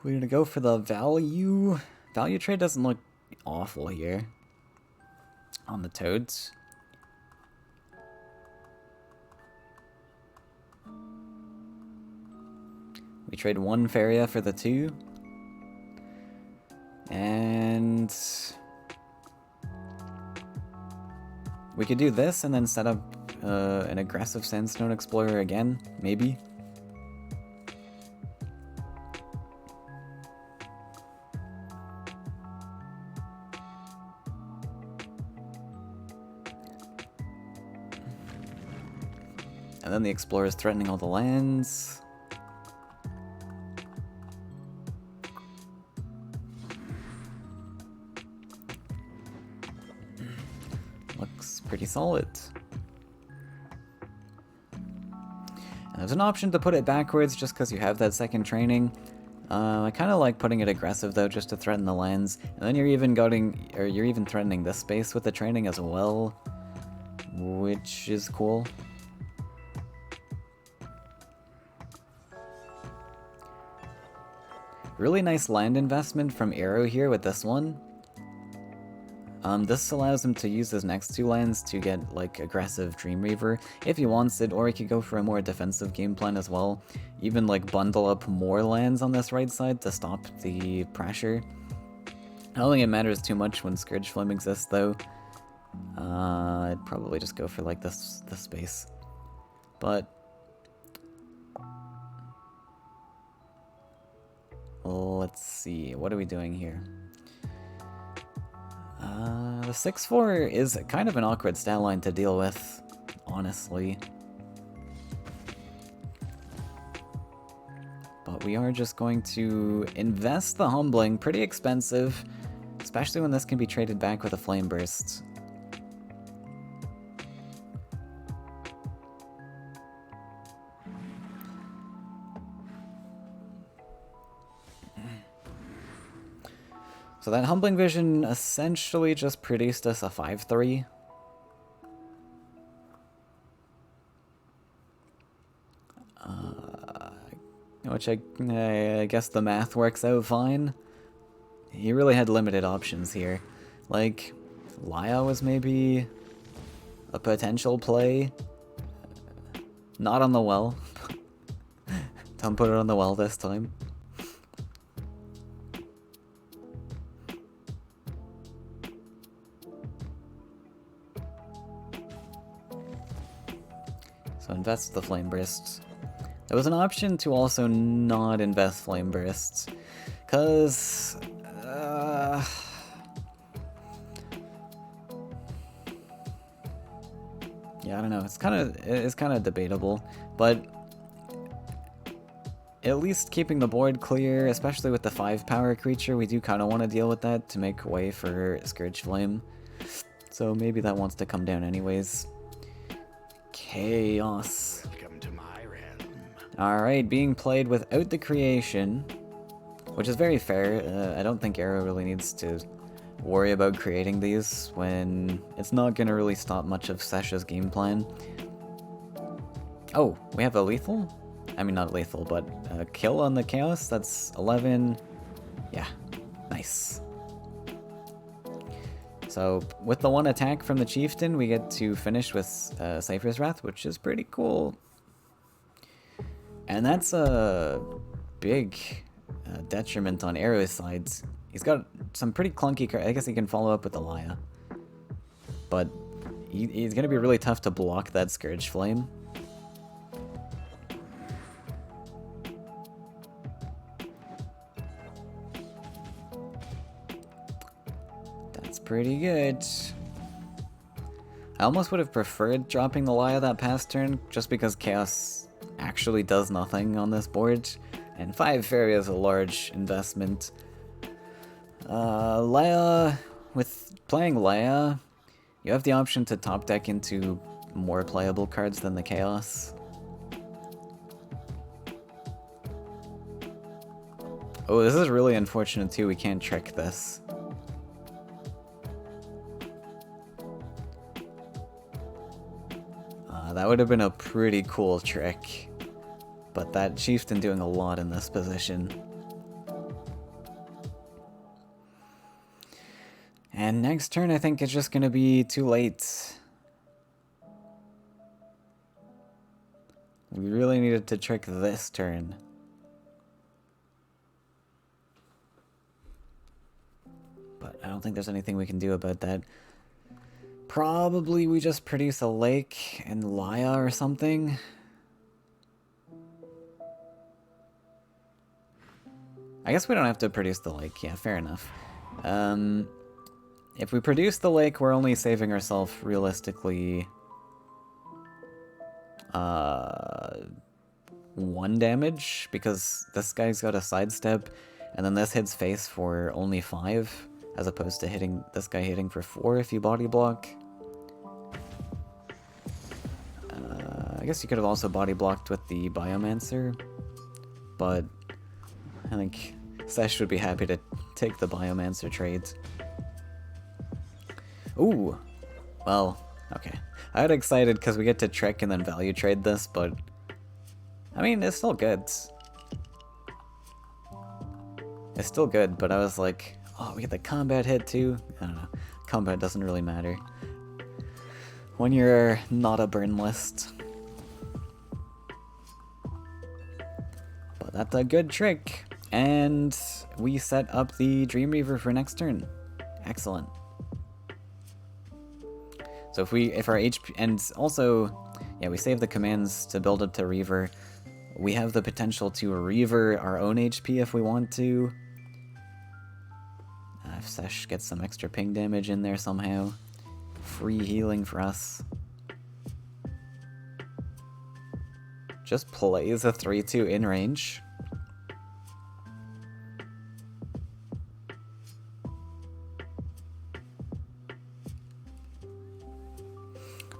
We're gonna go for the value. Value trade doesn't look awful here on the Toads. We trade 1 Faeria for the 2. And we could do this and then set up an aggressive Sandstone Explorer again, maybe. And then the explorer's threatening all the lands. Looks pretty solid. And there's an option to put it backwards just because you have that second training. I kind of like putting it aggressive though, just to threaten the lands. And then you're even threatening this space with the training as well, which is cool. Really nice land investment from Arrow here with this one. This allows him to use his next two lands to get, like, aggressive Dreamweaver if he wants it, or he could go for a more defensive game plan as well. Even, like, bundle up more lands on this right side to stop the pressure. I don't think it matters too much when Scourge Flame exists, though. I'd probably just go for, like, this space. But let's see, what are we doing here? The 6/4 is kind of an awkward stat line to deal with, honestly. But we are just going to invest the Humbling, pretty expensive, especially when this can be traded back with a Flame Burst. So that Humbling Vision essentially just produced us a 5/3. Which I guess the math works out fine. He really had limited options here. Like, Laya was maybe a potential play. Not on the well. Don't put it on the well this time. So invest the Flame Bursts. There was an option to also not invest Flame Bursts, cause yeah, I don't know. It's kind of debatable, but at least keeping the board clear, especially with the 5-power creature, we do kind of want to deal with that to make way for Scourge Flame. So maybe that wants to come down anyways. Chaos. Welcome to my realm. Alright, being played without the creation, which is very fair. I don't think Arrow really needs to worry about creating these when it's not going to really stop much of Sesha's game plan. Oh, we have a lethal? I mean, not lethal, but a kill on the Chaos. That's 11. Yeah, nice. So, with the one attack from the Chieftain, we get to finish with Cypher's Wrath, which is pretty cool. And that's a big detriment on Arrow's side. He's got some pretty clunky cards. I guess he can follow up with the Laya. But he's going to be really tough to block that Scourge Flame. Pretty good. I almost would have preferred dropping the Laya that past turn, just because Chaos actually does nothing on this board, and 5 Faeria is a large investment. Laya, with playing Laya, you have the option to top deck into more playable cards than the Chaos. Oh, this is really unfortunate too, we can't trick this. That would have been a pretty cool trick, but that Chieftain doing a lot in this position. And next turn I think it's just going to be too late. We really needed to trick this turn. But I don't think there's anything we can do about that. Probably we just produce a lake and Laya or something. I guess we don't have to produce the lake. Yeah, fair enough. If we produce the lake, we're only saving ourselves realistically 1 damage, because this guy's got a sidestep, and then this hits face for only 5, as opposed to hitting this guy hitting for 4 if you body block. I guess you could have also body blocked with the Biomancer, but I think Sesh would be happy to take the Biomancer trade. Ooh, well, okay. I got excited because we get to trick and then value trade this, but I mean, it's still good. It's still good, but I was like, oh, we get the combat hit too? I don't know. Combat doesn't really matter when you're not a burn list. But that's a good trick. And we set up the Dream Reaver for next turn. Excellent. So if our HP, and also, yeah, we save the commands to build up to Reaver. We have the potential to Reaver our own HP if we want to. If Sesh gets some extra ping damage in there somehow. Free healing for us. Just plays a 3-2 in range.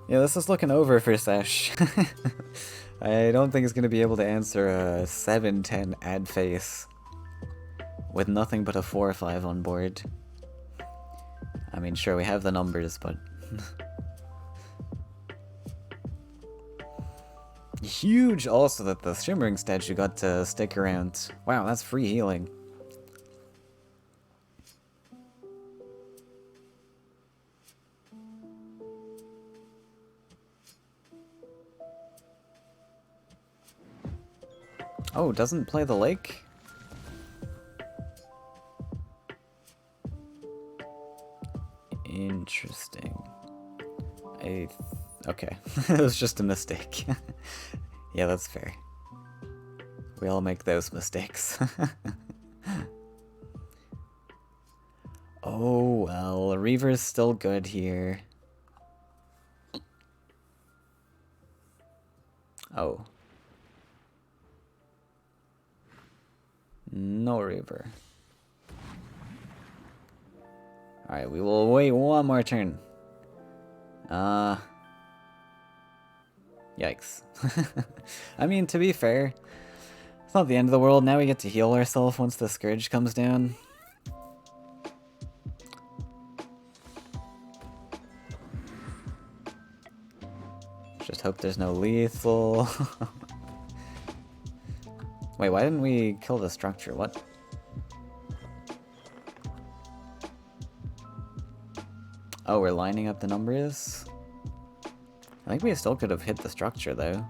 Yeah, this is looking over for Sesh. I don't think he's going to be able to answer a 7-10 ad face with nothing but a 4-5 on board. I mean, sure, we have the numbers, but... Huge also that the Shimmering statue got to stick around. Wow, that's free healing. Oh, doesn't play the lake? Interesting. Okay, it was just a mistake. Yeah, that's fair. We all make those mistakes. Oh, well, Reaver's still good here. Oh. No Reaver. Alright, we will wait one more turn. Yikes. I mean, to be fair, it's not the end of the world. Now we get to heal ourselves once the Scourge comes down. Just hope there's no lethal. Wait, why didn't we kill the structure? What? Oh, we're lining up the numbers? I think we still could have hit the structure, though.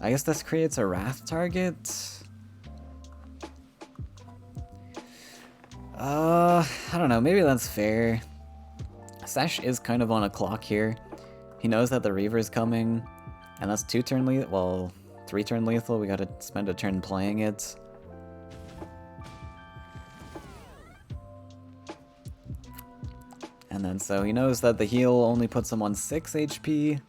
I guess this creates a Wrath target? I don't know, maybe that's fair. Sesh is kind of on a clock here. He knows that the Reaver's coming, and that's 2-turn lethal, well, 3-turn lethal, we gotta spend a turn playing it. And then so he knows that the heal only puts him on 6 HP.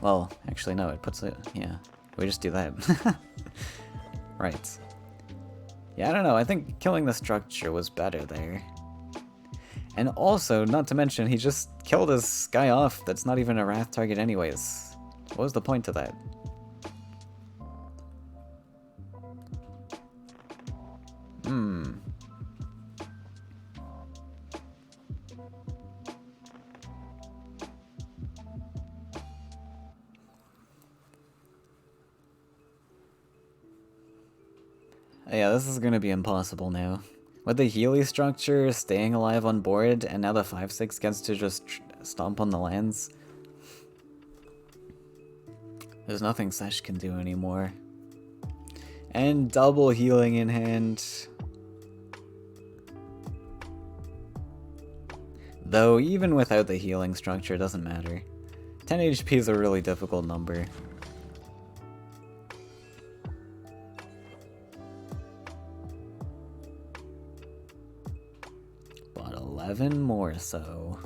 Well, actually no, it puts it, yeah, we just do that. Right. Yeah, I don't know, I think killing the structure was better there. And also, not to mention, he just killed this guy off that's not even a Wrath target anyways. What was the point of that? Yeah, this is gonna be impossible now. With the Healy structure staying alive on board, and now the 5-6 gets to just stomp on the lands. There's nothing Sesh can do anymore. And double healing in hand. Though, even without the healing structure, it doesn't matter. 10 HP is a really difficult number. But 11 more so.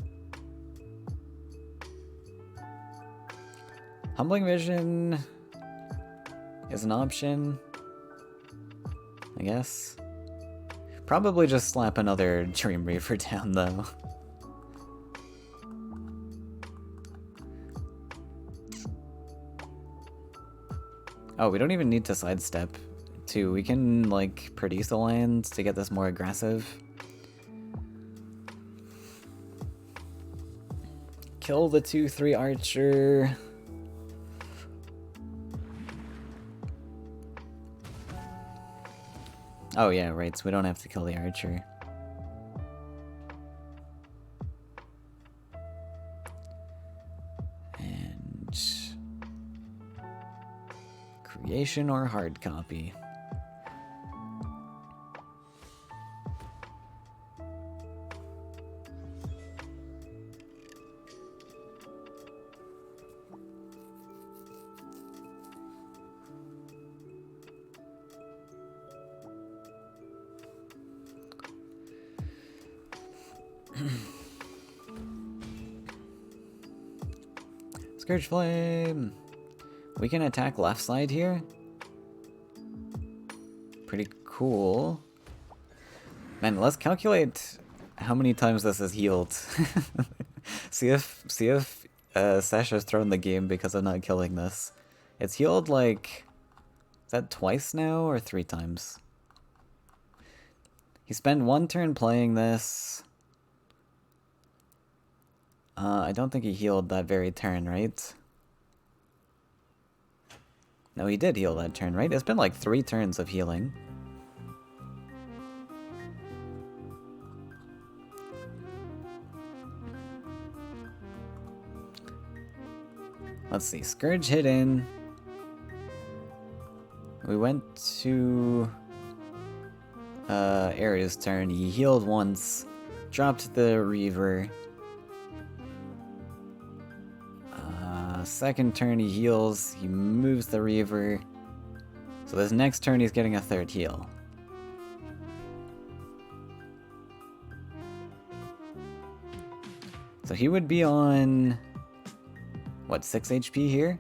Humbling Vision is an option, I guess. Probably just slap another Dream Reaver down, though. Oh, we don't even need to sidestep, too. We can, like, produce a land to get this more aggressive. Kill the 2/3 archer. Oh yeah, right, so we don't have to kill the archer. And... creation or hard copy? Scourge Flame! We can attack left side here. Pretty cool. Man, let's calculate how many times this is healed. see if Sesh has thrown the game because of not killing this. It's healed like... is that twice now or 3 times? He spent 1 turn playing this. I don't think he healed that very turn, right? No, he did heal that turn, right? It's been like 3 turns of healing. Let's see, Scourge hit in. We went to Aria's turn. He healed once, dropped the Reaver. Second turn he heals, he moves the Reaver. So this next turn he's getting a 3rd heal. So he would be on... what, 6 HP here?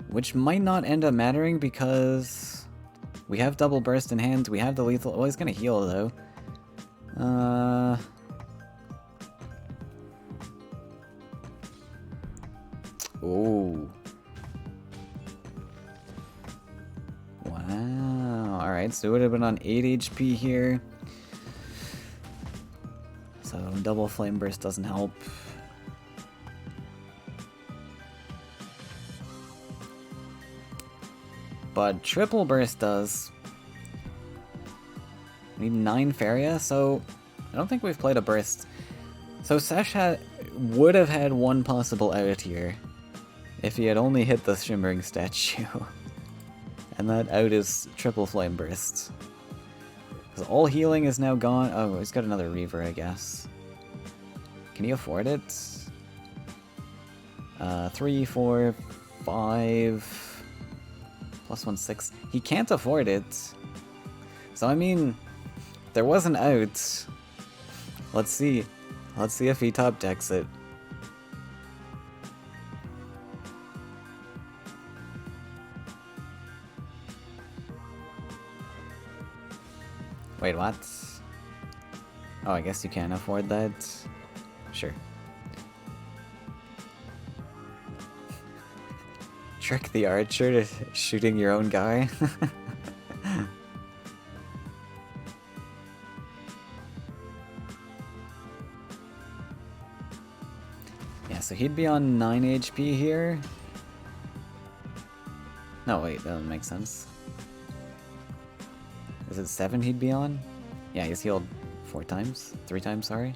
Which might not end up mattering because we have double burst in hand, we have the lethal... oh, he's gonna heal though. Oh. Wow. Alright, so it would have been on 8 HP here. So double flame burst doesn't help. But triple burst does. We need 9 Faeria, so I don't think we've played a burst. So Sesh would have had 1 possible out here if he had only hit the shimmering statue. And that out is triple flame burst. Because all healing is now gone. Oh, he's got another Reaver, I guess. Can he afford it? 3, 4, 5... plus 1, 6. He can't afford it. So I mean, there was an out. Let's see. Let's see if he top decks it. Wait, what? Oh, I guess you can't afford that. Sure. Trick the archer to shooting your own guy? Yeah, so he'd be on 9 HP here. No, wait, that doesn't make sense. Is it 7 he'd be on? Yeah, he's healed 4 times? 3 times, sorry.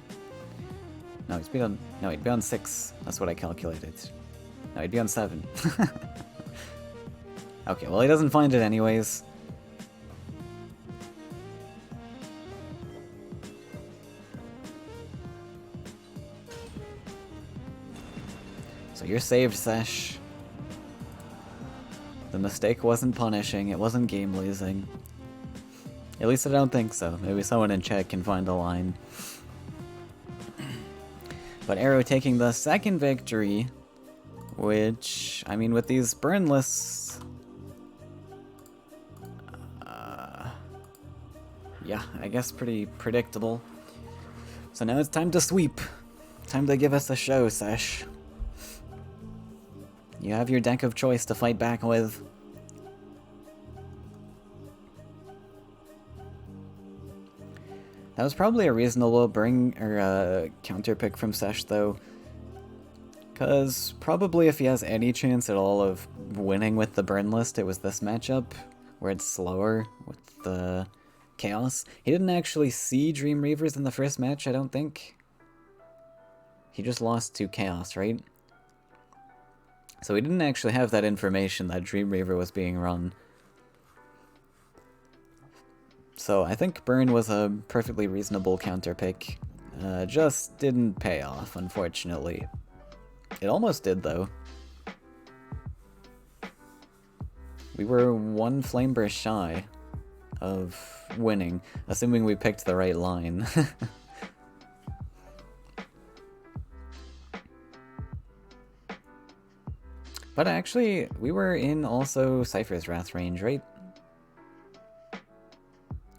No, he'd be on... no, he'd be on 6. That's what I calculated. No, he'd be on 7. Okay, well he doesn't find it anyways. So you're saved, Sesh. The mistake wasn't punishing, it wasn't game losing. At least I don't think so. Maybe someone in chat can find a line. But Arrow taking the second victory, which, I mean, with these burn lists, yeah, I guess pretty predictable. So now it's time to sweep. Time to give us a show, Sesh. You have your deck of choice to fight back with. That was probably a reasonable counter pick from Sesh, though. Because probably if he has any chance at all of winning with the burn list, it was this matchup, where it's slower with the Chaos. He didn't actually see Dream Reavers in the first match, I don't think. He just lost to Chaos, right? So he didn't actually have that information that Dream Reaver was being run. So I think Burn was a perfectly reasonable counter pick. Just didn't pay off, unfortunately. It almost did, though. We were one Flame Burst shy of winning, assuming we picked the right line. But actually, we were in also Cypher's Wrath range, right?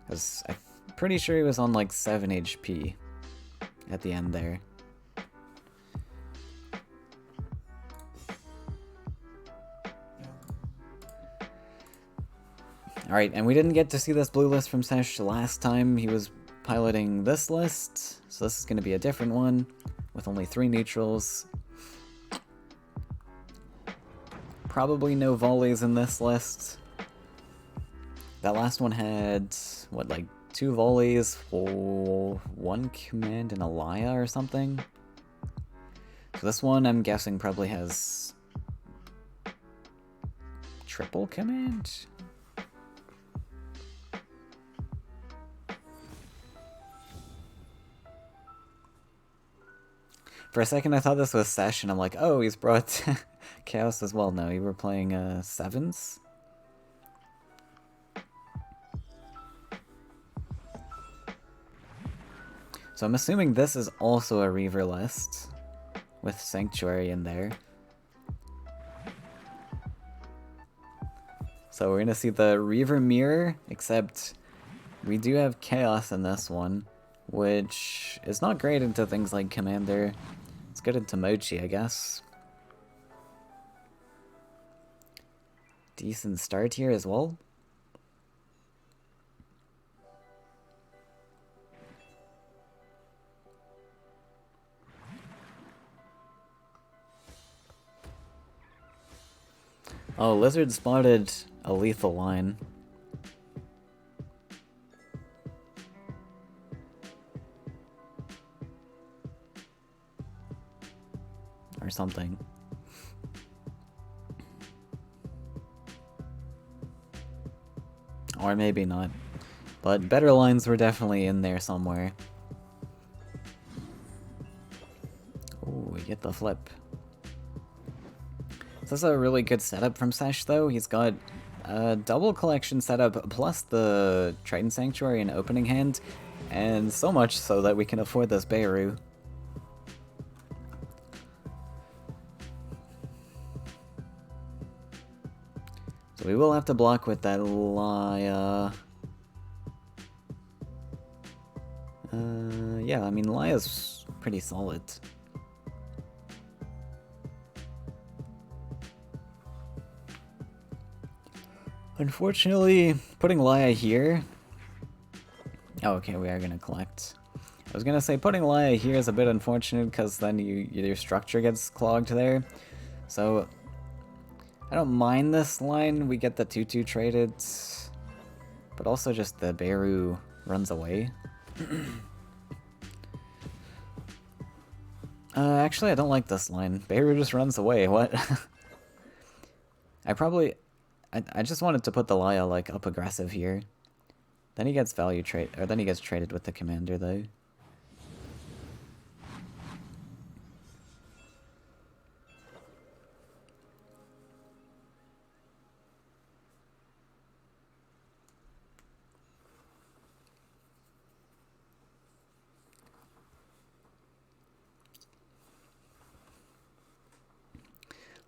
Because I'm pretty sure he was on like 7 HP at the end there. Alright, and we didn't get to see this blue list from Sesh last time. He was piloting this list, so this is going to be a different one with only 3 neutrals. Probably no volleys in this list. That last one had, what, like 2 volleys for 1 command and a Laya or something? So this one, I'm guessing, probably has triple command? For a second I thought this was Sesh, and I'm like, oh, he's brought Chaos as well. No, you were playing 7s? So I'm assuming this is also a Reaver list, with Sanctuary in there. So we're gonna see the Reaver Mirror, except we do have Chaos in this one, which is not great into things like Commander. It's good into Mochi, I guess. Decent start here as well. Oh, Lizard spotted a lethal line. Or something. Or maybe not. But better lines were definitely in there somewhere. Ooh, we get the flip. This is a really good setup from Sesh, though. He's got a double collection setup plus the Triton Sanctuary in opening hand, and so much so that we can afford this Beirut. So we will have to block with that Laya. Yeah, I mean, Laya's pretty solid. Unfortunately, putting Laya here... Oh, okay, we are gonna collect. I was gonna say putting Laya here is a bit unfortunate because then your structure gets clogged there. So, I don't mind this line. We get the 2-2 traded. But also just the Beirut runs away. Actually, I don't like this line. Beirut just runs away. What? I just wanted to put the Laya, like, up aggressive here. Then he gets then he gets traded with the commander, though.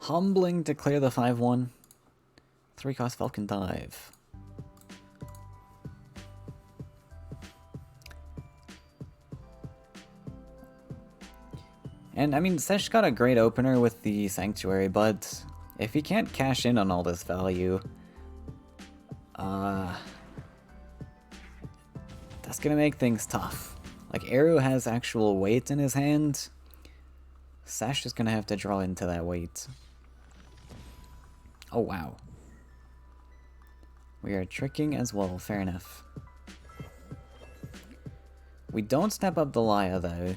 Humbling to clear the 5-1. 3-cost Falcon Dive. And I mean, Sesh got a great opener with the Sanctuary, but if he can't cash in on all this value, that's gonna make things tough. Like, Eru has actual weight in his hand. Sesh is gonna have to draw into that weight. Oh, wow. We are tricking as well, fair enough. We don't step up the Laya, though.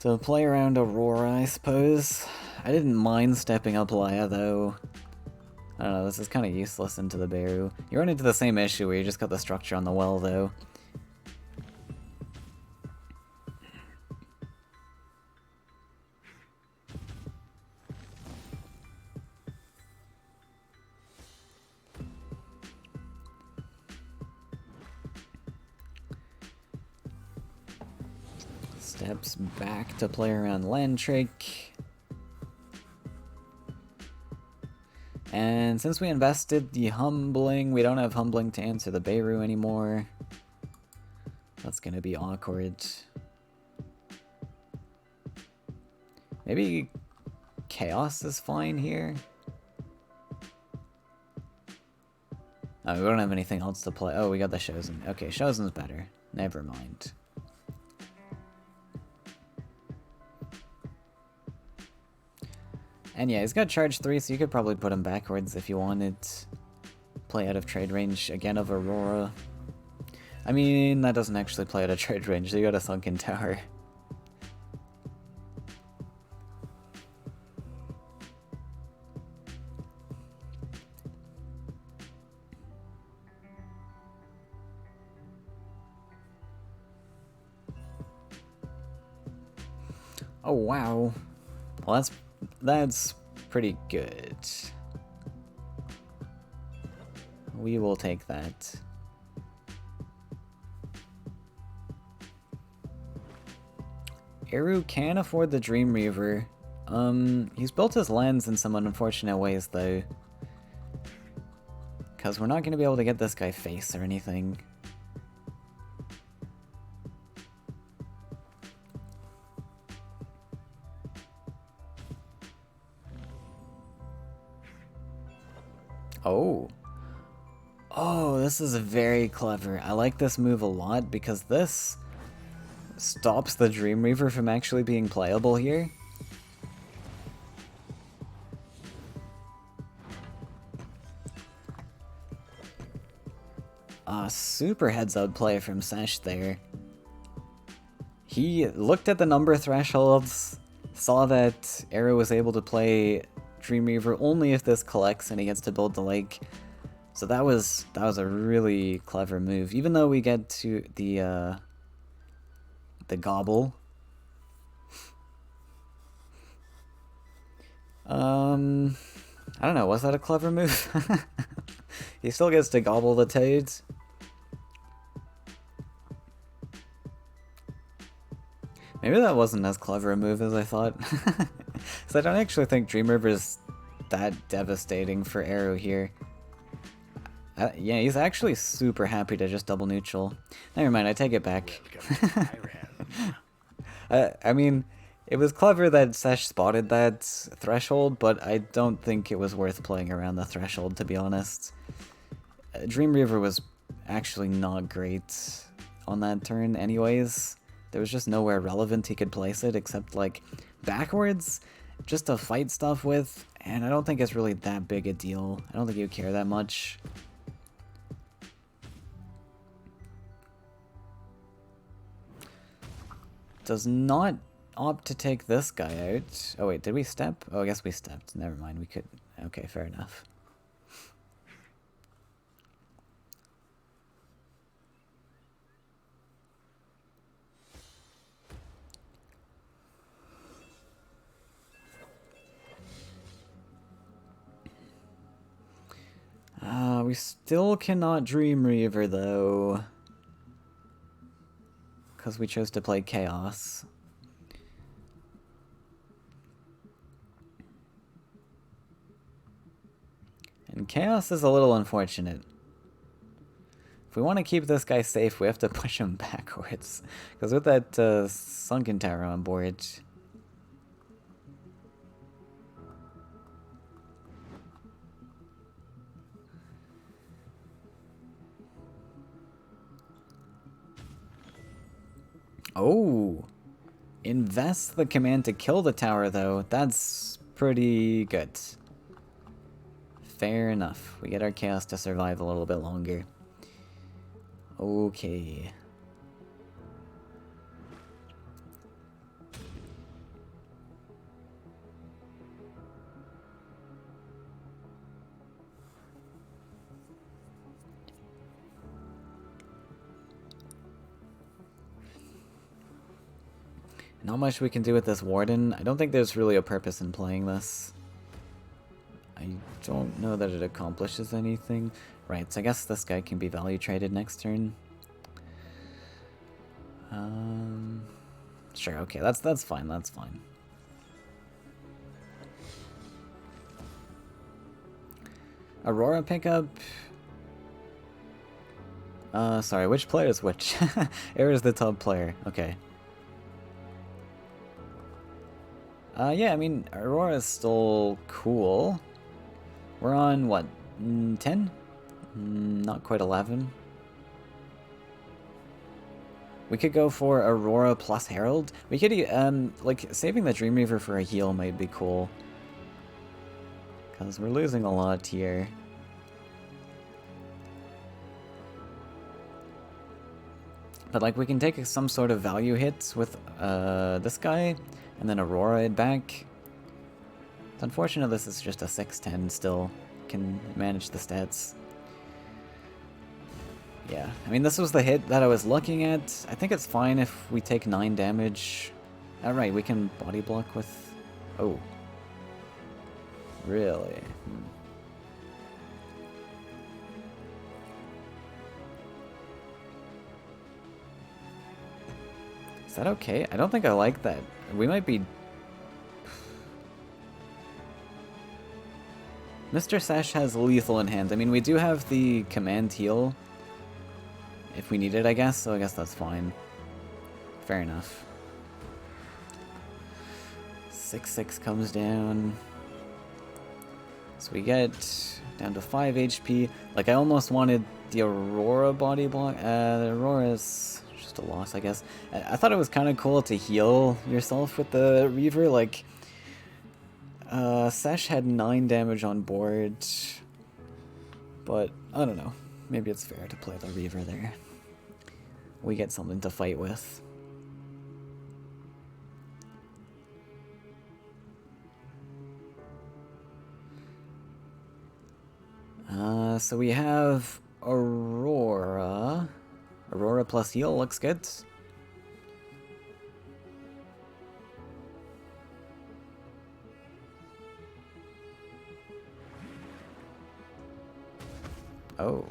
To play around Aurora, I suppose. I didn't mind stepping up Laya, though. I don't know, this is kind of useless into the Beru. You run into the same issue where you just got the structure on the well, though. Steps back to play around Landtrick. And since we invested the Humbling, we don't have Humbling to answer the Beru anymore. That's gonna be awkward. Maybe Chaos is fine here? Oh, we don't have anything else to play. Oh, we got the Shozen. Okay, Shozen's better. Never mind. And yeah, he's got charge 3, so you could probably put him backwards if you wanted. Play out of trade range again of Aurora. I mean, that doesn't actually play out of trade range, so you got a Sunken Tower. Oh wow. Well, that's pretty good. We will take that. Eru can afford the Dream Reaver. He's built his lands in some unfortunate ways though. Because we're not going to be able to get this guy face or anything. Oh. Oh, this is very clever. I like this move a lot because this stops the Dream Reaver from actually being playable here. Super heads up play from Sesh there. He looked at the number thresholds, saw that Arrow was able to play Dream Reaver only if this collects and he gets to build the lake. So that was a really clever move. Even though we get to the gobble. I don't know, was that a clever move? He still gets to gobble the toads. Maybe that wasn't as clever a move as I thought. So I don't actually think Dream River is that devastating for Arrow here. Yeah, he's actually super happy to just double neutral. Never mind, I take it back. I mean, it was clever that Sesh spotted that threshold, but I don't think it was worth playing around the threshold, to be honest. Dream Reaver was actually not great on that turn anyways. There was just nowhere relevant he could place it except like backwards, just to fight stuff with, and I don't think it's really that big a deal. I don't think you care that much. Does not opt to take this guy out. Oh wait, did we step? Oh, I guess we stepped. Never mind, we could. Okay, fair enough. We still cannot Dream Reaver though. Because we chose to play Chaos. And Chaos is a little unfortunate. If we want to keep this guy safe, we have to push him backwards. Because with that Sunken Tower on board... Oh! Invest the command to kill the tower, though. That's pretty good. Fair enough. We get our Chaos to survive a little bit longer. Okay. Not much we can do with this Warden. I don't think there's really a purpose in playing this. I don't know that it accomplishes anything. Right, so I guess this guy can be value traded next turn. Sure, okay, that's fine, that's fine. Aurora pickup. Sorry, which player is which? Air is the top player, okay. Yeah, I mean, Aurora is still cool. We're on, what, 10? Not quite 11. We could go for Aurora plus Herald. We could, like, saving the Dreamweaver for a heal might be cool. Because we're losing a lot here. But, like, we can take some sort of value hits with this guy, and then Aurora it back. It's unfortunate this is just a 6-10 still. Can manage the stats. Yeah, I mean, this was the hit that I was looking at. I think it's fine if we take 9 damage. Alright, we can body block with... Oh. Really? Is that okay? I don't think I like that. We might be... Mr. Sesh has lethal in hand. I mean, we do have the command heal. If we need it, I guess, so I guess that's fine. Fair enough. 6-6 comes down. So we get down to 5 HP. Like, I almost wanted the Aurora body block. The Aurora's just a loss, I guess. I thought it was kind of cool to heal yourself with the Reaver. Like, Sesh had 9 damage on board. But, I don't know. Maybe it's fair to play the Reaver there. We get something to fight with. So we have Aurora. Aurora plus heal looks good. Oh.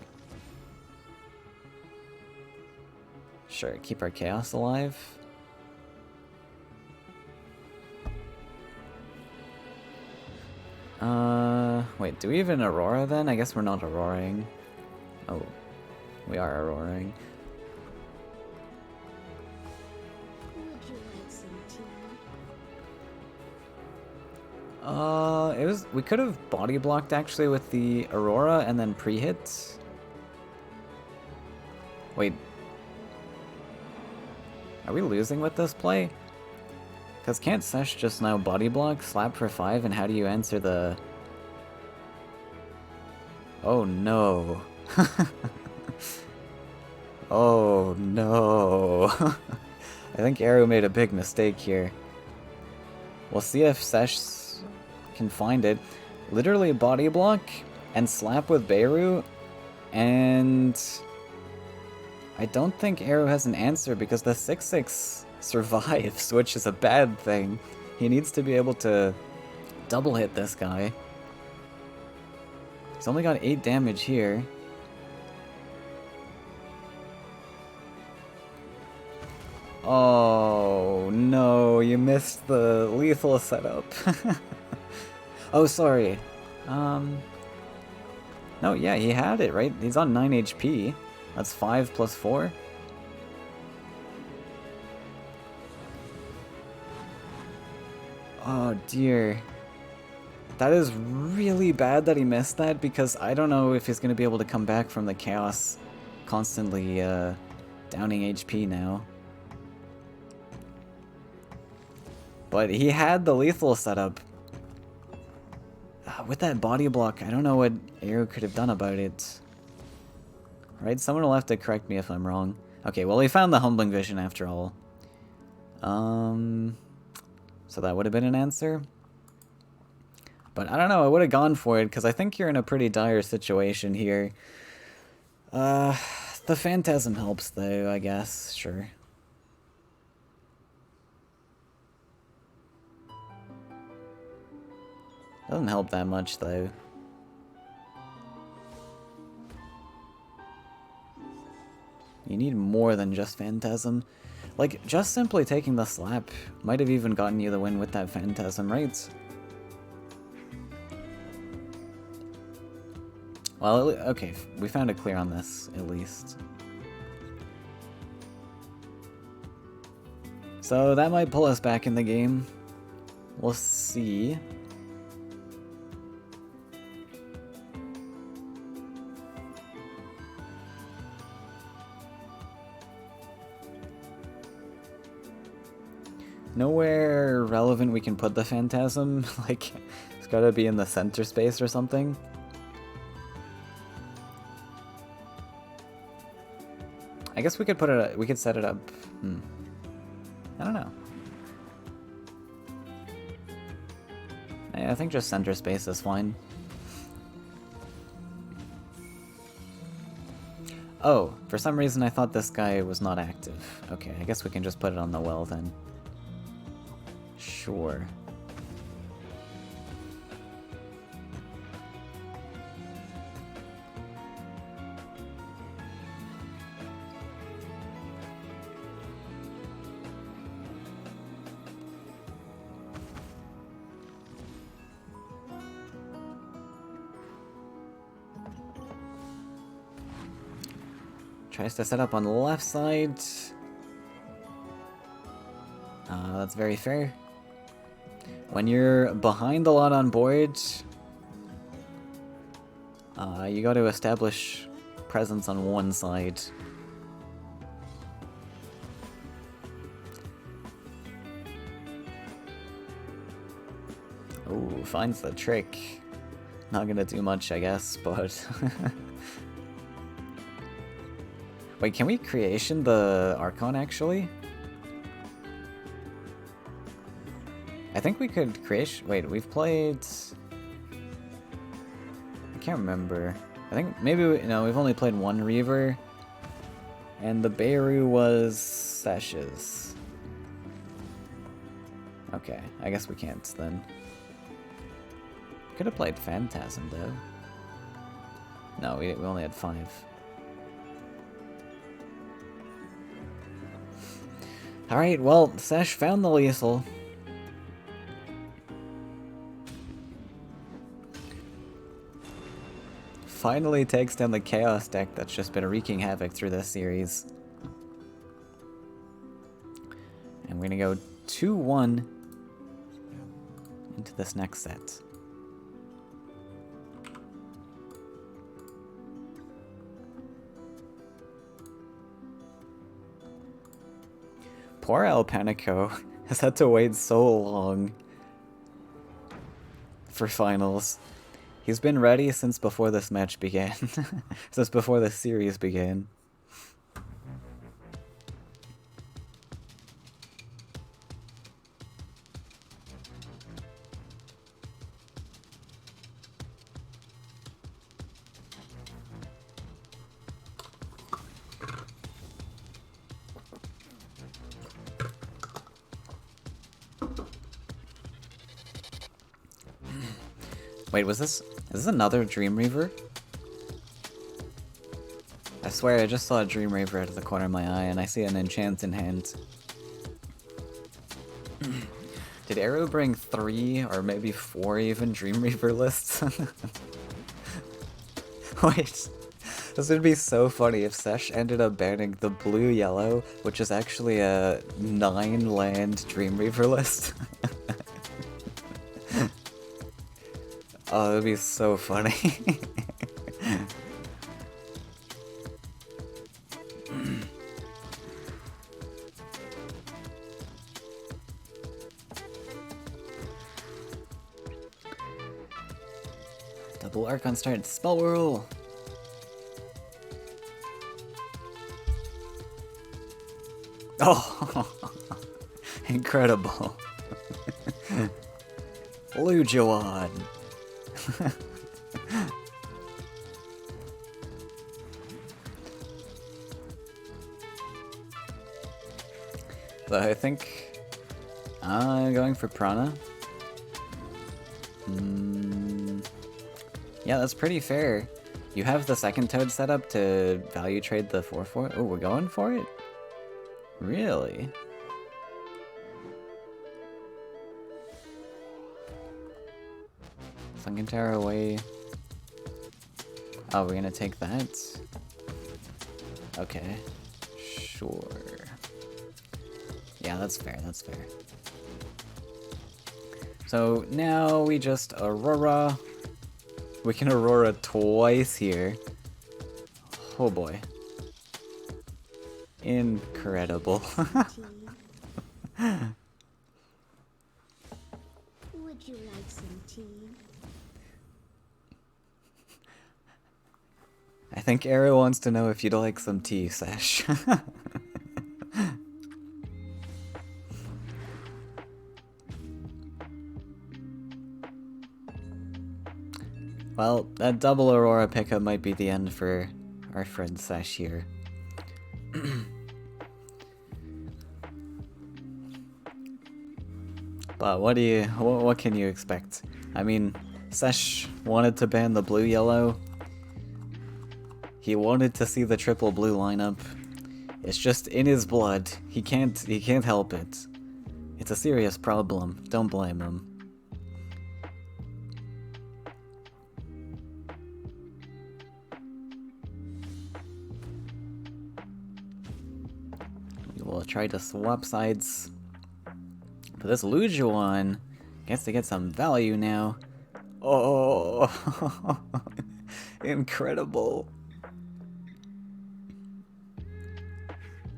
Sure, keep our chaos alive. Wait, do we even Aurora then? I guess we're not Auroraing. Oh, we are Auroraing. Would you like some tea? We could have body blocked actually with the Aurora and then pre-hit. Wait. Are we losing with this play? Because can't Sesh just now body block, slap for 5, and how do you answer the... Oh no. Oh no. I think Arrow made a big mistake here. We'll see if Sesh can find it. Literally body block and slap with Beirut, and I don't think Arrow has an answer because the 6-6 survives, which is a bad thing. He needs to be able to double hit this guy. He's only got 8 damage here. Oh no, you missed the lethal setup. Oh, sorry. No, yeah, he had it, right? He's on 9 HP. That's 5 plus 4. Oh dear. That is really bad that he missed that, because I don't know if he's going to be able to come back from the chaos constantly downing HP now. But he had the lethal setup. With that body block, I don't know what Aero could have done about it. Right? Someone will have to correct me if I'm wrong. Okay, well, he found the Humbling Vision after all. So that would have been an answer. But I don't know, I would have gone for it, because I think you're in a pretty dire situation here. The Phantasm helps, though, I guess. Sure. Doesn't help that much, though. You need more than just Phantasm. Like, just simply taking the slap might have even gotten you the win with that Phantasm, right? Well, okay, we found a clear on this, at least. So that might pull us back in the game. We'll see. Nowhere relevant we can put the Phantasm. Like, it's gotta be in the center space or something. I guess we could put it. We could set it up. I don't know. I think just center space is fine. Oh, for some reason I thought this guy was not active. Okay, I guess we can just put it on the well then. Sure. Tries to set up on the left side. That's very fair. When you're behind a lot on board, you got to establish presence on one side. Ooh, finds the trick. Not gonna do much, I guess, but... Wait, can we creation the Archon, actually? I think we could create... Wait, we've played... I can't remember. I think maybe... No, we've only played one Reaver. And the Beirut was Sashes. Okay, I guess we can't then. Could have played Phantasm, though. No, we only had 5. Alright, well, Sash found the lethal. Finally takes down the Chaos deck that's just been wreaking havoc through this series. And we're gonna go 2-1 into this next set. Poor El Panico has had to wait so long for finals. He's been ready since before this match began. Since before this series began. Wait, was this... Is this another Dream Reaver? I swear I just saw a Dream Reaver out of the corner of my eye and I see an enchant in hand. Did Arrow bring 3 or maybe 4 even Dream Reaver lists? Wait. This would be so funny if Sesh ended up banning the blue-yellow, which is actually a 9-land Dreamweaver list. Oh, that'd be so funny. Double Archon start, spell whirl! Oh! Incredible. Lujuan! So I think I'm going for Prana. Yeah, that's pretty fair. You have the second toad set up to value trade the 4/4. Oh, we're going for it? Really? Sunken Tower away. Oh, we're gonna take that? Okay. Sure. Yeah, that's fair, that's fair. So now we just Aurora. We can Aurora twice here. Oh boy. Incredible. Would you like some tea? I think Arrow wants to know if you'd like some tea, Sesh. Well, that double Aurora pickup might be the end for our friend Sesh here. But what can you expect? I mean, Sesh wanted to ban the blue-yellow. He wanted to see the triple blue lineup. It's just in his blood. He can't help it. It's a serious problem. Don't blame him. We will try to swap sides. But this Lujuan gets to get some value now. Oh, incredible.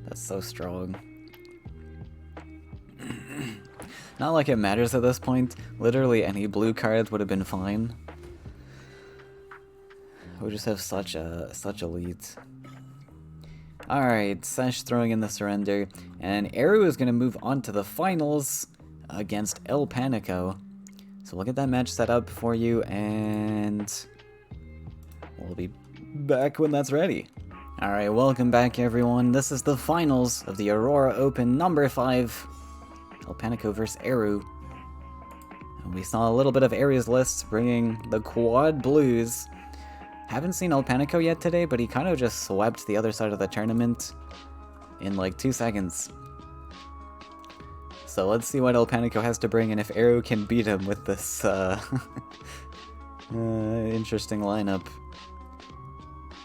That's so strong. Not like it matters at this point. Literally any blue card would have been fine. We just have such a lead. Alright, Sesh throwing in the surrender. And Eru is going to move on to the finals against El Panico. So we'll get that match set up for you, and we'll be back when that's ready. Alright, welcome back everyone. This is the finals of the Aurora Open number 5. El Panico versus Eru. And we saw a little bit of Eru's list bringing the quad blues. Haven't seen El Panico yet today, but he kind of just swept the other side of the tournament in like 2 seconds. So let's see what El Panico has to bring and if Eru can beat him with this interesting lineup.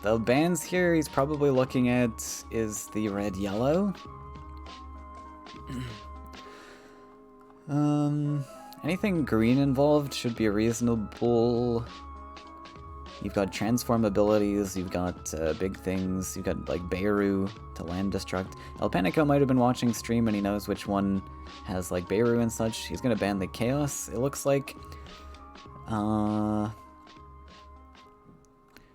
The bans here he's probably looking at is the red-yellow. Anything green involved should be reasonable. You've got transform abilities, you've got big things, you've got like Beirut to land destruct. El Panico might have been watching stream and he knows which one has like Beirut and such. He's gonna ban the Chaos, it looks like.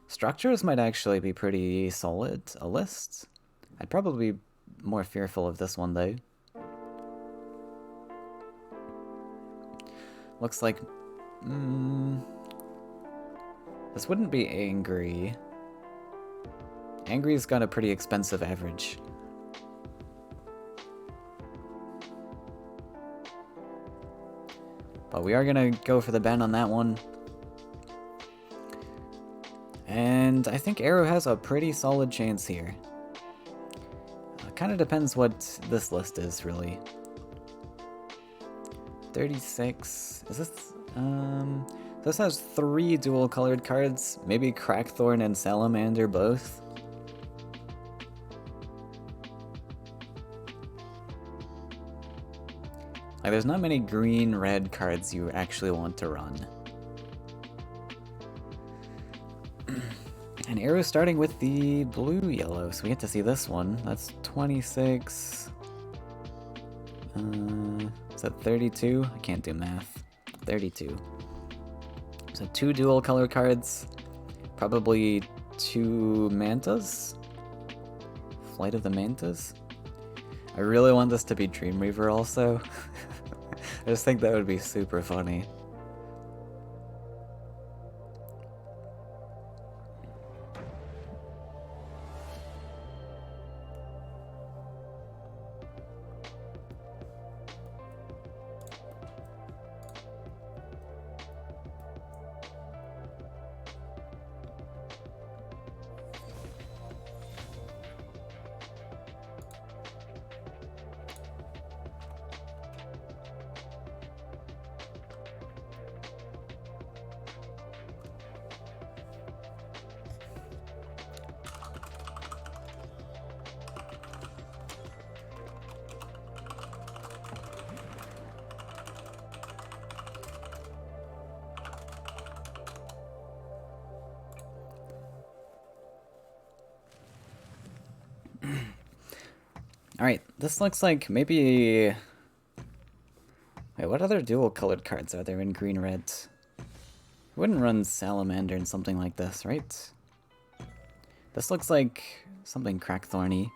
Structures might actually be pretty solid, a list. I'd probably be more fearful of this one though. Looks like... this wouldn't be Angry. Angry's got a pretty expensive average. But we are gonna go for the ban on that one. And I think Arrow has a pretty solid chance here. Kind of depends what this list is, really. 36... is this... This has 3 dual colored cards, maybe Crackthorn and Salamander both. Like, there's not many green-red cards you actually want to run. And Arrow's starting with the blue-yellow, so we get to see this one. That's 26... is that 32? I can't do math. 32. So 2 dual color cards, probably 2 mantas? Flight of the Mantas? I really want this to be Dreamweaver also. I just think that would be super funny. Alright, this looks like maybe... Wait, what other dual colored cards are there in green-red? I wouldn't run Salamander in something like this, right? This looks like something Crackthorny.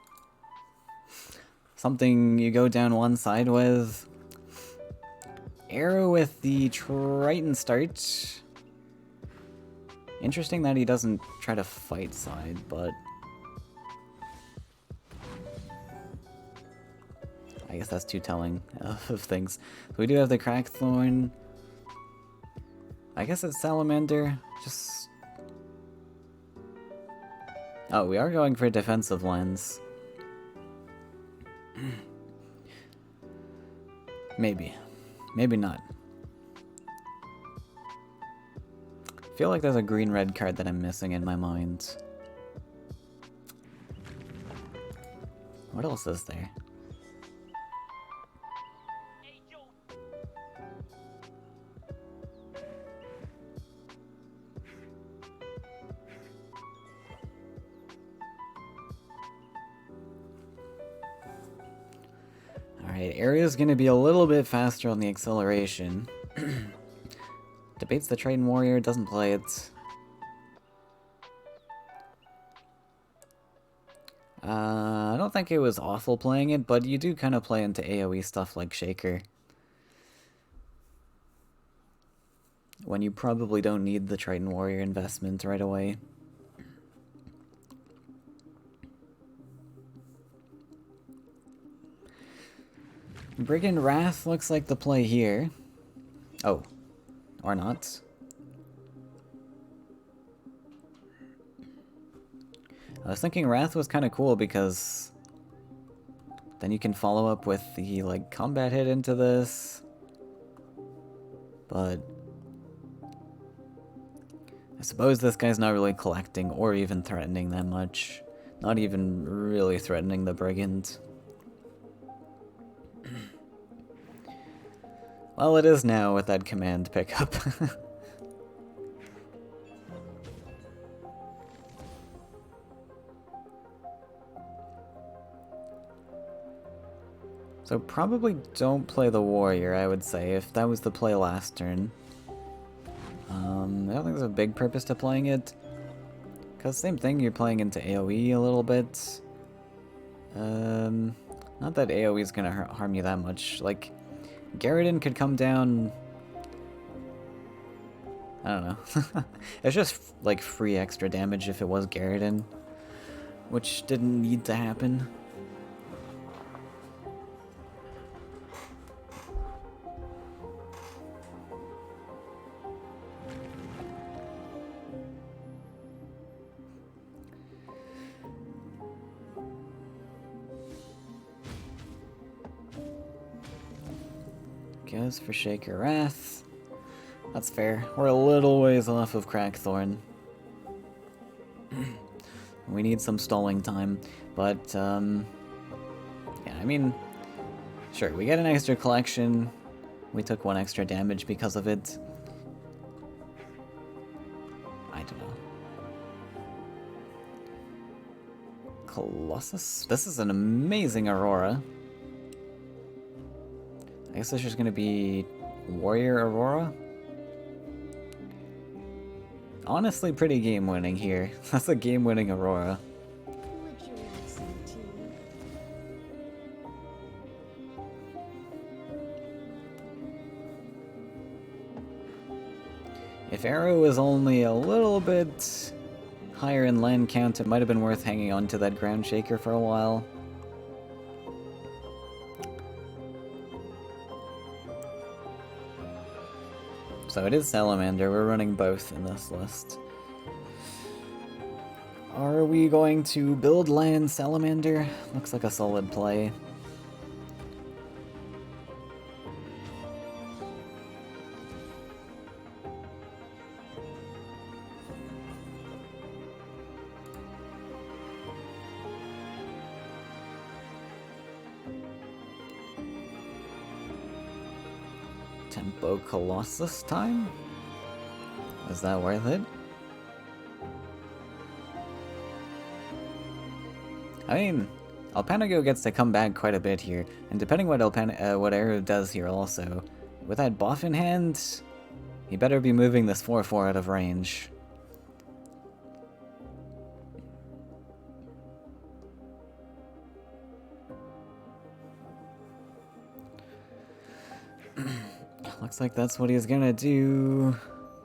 Something you go down one side with. Arrow with the Triton start. Interesting that he doesn't try to fight side, but... I guess that's too telling of things. So we do have the Crackthorn. I guess it's Salamander. Just... Oh, we are going for a defensive lens. Maybe. Maybe not. I feel like there's a green-red card that I'm missing in my mind. What else is there? Alright, Area's gonna be a little bit faster on the acceleration. Debates the Triton Warrior, doesn't play it. I don't think it was awful playing it, but you do kind of play into AoE stuff like Shaker. When you probably don't need the Triton Warrior investment right away. Brigand Wrath looks like the play here. Oh. Or not. I was thinking Wrath was kind of cool because then you can follow up with the like combat hit into this. But I suppose this guy's not really collecting or even threatening that much. Not even really threatening the Brigand. Well, it is now with that command pickup. So probably don't play the warrior, I would say, if that was the play last turn. I don't think there's a big purpose to playing it. Because same thing, you're playing into AoE a little bit. Not that AoE is going to harm you that much. Like, Garridan could come down... I don't know. It's just, like, free extra damage if it was Garridan. Which didn't need to happen. Goes for Shaker Wrath. That's fair. We're a little ways off of Crackthorn. We need some stalling time, but, yeah, I mean, sure, we get an extra collection. We took 1 extra damage because of it. I don't know. Colossus? This is an amazing Aurora. I guess this is gonna be Warrior Aurora? Honestly, pretty game-winning here. That's a game-winning Aurora. Would you like some tea? If Arrow was only a little bit higher in land count, it might have been worth hanging on to that Ground Shaker for a while. So it is Salamander, we're running both in this list. Are we going to build land Salamander? Looks like a solid play. Tempo Colossus time? Is that worth it? I mean, Alpanago gets to come back quite a bit here, and depending what what Arrow does here also, with that buff in hand, he better be moving this 4-4 out of range. Looks like that's what he's gonna do.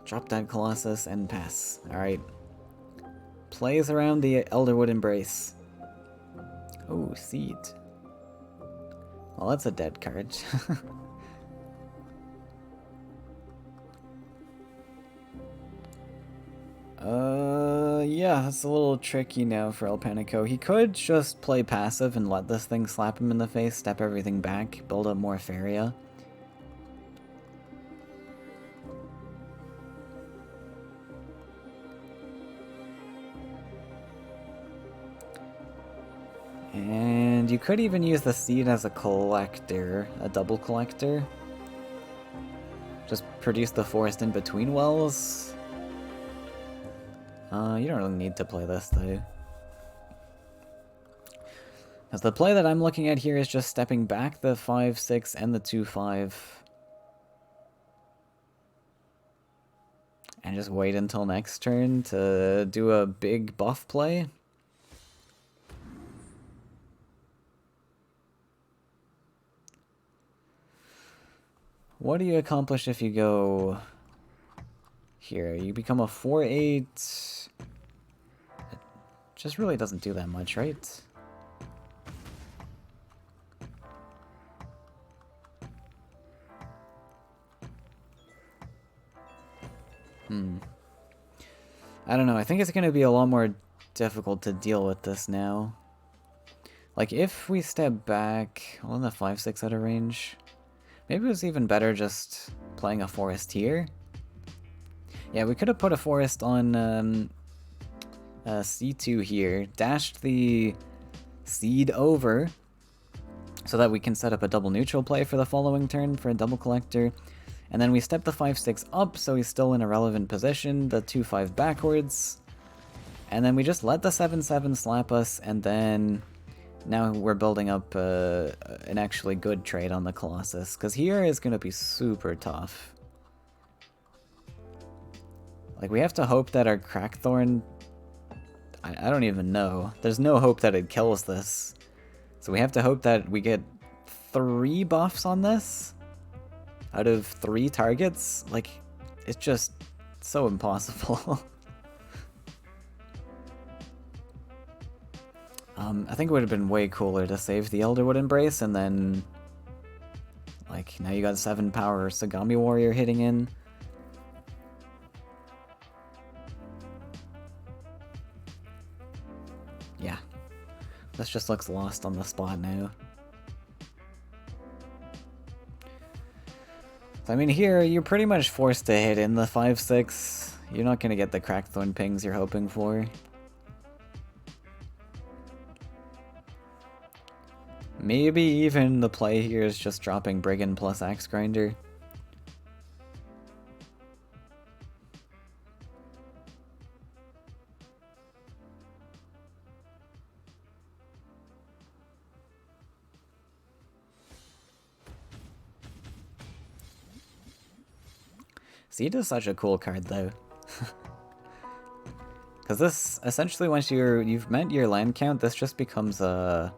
Drop that Colossus and pass. Alright. Plays around the Elderwood Embrace. Oh, Seed. Well, that's a dead card. Yeah, that's a little tricky now for El Panico. He could just play passive and let this thing slap him in the face, step everything back, build up more Faeria. And you could even use the seed as a collector, a double collector. Just produce the forest in between wells. You don't really need to play this though. Because the play that I'm looking at here is just stepping back the 5-6 and the 2-5. And just wait until next turn to do a big buff play. What do you accomplish if you go here? You become a 4-8. It just really doesn't do that much, right? I don't know, I think it's going to be a lot more difficult to deal with this now. Like, if we step back, well, in the 5-6 out of range, maybe it was even better just playing a forest here. Yeah, we could have put a forest on C2 here, dashed the seed over, so that we can set up a double neutral play for the following turn for a double collector. And then we step the 5-6 up, so he's still in a relevant position, the 2-5 backwards. And then we just let the 7-7 slap us, and then now we're building up an actually good trade on the Colossus, because here is going to be super tough. Like, we have to hope that our Crackthorn... I don't even know. There's no hope that it kills this. So we have to hope that we get 3 buffs on this out of 3 targets. Like, it's just so impossible. I think it would have been way cooler to save the Elderwood Embrace and then, like, now you got 7 power Sagami Warrior hitting in. Yeah. This just looks lost on the spot now. So, I mean, here, you're pretty much forced to hit in the 5-6. You're not gonna get the Crackthorn pings you're hoping for. Maybe even the play here is just dropping Brigand plus Axe Grinder. Seed is such a cool card, though. Because this, essentially, once you've met your land count, this just becomes a...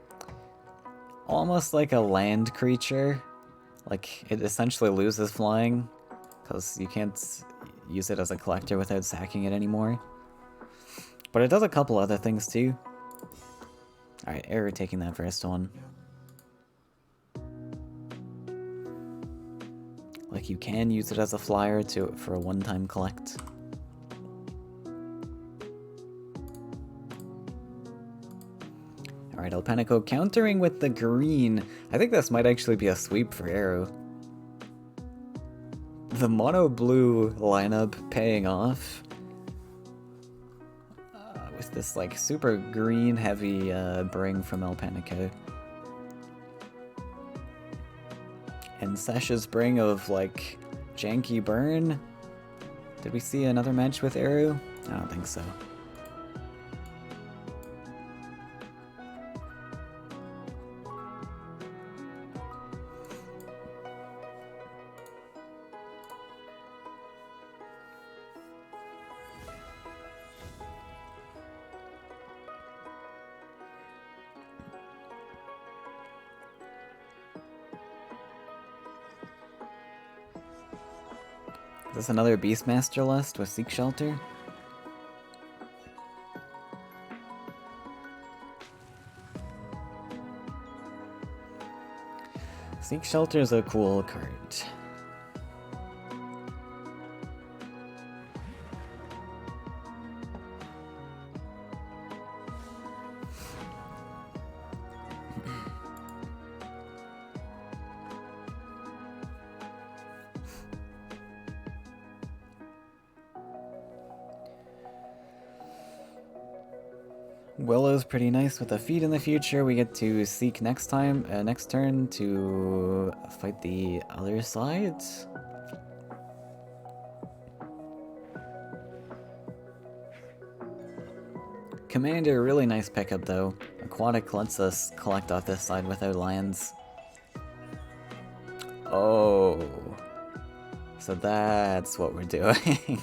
almost like a land creature. Like, it essentially loses flying, because you can't use it as a collector without sacking it anymore. But it does a couple other things, too. Alright, Error taking that first one. Like, you can use it as a flyer for a one-time collect. Alright, Alpenico countering with the green. I think this might actually be a sweep for Arrow. The mono-blue lineup paying off. With this, like, super green-heavy bring from Alpenico. And Sash's bring of, like, janky burn. Did we see another match with Eru? I don't think so. Is this another Beastmaster list with Seek Shelter? Seek Shelter is a cool card. Willow's pretty nice with a feat in the future. We get to Seek next turn to fight the other side. Commander, really nice pickup though. Aquatic lets us collect off this side without lands. Oh. So that's what we're doing.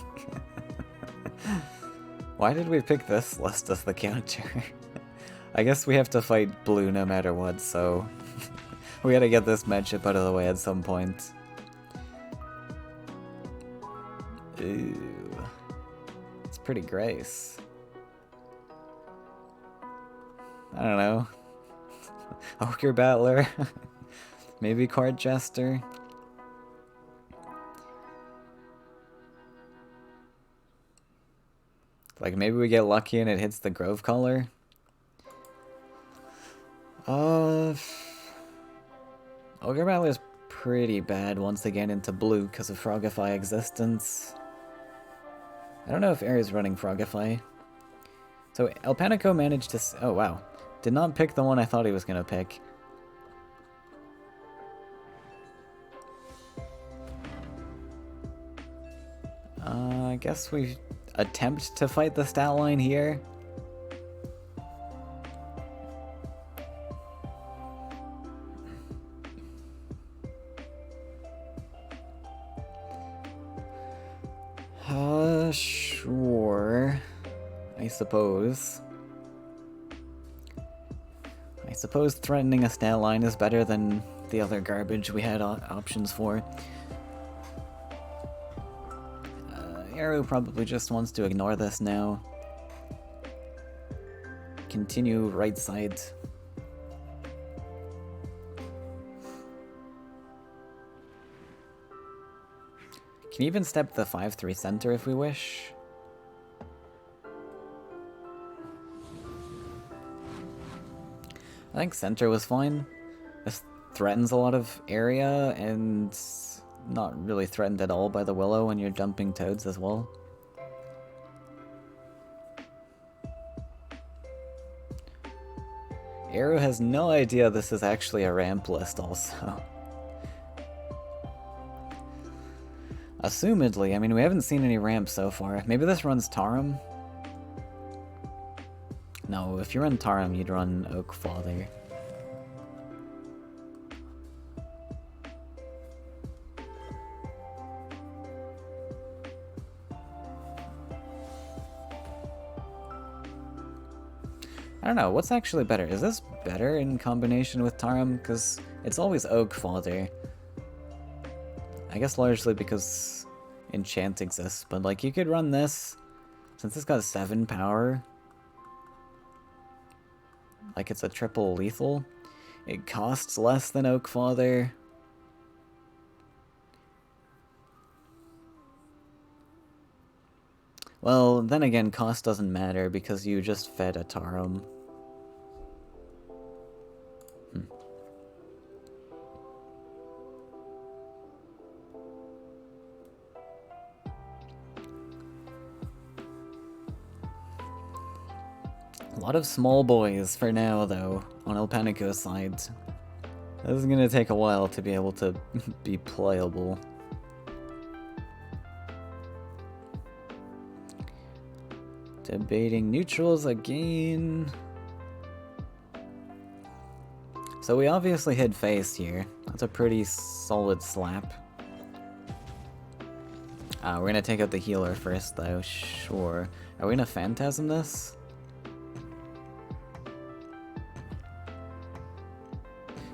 Why did we pick this list as the counter? I guess we have to fight blue no matter what, so we gotta get this matchup out of the way at some point. Ooh. It's pretty Grace. I don't know. Ogre Battler. Maybe Card Jester. Like, maybe we get lucky and it hits the Grove color. Ogre Battler is pretty bad once again into blue because of Frogify existence. I don't know if Ares running Frogify. So Alpenico managed to... oh, wow. Did not pick the one I thought he was going to pick. I guess we attempt to fight the stat line here. Sure. I suppose. I suppose threatening a stat line is better than the other garbage we had options for. Arrow probably just wants to ignore this now. Continue right side. Can even step the 5-3 center if we wish. I think center was fine. This threatens a lot of area and not really threatened at all by the Willow when you're dumping Toads as well. Arrow has no idea this is actually a ramp list also. Assumedly, I mean, we haven't seen any ramps so far. Maybe this runs Tarum? No, if you run Tarum, you'd run Oak Father. I don't know, what's actually better? Is this better in combination with Tarum? Because it's always Oak Father. I guess largely because Enchant exists, but like you could run this, since it's got 7 power, like it's a triple lethal, it costs less than Oak Father. Well, then again, cost doesn't matter because you just fed a Tarum. A lot of small boys for now, though, on El Panico's side. This is gonna take a while to be able to be playable. Debating neutrals again. So we obviously hit face here. That's a pretty solid slap. We're gonna take out the healer first, though. Sure. Are we gonna Phantasm this?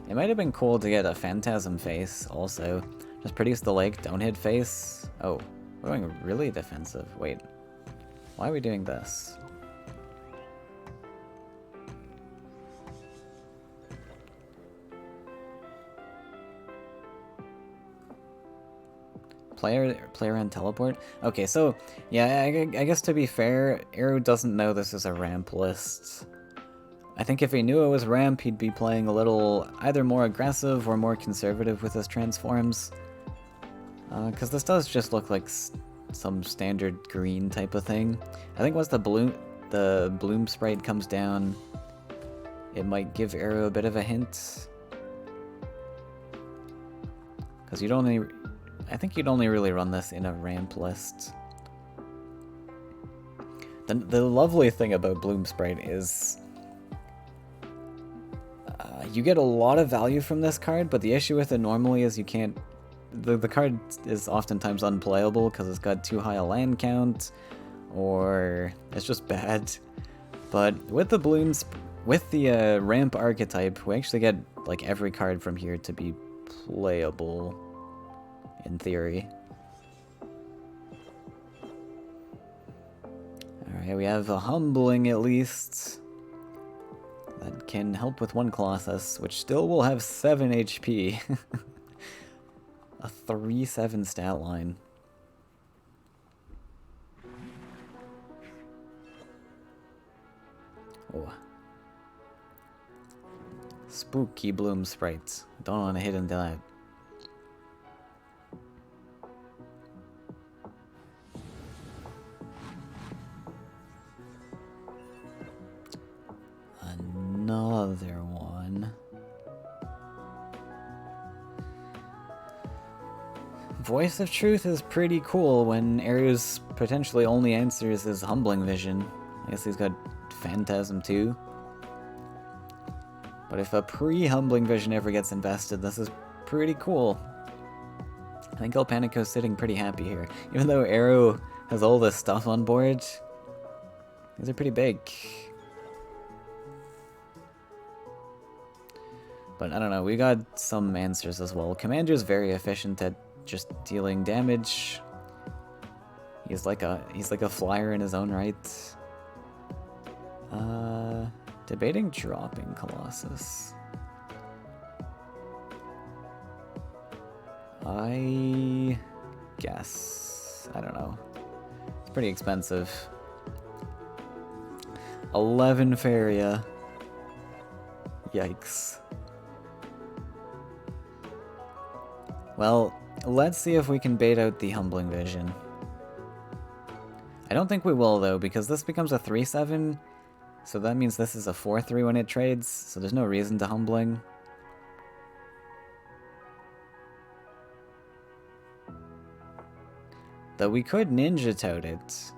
It might have been cool to get a Phantasm face, also. Just produce the leg, don't hit face. Oh, we're going really defensive. Wait. Why are we doing this? Player and teleport? Okay, so, yeah, I guess to be fair, Arrow doesn't know this is a ramp list. I think if he knew it was ramp, he'd be playing a little either more aggressive or more conservative with his transforms. Because this does just look like some standard green type of thing. I think once the bloom sprite comes down, it might give Arrow a bit of a hint. Because I think you'd only really run this in a ramp list. The lovely thing about bloom sprite is you get a lot of value from this card, but the issue with it normally is you can't... The card is oftentimes unplayable because it's got too high a land count, or it's just bad. But with the ramp archetype, we actually get like every card from here to be playable, in theory. Alright, we have a Humbling at least. That can help with one Colossus, which still will have 7 HP. A 3/7 stat line. Oh. Spooky bloom sprites. Don't want to hit into that. Another one. Voice of Truth is pretty cool when Arrow's potentially only answers is Humbling Vision. I guess he's got Phantasm too. But if a pre-Humbling Vision ever gets invested, this is pretty cool. I think El Panico's sitting pretty happy here. Even though Arrow has all this stuff on board, these are pretty big. But I don't know, we got some answers as well. Commander's very efficient at just dealing damage. He's like a flyer in his own right. Debating dropping Colossus. I guess. I don't know. It's pretty expensive. 11 Faeria. Yikes. Well, let's see if we can bait out the Humbling Vision. I don't think we will, though, because this becomes a 3-7, so that means this is a 4-3 when it trades, so there's no reason to Humbling. Though we could Ninja Toad it.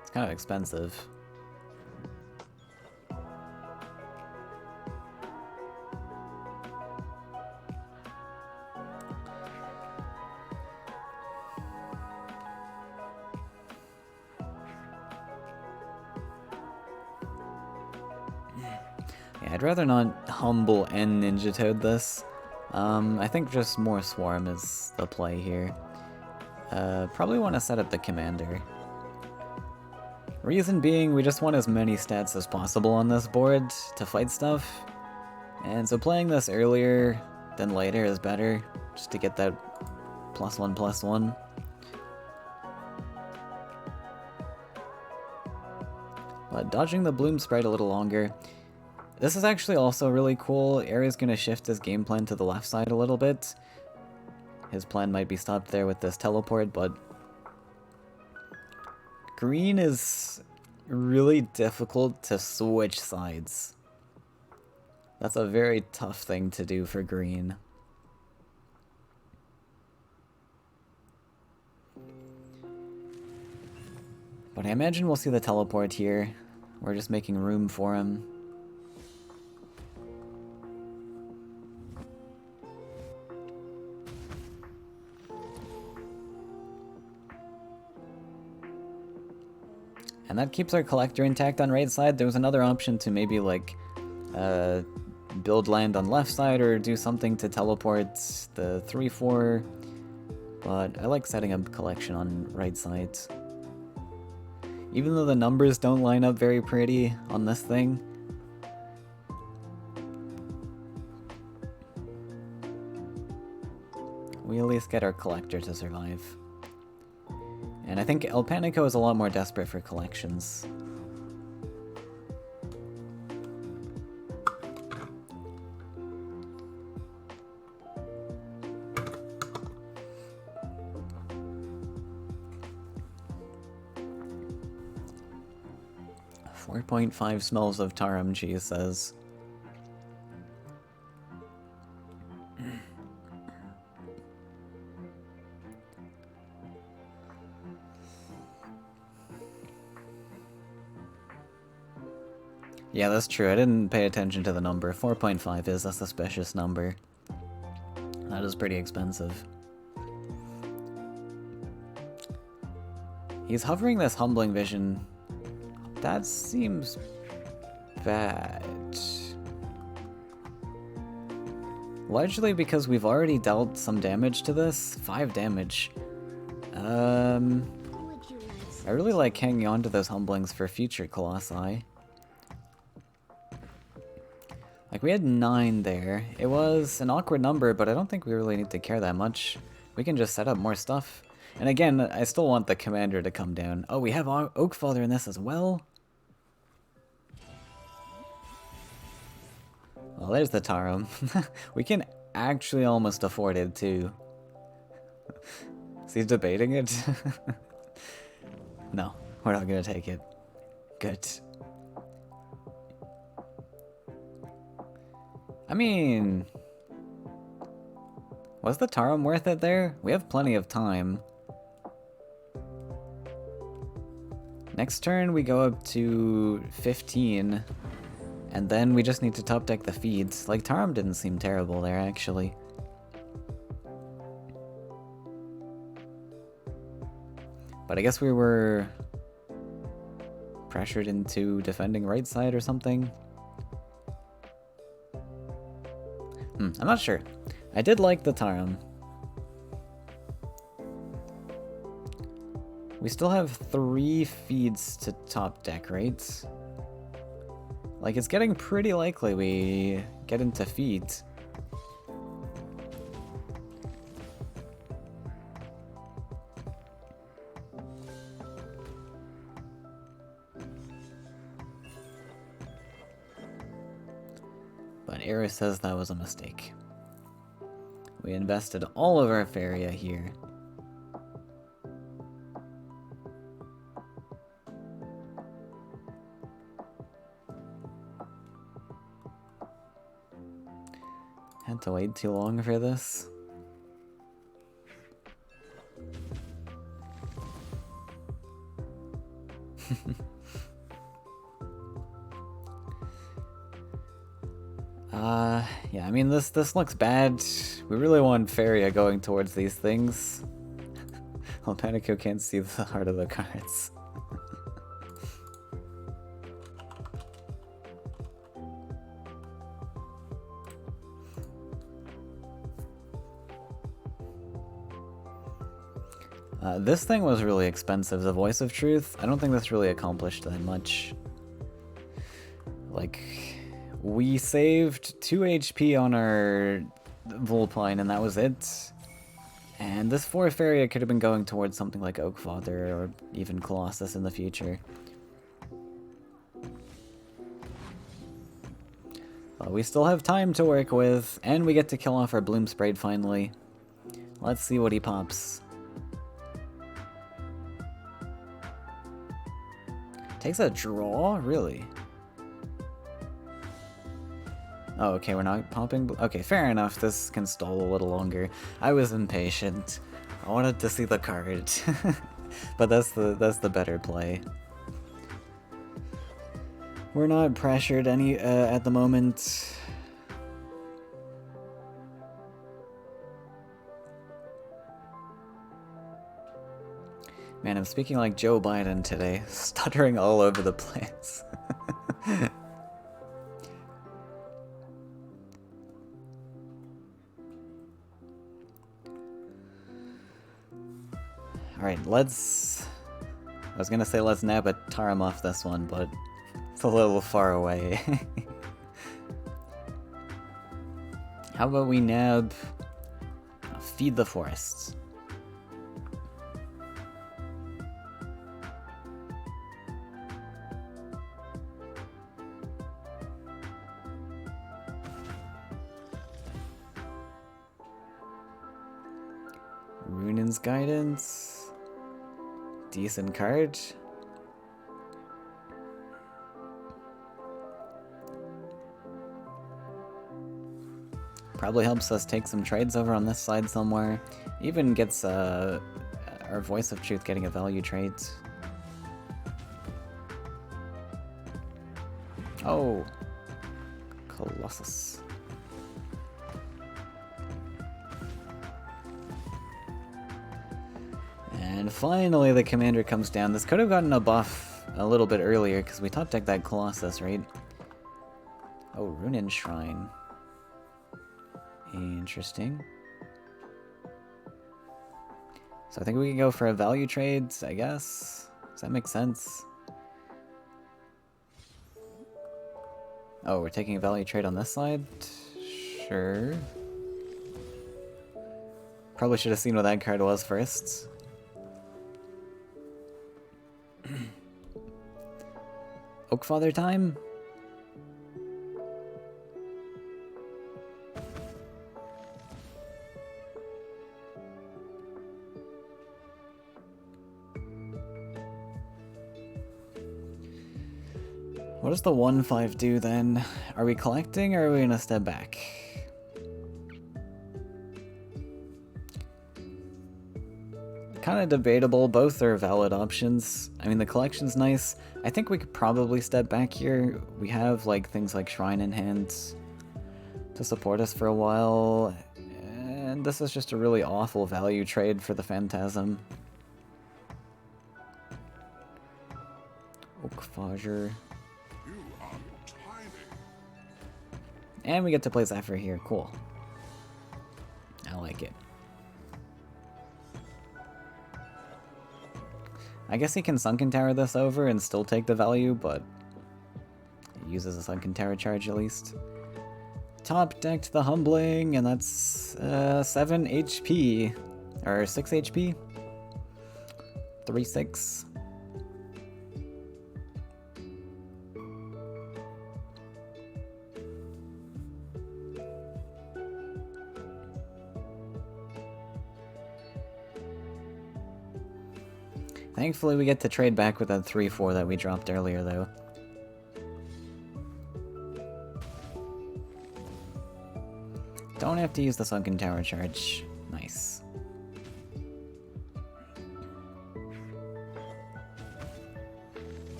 It's kind of expensive. Yeah, I'd rather not Humble and Ninja Toad this. I think just more Swarm is the play here. Probably want to set up the Commander. Reason being, we just want as many stats as possible on this board to fight stuff. And so playing this earlier than later is better, just to get that +1/+1. But dodging the Bloom Sprite a little longer. This is actually also really cool. Aria's going to shift his game plan to the left side a little bit. His plan might be stopped there with this teleport, but green is really difficult to switch sides. That's a very tough thing to do for green. But I imagine we'll see the teleport here. We're just making room for him. And that keeps our collector intact on right side. There was another option to maybe like build land on left side or do something to teleport the 3-4. But I like setting up collection on right side. Even though the numbers don't line up very pretty on this thing. We at least get our collector to survive. And I think El Panico is a lot more desperate for collections. .5 smells of Tarum, she says. Yeah, that's true. I didn't pay attention to the number. 4.5 is a suspicious number. That is pretty expensive. He's hovering this Humbling Vision. That seems bad. Largely because we've already dealt some damage to this. 5 damage. I really like hanging on to those Humblings for future Colossi. Like, we had 9 there. It was an awkward number, but I don't think we really need to care that much. We can just set up more stuff. And again, I still want the commander to come down. Oh, we have Oakfather in this as well? Well, there's the Tarum. We can actually almost afford it, too. Is he debating it? No, we're not gonna take it. Good. I mean, was the Tarum worth it there? We have plenty of time. Next turn we go up to 15, and then we just need to top deck the feeds. Like, Tarum didn't seem terrible there, actually. But I guess we were pressured into defending right side or something. I'm not sure. I did like the Tarum. We still have 3 feeds to top deck, right? Like, it's getting pretty likely we get into feeds. But Era says that was a mistake. We invested all of our Faeria here. Had to wait too long for this. Yeah, I mean, this looks bad. We really want Faeria going towards these things. Panico can't see the heart of the cards. This thing was really expensive, the Voice of Truth. I don't think this really accomplished that much. Like, we saved 2 HP on our Vulpine and that was it. And this 4 Faeria could have been going towards something like Oakfather or even Colossus in the future. But we still have time to work with, and we get to kill off our Bloom Sprite finally. Let's see what he pops. Takes a draw? Really? Oh, okay, we're not popping. Okay, fair enough. This can stall a little longer. I was impatient. I wanted to see the card. But that's the better play. We're not pressured any at the moment. Man, I'm speaking like Joe Biden today, stuttering all over the place. Alright, let's... I was gonna say let's nab a Tarim off this one, but it's a little far away. How about we nab... Feed the Forests. Runin's Guidance. Decent card. Probably helps us take some trades over on this side somewhere. Even gets our Voice of Truth getting a value trade. Oh! Colossus. And finally the commander comes down. This could have gotten a buff a little bit earlier because we top decked that Colossus, right? Oh, Runin Shrine. Interesting. So I think we can go for a value trade, I guess. Does that make sense? Oh, we're taking a value trade on this side? Sure. Probably should have seen what that card was first. Oakfather time? What does the 1/5 do then? Are we collecting or are we gonna step back? Kind of debatable, both are valid options. I mean, the collection's nice. I think we could probably step back here. We have like things like Shrine in hand to support us for a while. And this is just a really awful value trade for the Phantasm. Oakfather. You are tiny. And we get to play Zephyr here. Cool. I like it. I guess he can Sunken Tower this over and still take the value, but it uses a Sunken Tower charge at least. Top decked the Humbling, and that's 7 HP. Or 6 HP? 3/6. Thankfully we get to trade back with that 3-4 that we dropped earlier, though. Don't have to use the Sunken Tower charge. Nice.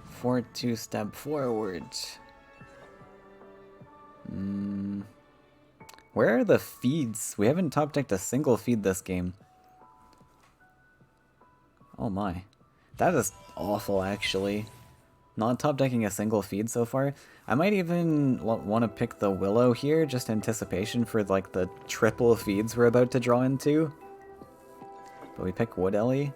For 2-step forward. Where are the feeds? We haven't top decked a single feed this game. Oh my. That is awful, actually. Not top decking a single feed so far. I might even want to pick the Willow here, just anticipation for like the triple feeds we're about to draw into. But we pick Wood Ellie.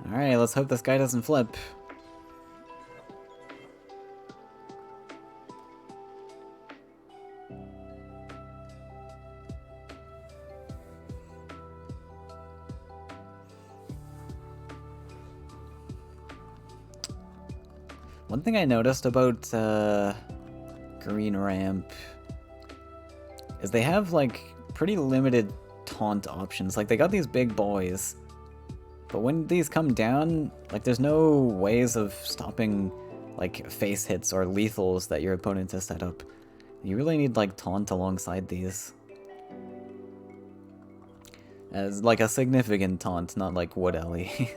Alright, let's hope this guy doesn't flip. One thing I noticed about Green Ramp is they have like pretty limited taunt options. Like they got these big boys, but when these come down, like there's no ways of stopping like face hits or lethals that your opponent has set up. You really need like taunt alongside these. As like a significant taunt, not like Wood Ellie.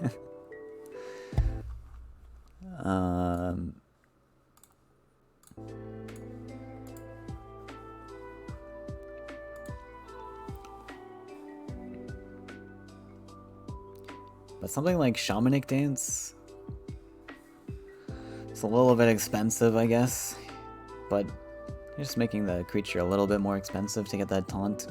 But something like Shamanic Dance, it's a little bit expensive, I guess, but you're just making the creature a little bit more expensive to get that taunt.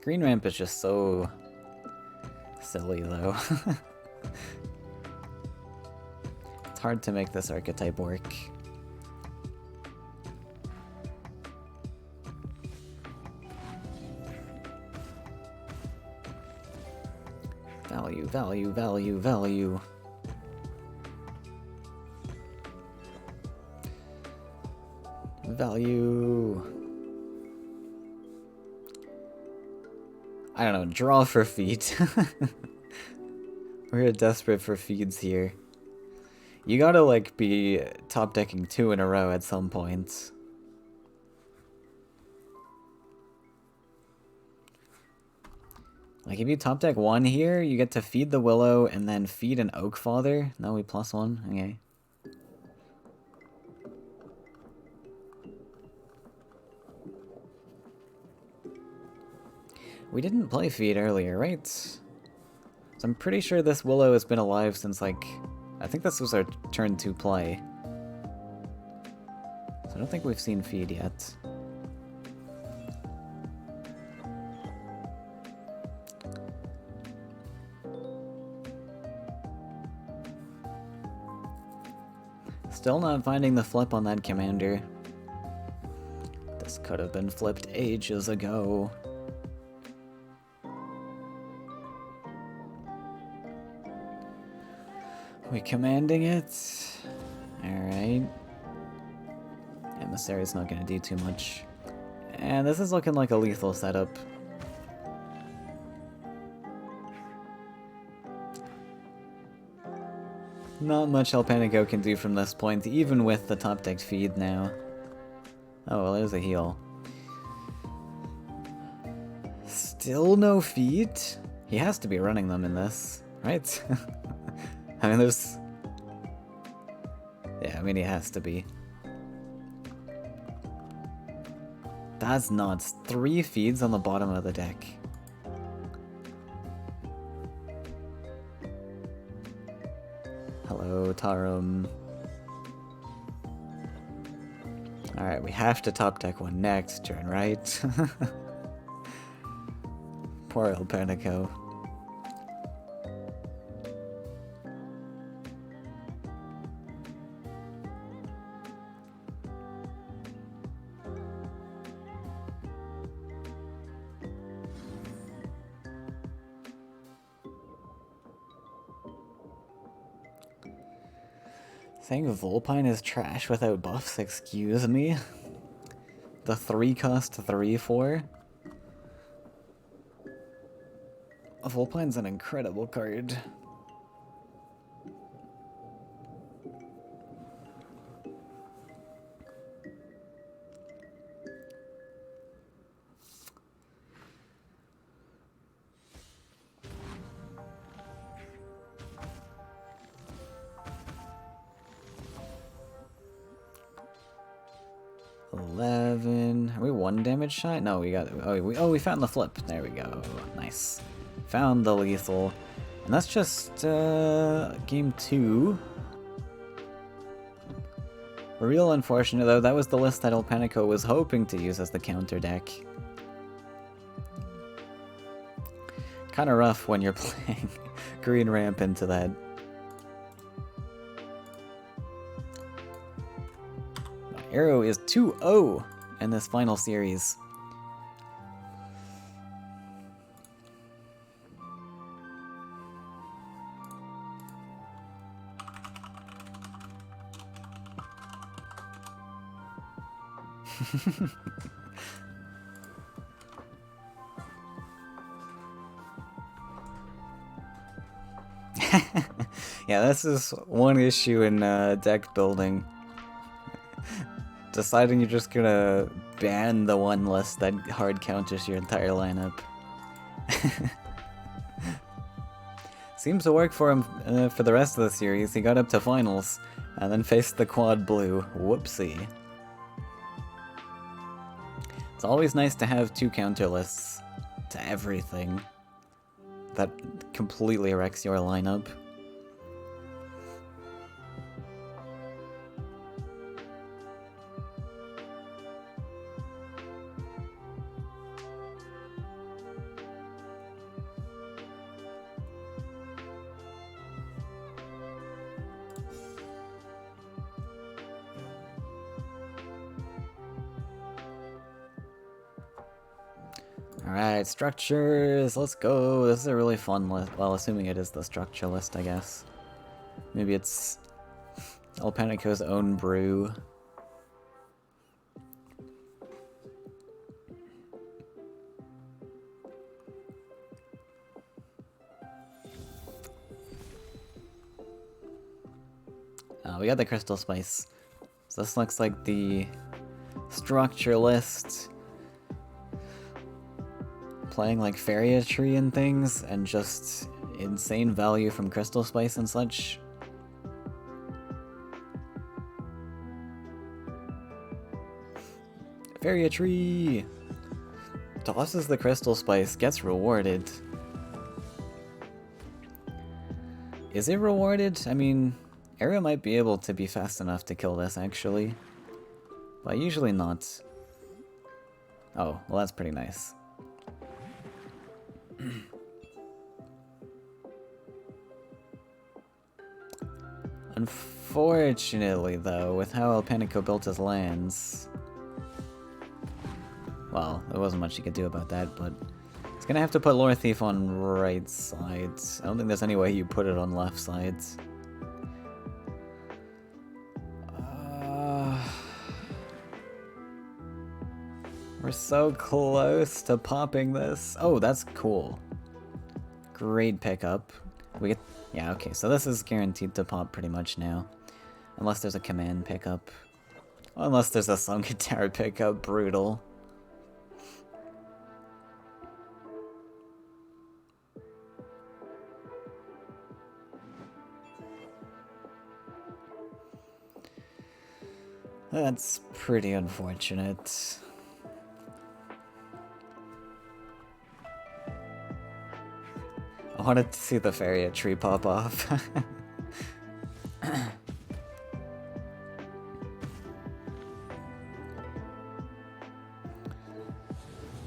Green Ramp is just so silly, though. It's hard to make this archetype work. Value, value, value, value. Value. I don't know, draw for feet. We're desperate for feeds here. You gotta, like, be top decking 2 in a row at some point. Like, if you top deck 1 here, you get to feed the Willow and then feed an Oak Father. No, we +1. Okay. We didn't play feed earlier, right? So I'm pretty sure this Willow has been alive since, like, I think this was our turn 2 play. So I don't think we've seen feed yet. Still not finding the flip on that commander. This could have been flipped ages ago. We commanding it? Alright. Emissary's not gonna do too much. And this is looking like a lethal setup. Not much El Panico can do from this point, even with the top deck feed now. Oh, well, there's a heal. Still no feed? He has to be running them in this, right? I mean, there's... Yeah, I mean, he has to be. That's nuts. 3 feeds on the bottom of the deck. Hello, Tarum. Alright, we have to top deck 1 next turn, right? Poor El Panico. Saying Volpine is trash without buffs, excuse me? The 3 cost 3/4? Volpine's an incredible card. Are we 1 damage shy? No, we got. We found the flip. There we go. Nice. Found the lethal, and that's just game 2. Real unfortunate though. That was the list that El Panico was hoping to use as the counter deck. Kind of rough when you're playing Green Ramp into that. Arrow is 2-0 in this final series. Yeah, this is one issue in deck building. Deciding you're just gonna ban the one list that hard counters your entire lineup. Seems to work for him for the rest of the series. He got up to finals, and then faced the quad blue. Whoopsie. It's always nice to have 2 counter lists to everything. That completely wrecks your lineup. Alright, structures, let's go. This is a really fun list. Well, assuming it is the structure list, I guess. Maybe it's El Panico's own brew. We got the Crystal Spice. So this looks like the structure list. Playing like Faeria tree and things, and just insane value from Crystal Spice and such. Faeria tree! Tosses the Crystal Spice, gets rewarded. Is it rewarded? I mean, Aurora might be able to be fast enough to kill this, actually. But usually not. Oh, well that's pretty nice. Unfortunately, though, with how El Panico built his lands... Well, there wasn't much you could do about that, but... He's gonna have to put Lore Thief on right side. I don't think there's any way you put it on left side. We're so close to popping this. Oh, that's cool. Great pickup. We get... Yeah, okay, so this is guaranteed to pop pretty much now. Unless there's a command pickup. Unless there's a Sunken Tower pickup. Brutal. That's pretty unfortunate. I wanted to see the Faeria tree pop off.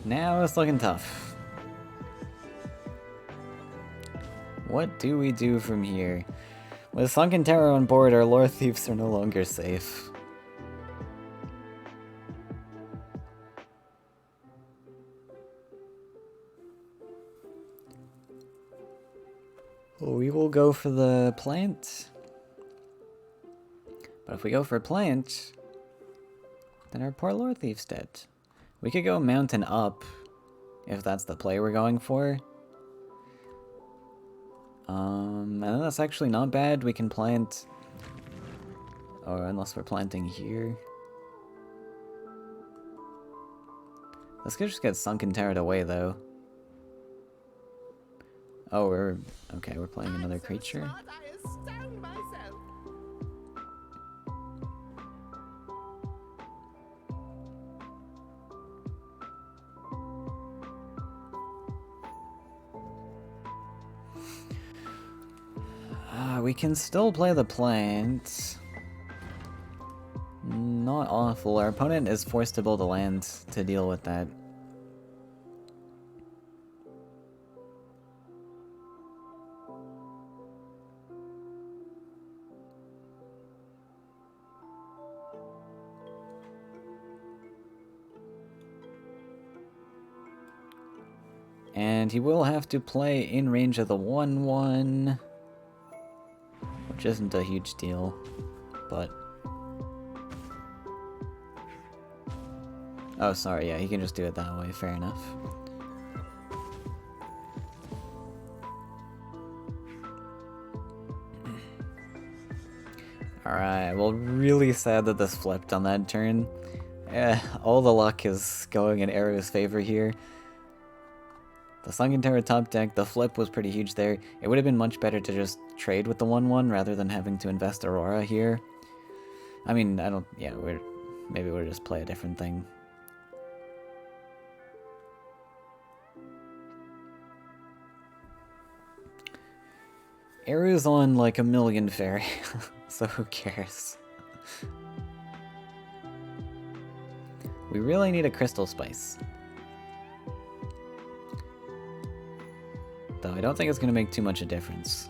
Now it's looking tough. What do we do from here? With Sunken Tower on board, our Lore Thieves are no longer safe. We will go for the plant. But if we go for plant, then our poor Lord Thief's dead. We could go mountain up, if that's the play we're going for. And that's actually not bad. We can plant... Or unless we're planting here. Let's just get Sunken Turret away, though. Oh, we're... Okay, we're playing another creature. Smart, I astound myself. We can still play the plant. Not awful. Our opponent is forced to build a land to deal with that. And he will have to play in range of the 1/1, which isn't a huge deal, but... Oh, sorry, yeah, he can just do it that way, fair enough. Alright, well, really sad that this flipped on that turn. All the luck is going in Aero's favor here. The Sunken Terra top deck, the flip was pretty huge there. It would have been much better to just trade with the 1/1 rather than having to invest Aurora here. I mean, I don't... Yeah, maybe we'll just play a different thing. Aero's on like a million Faeria, so who cares? We really need a Crystal Spice. Though I don't think it's going to make too much a difference.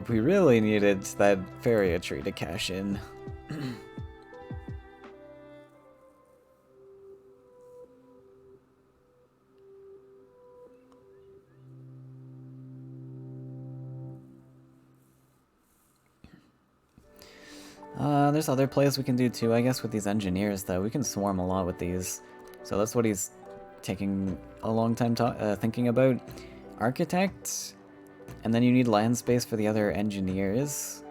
We really needed that Faeria tree to cash in. There's other plays we can do too, I guess, with these engineers, though. We can swarm a lot with these. So that's what he's taking a long time thinking about. Architect, and then you need land space for the other engineers.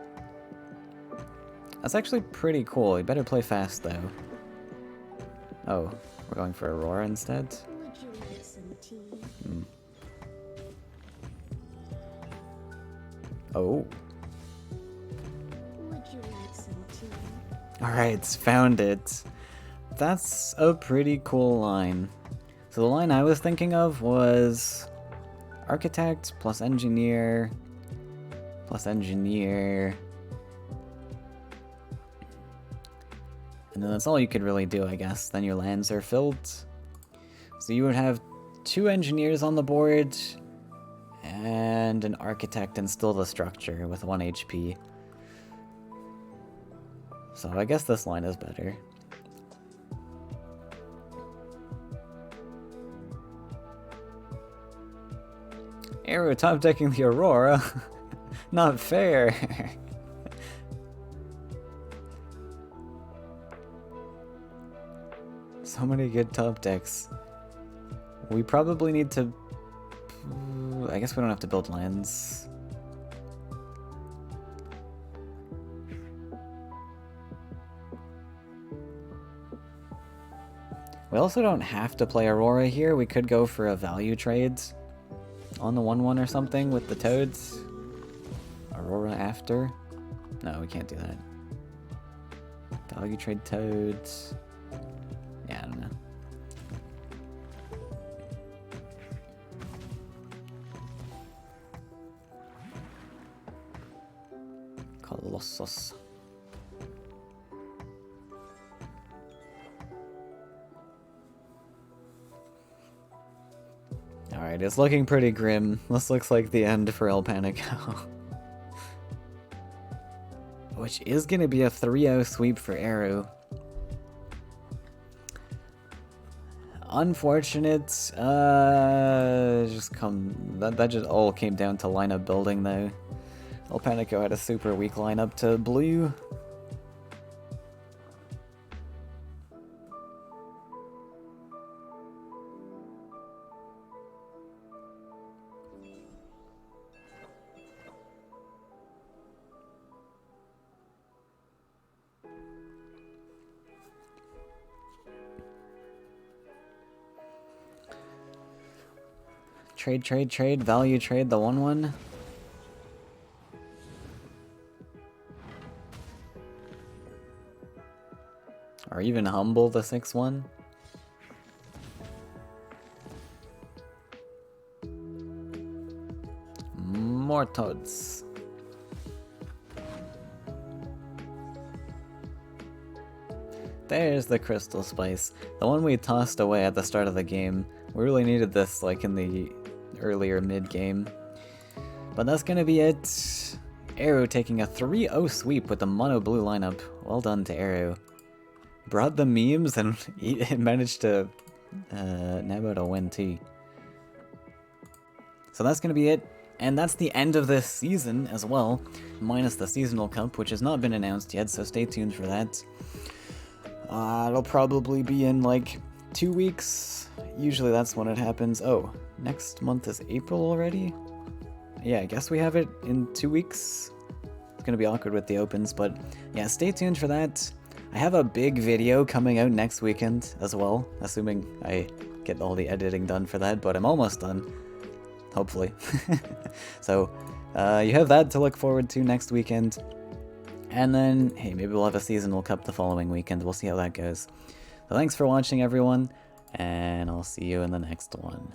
That's actually pretty cool. You better play fast, though. Oh, we're going for Aurora instead? Would you like some tea? Oh. Would you like some tea? Alright, found it. That's a pretty cool line. So the line I was thinking of was architect plus engineer plus engineer. And then that's all you could really do, I guess. Then your lands are filled. So you would have 2 engineers on the board and an architect and still the structure with 1 HP. So I guess this line is better. Aero top decking the Aurora? Not fair. So many good top decks. We probably need to... I guess we don't have to build lands. We also don't have to play Aurora here. We could go for a value trade on the 1/1 or something with the Toads. Aurora after. No, we can't do that. Value trade Toads. Yeah, I don't know. Colossus. Alright, it's looking pretty grim. This looks like the end for El Panico. Which is gonna be a 3-0 sweep for Aero. Unfortunate, that just all came down to lineup building though. Panico had a super weak lineup to blue. Trade, trade, trade, value trade the 1/1. Or even humble the 6/1. More toads. There's the crystal spice. The one we tossed away at the start of the game. We really needed this like in the earlier mid-game. But that's gonna be it. Arrow taking a 3-0 sweep with the mono blue lineup. Well done to Arrow. Brought the memes and managed to nab out a win too. So that's gonna be it. And that's the end of this season as well, minus the seasonal cup, which has not been announced yet, so stay tuned for that. It'll probably be in like 2 weeks. Usually that's when it happens. Oh, next month is April already? Yeah, I guess we have it in 2 weeks. It's gonna be awkward with the opens, but yeah, stay tuned for that. I have a big video coming out next weekend as well, assuming I get all the editing done for that, but I'm almost done. Hopefully. So, you have that to look forward to next weekend. And then, hey, maybe we'll have a seasonal cup the following weekend. We'll see how that goes. So thanks for watching, everyone, and I'll see you in the next one.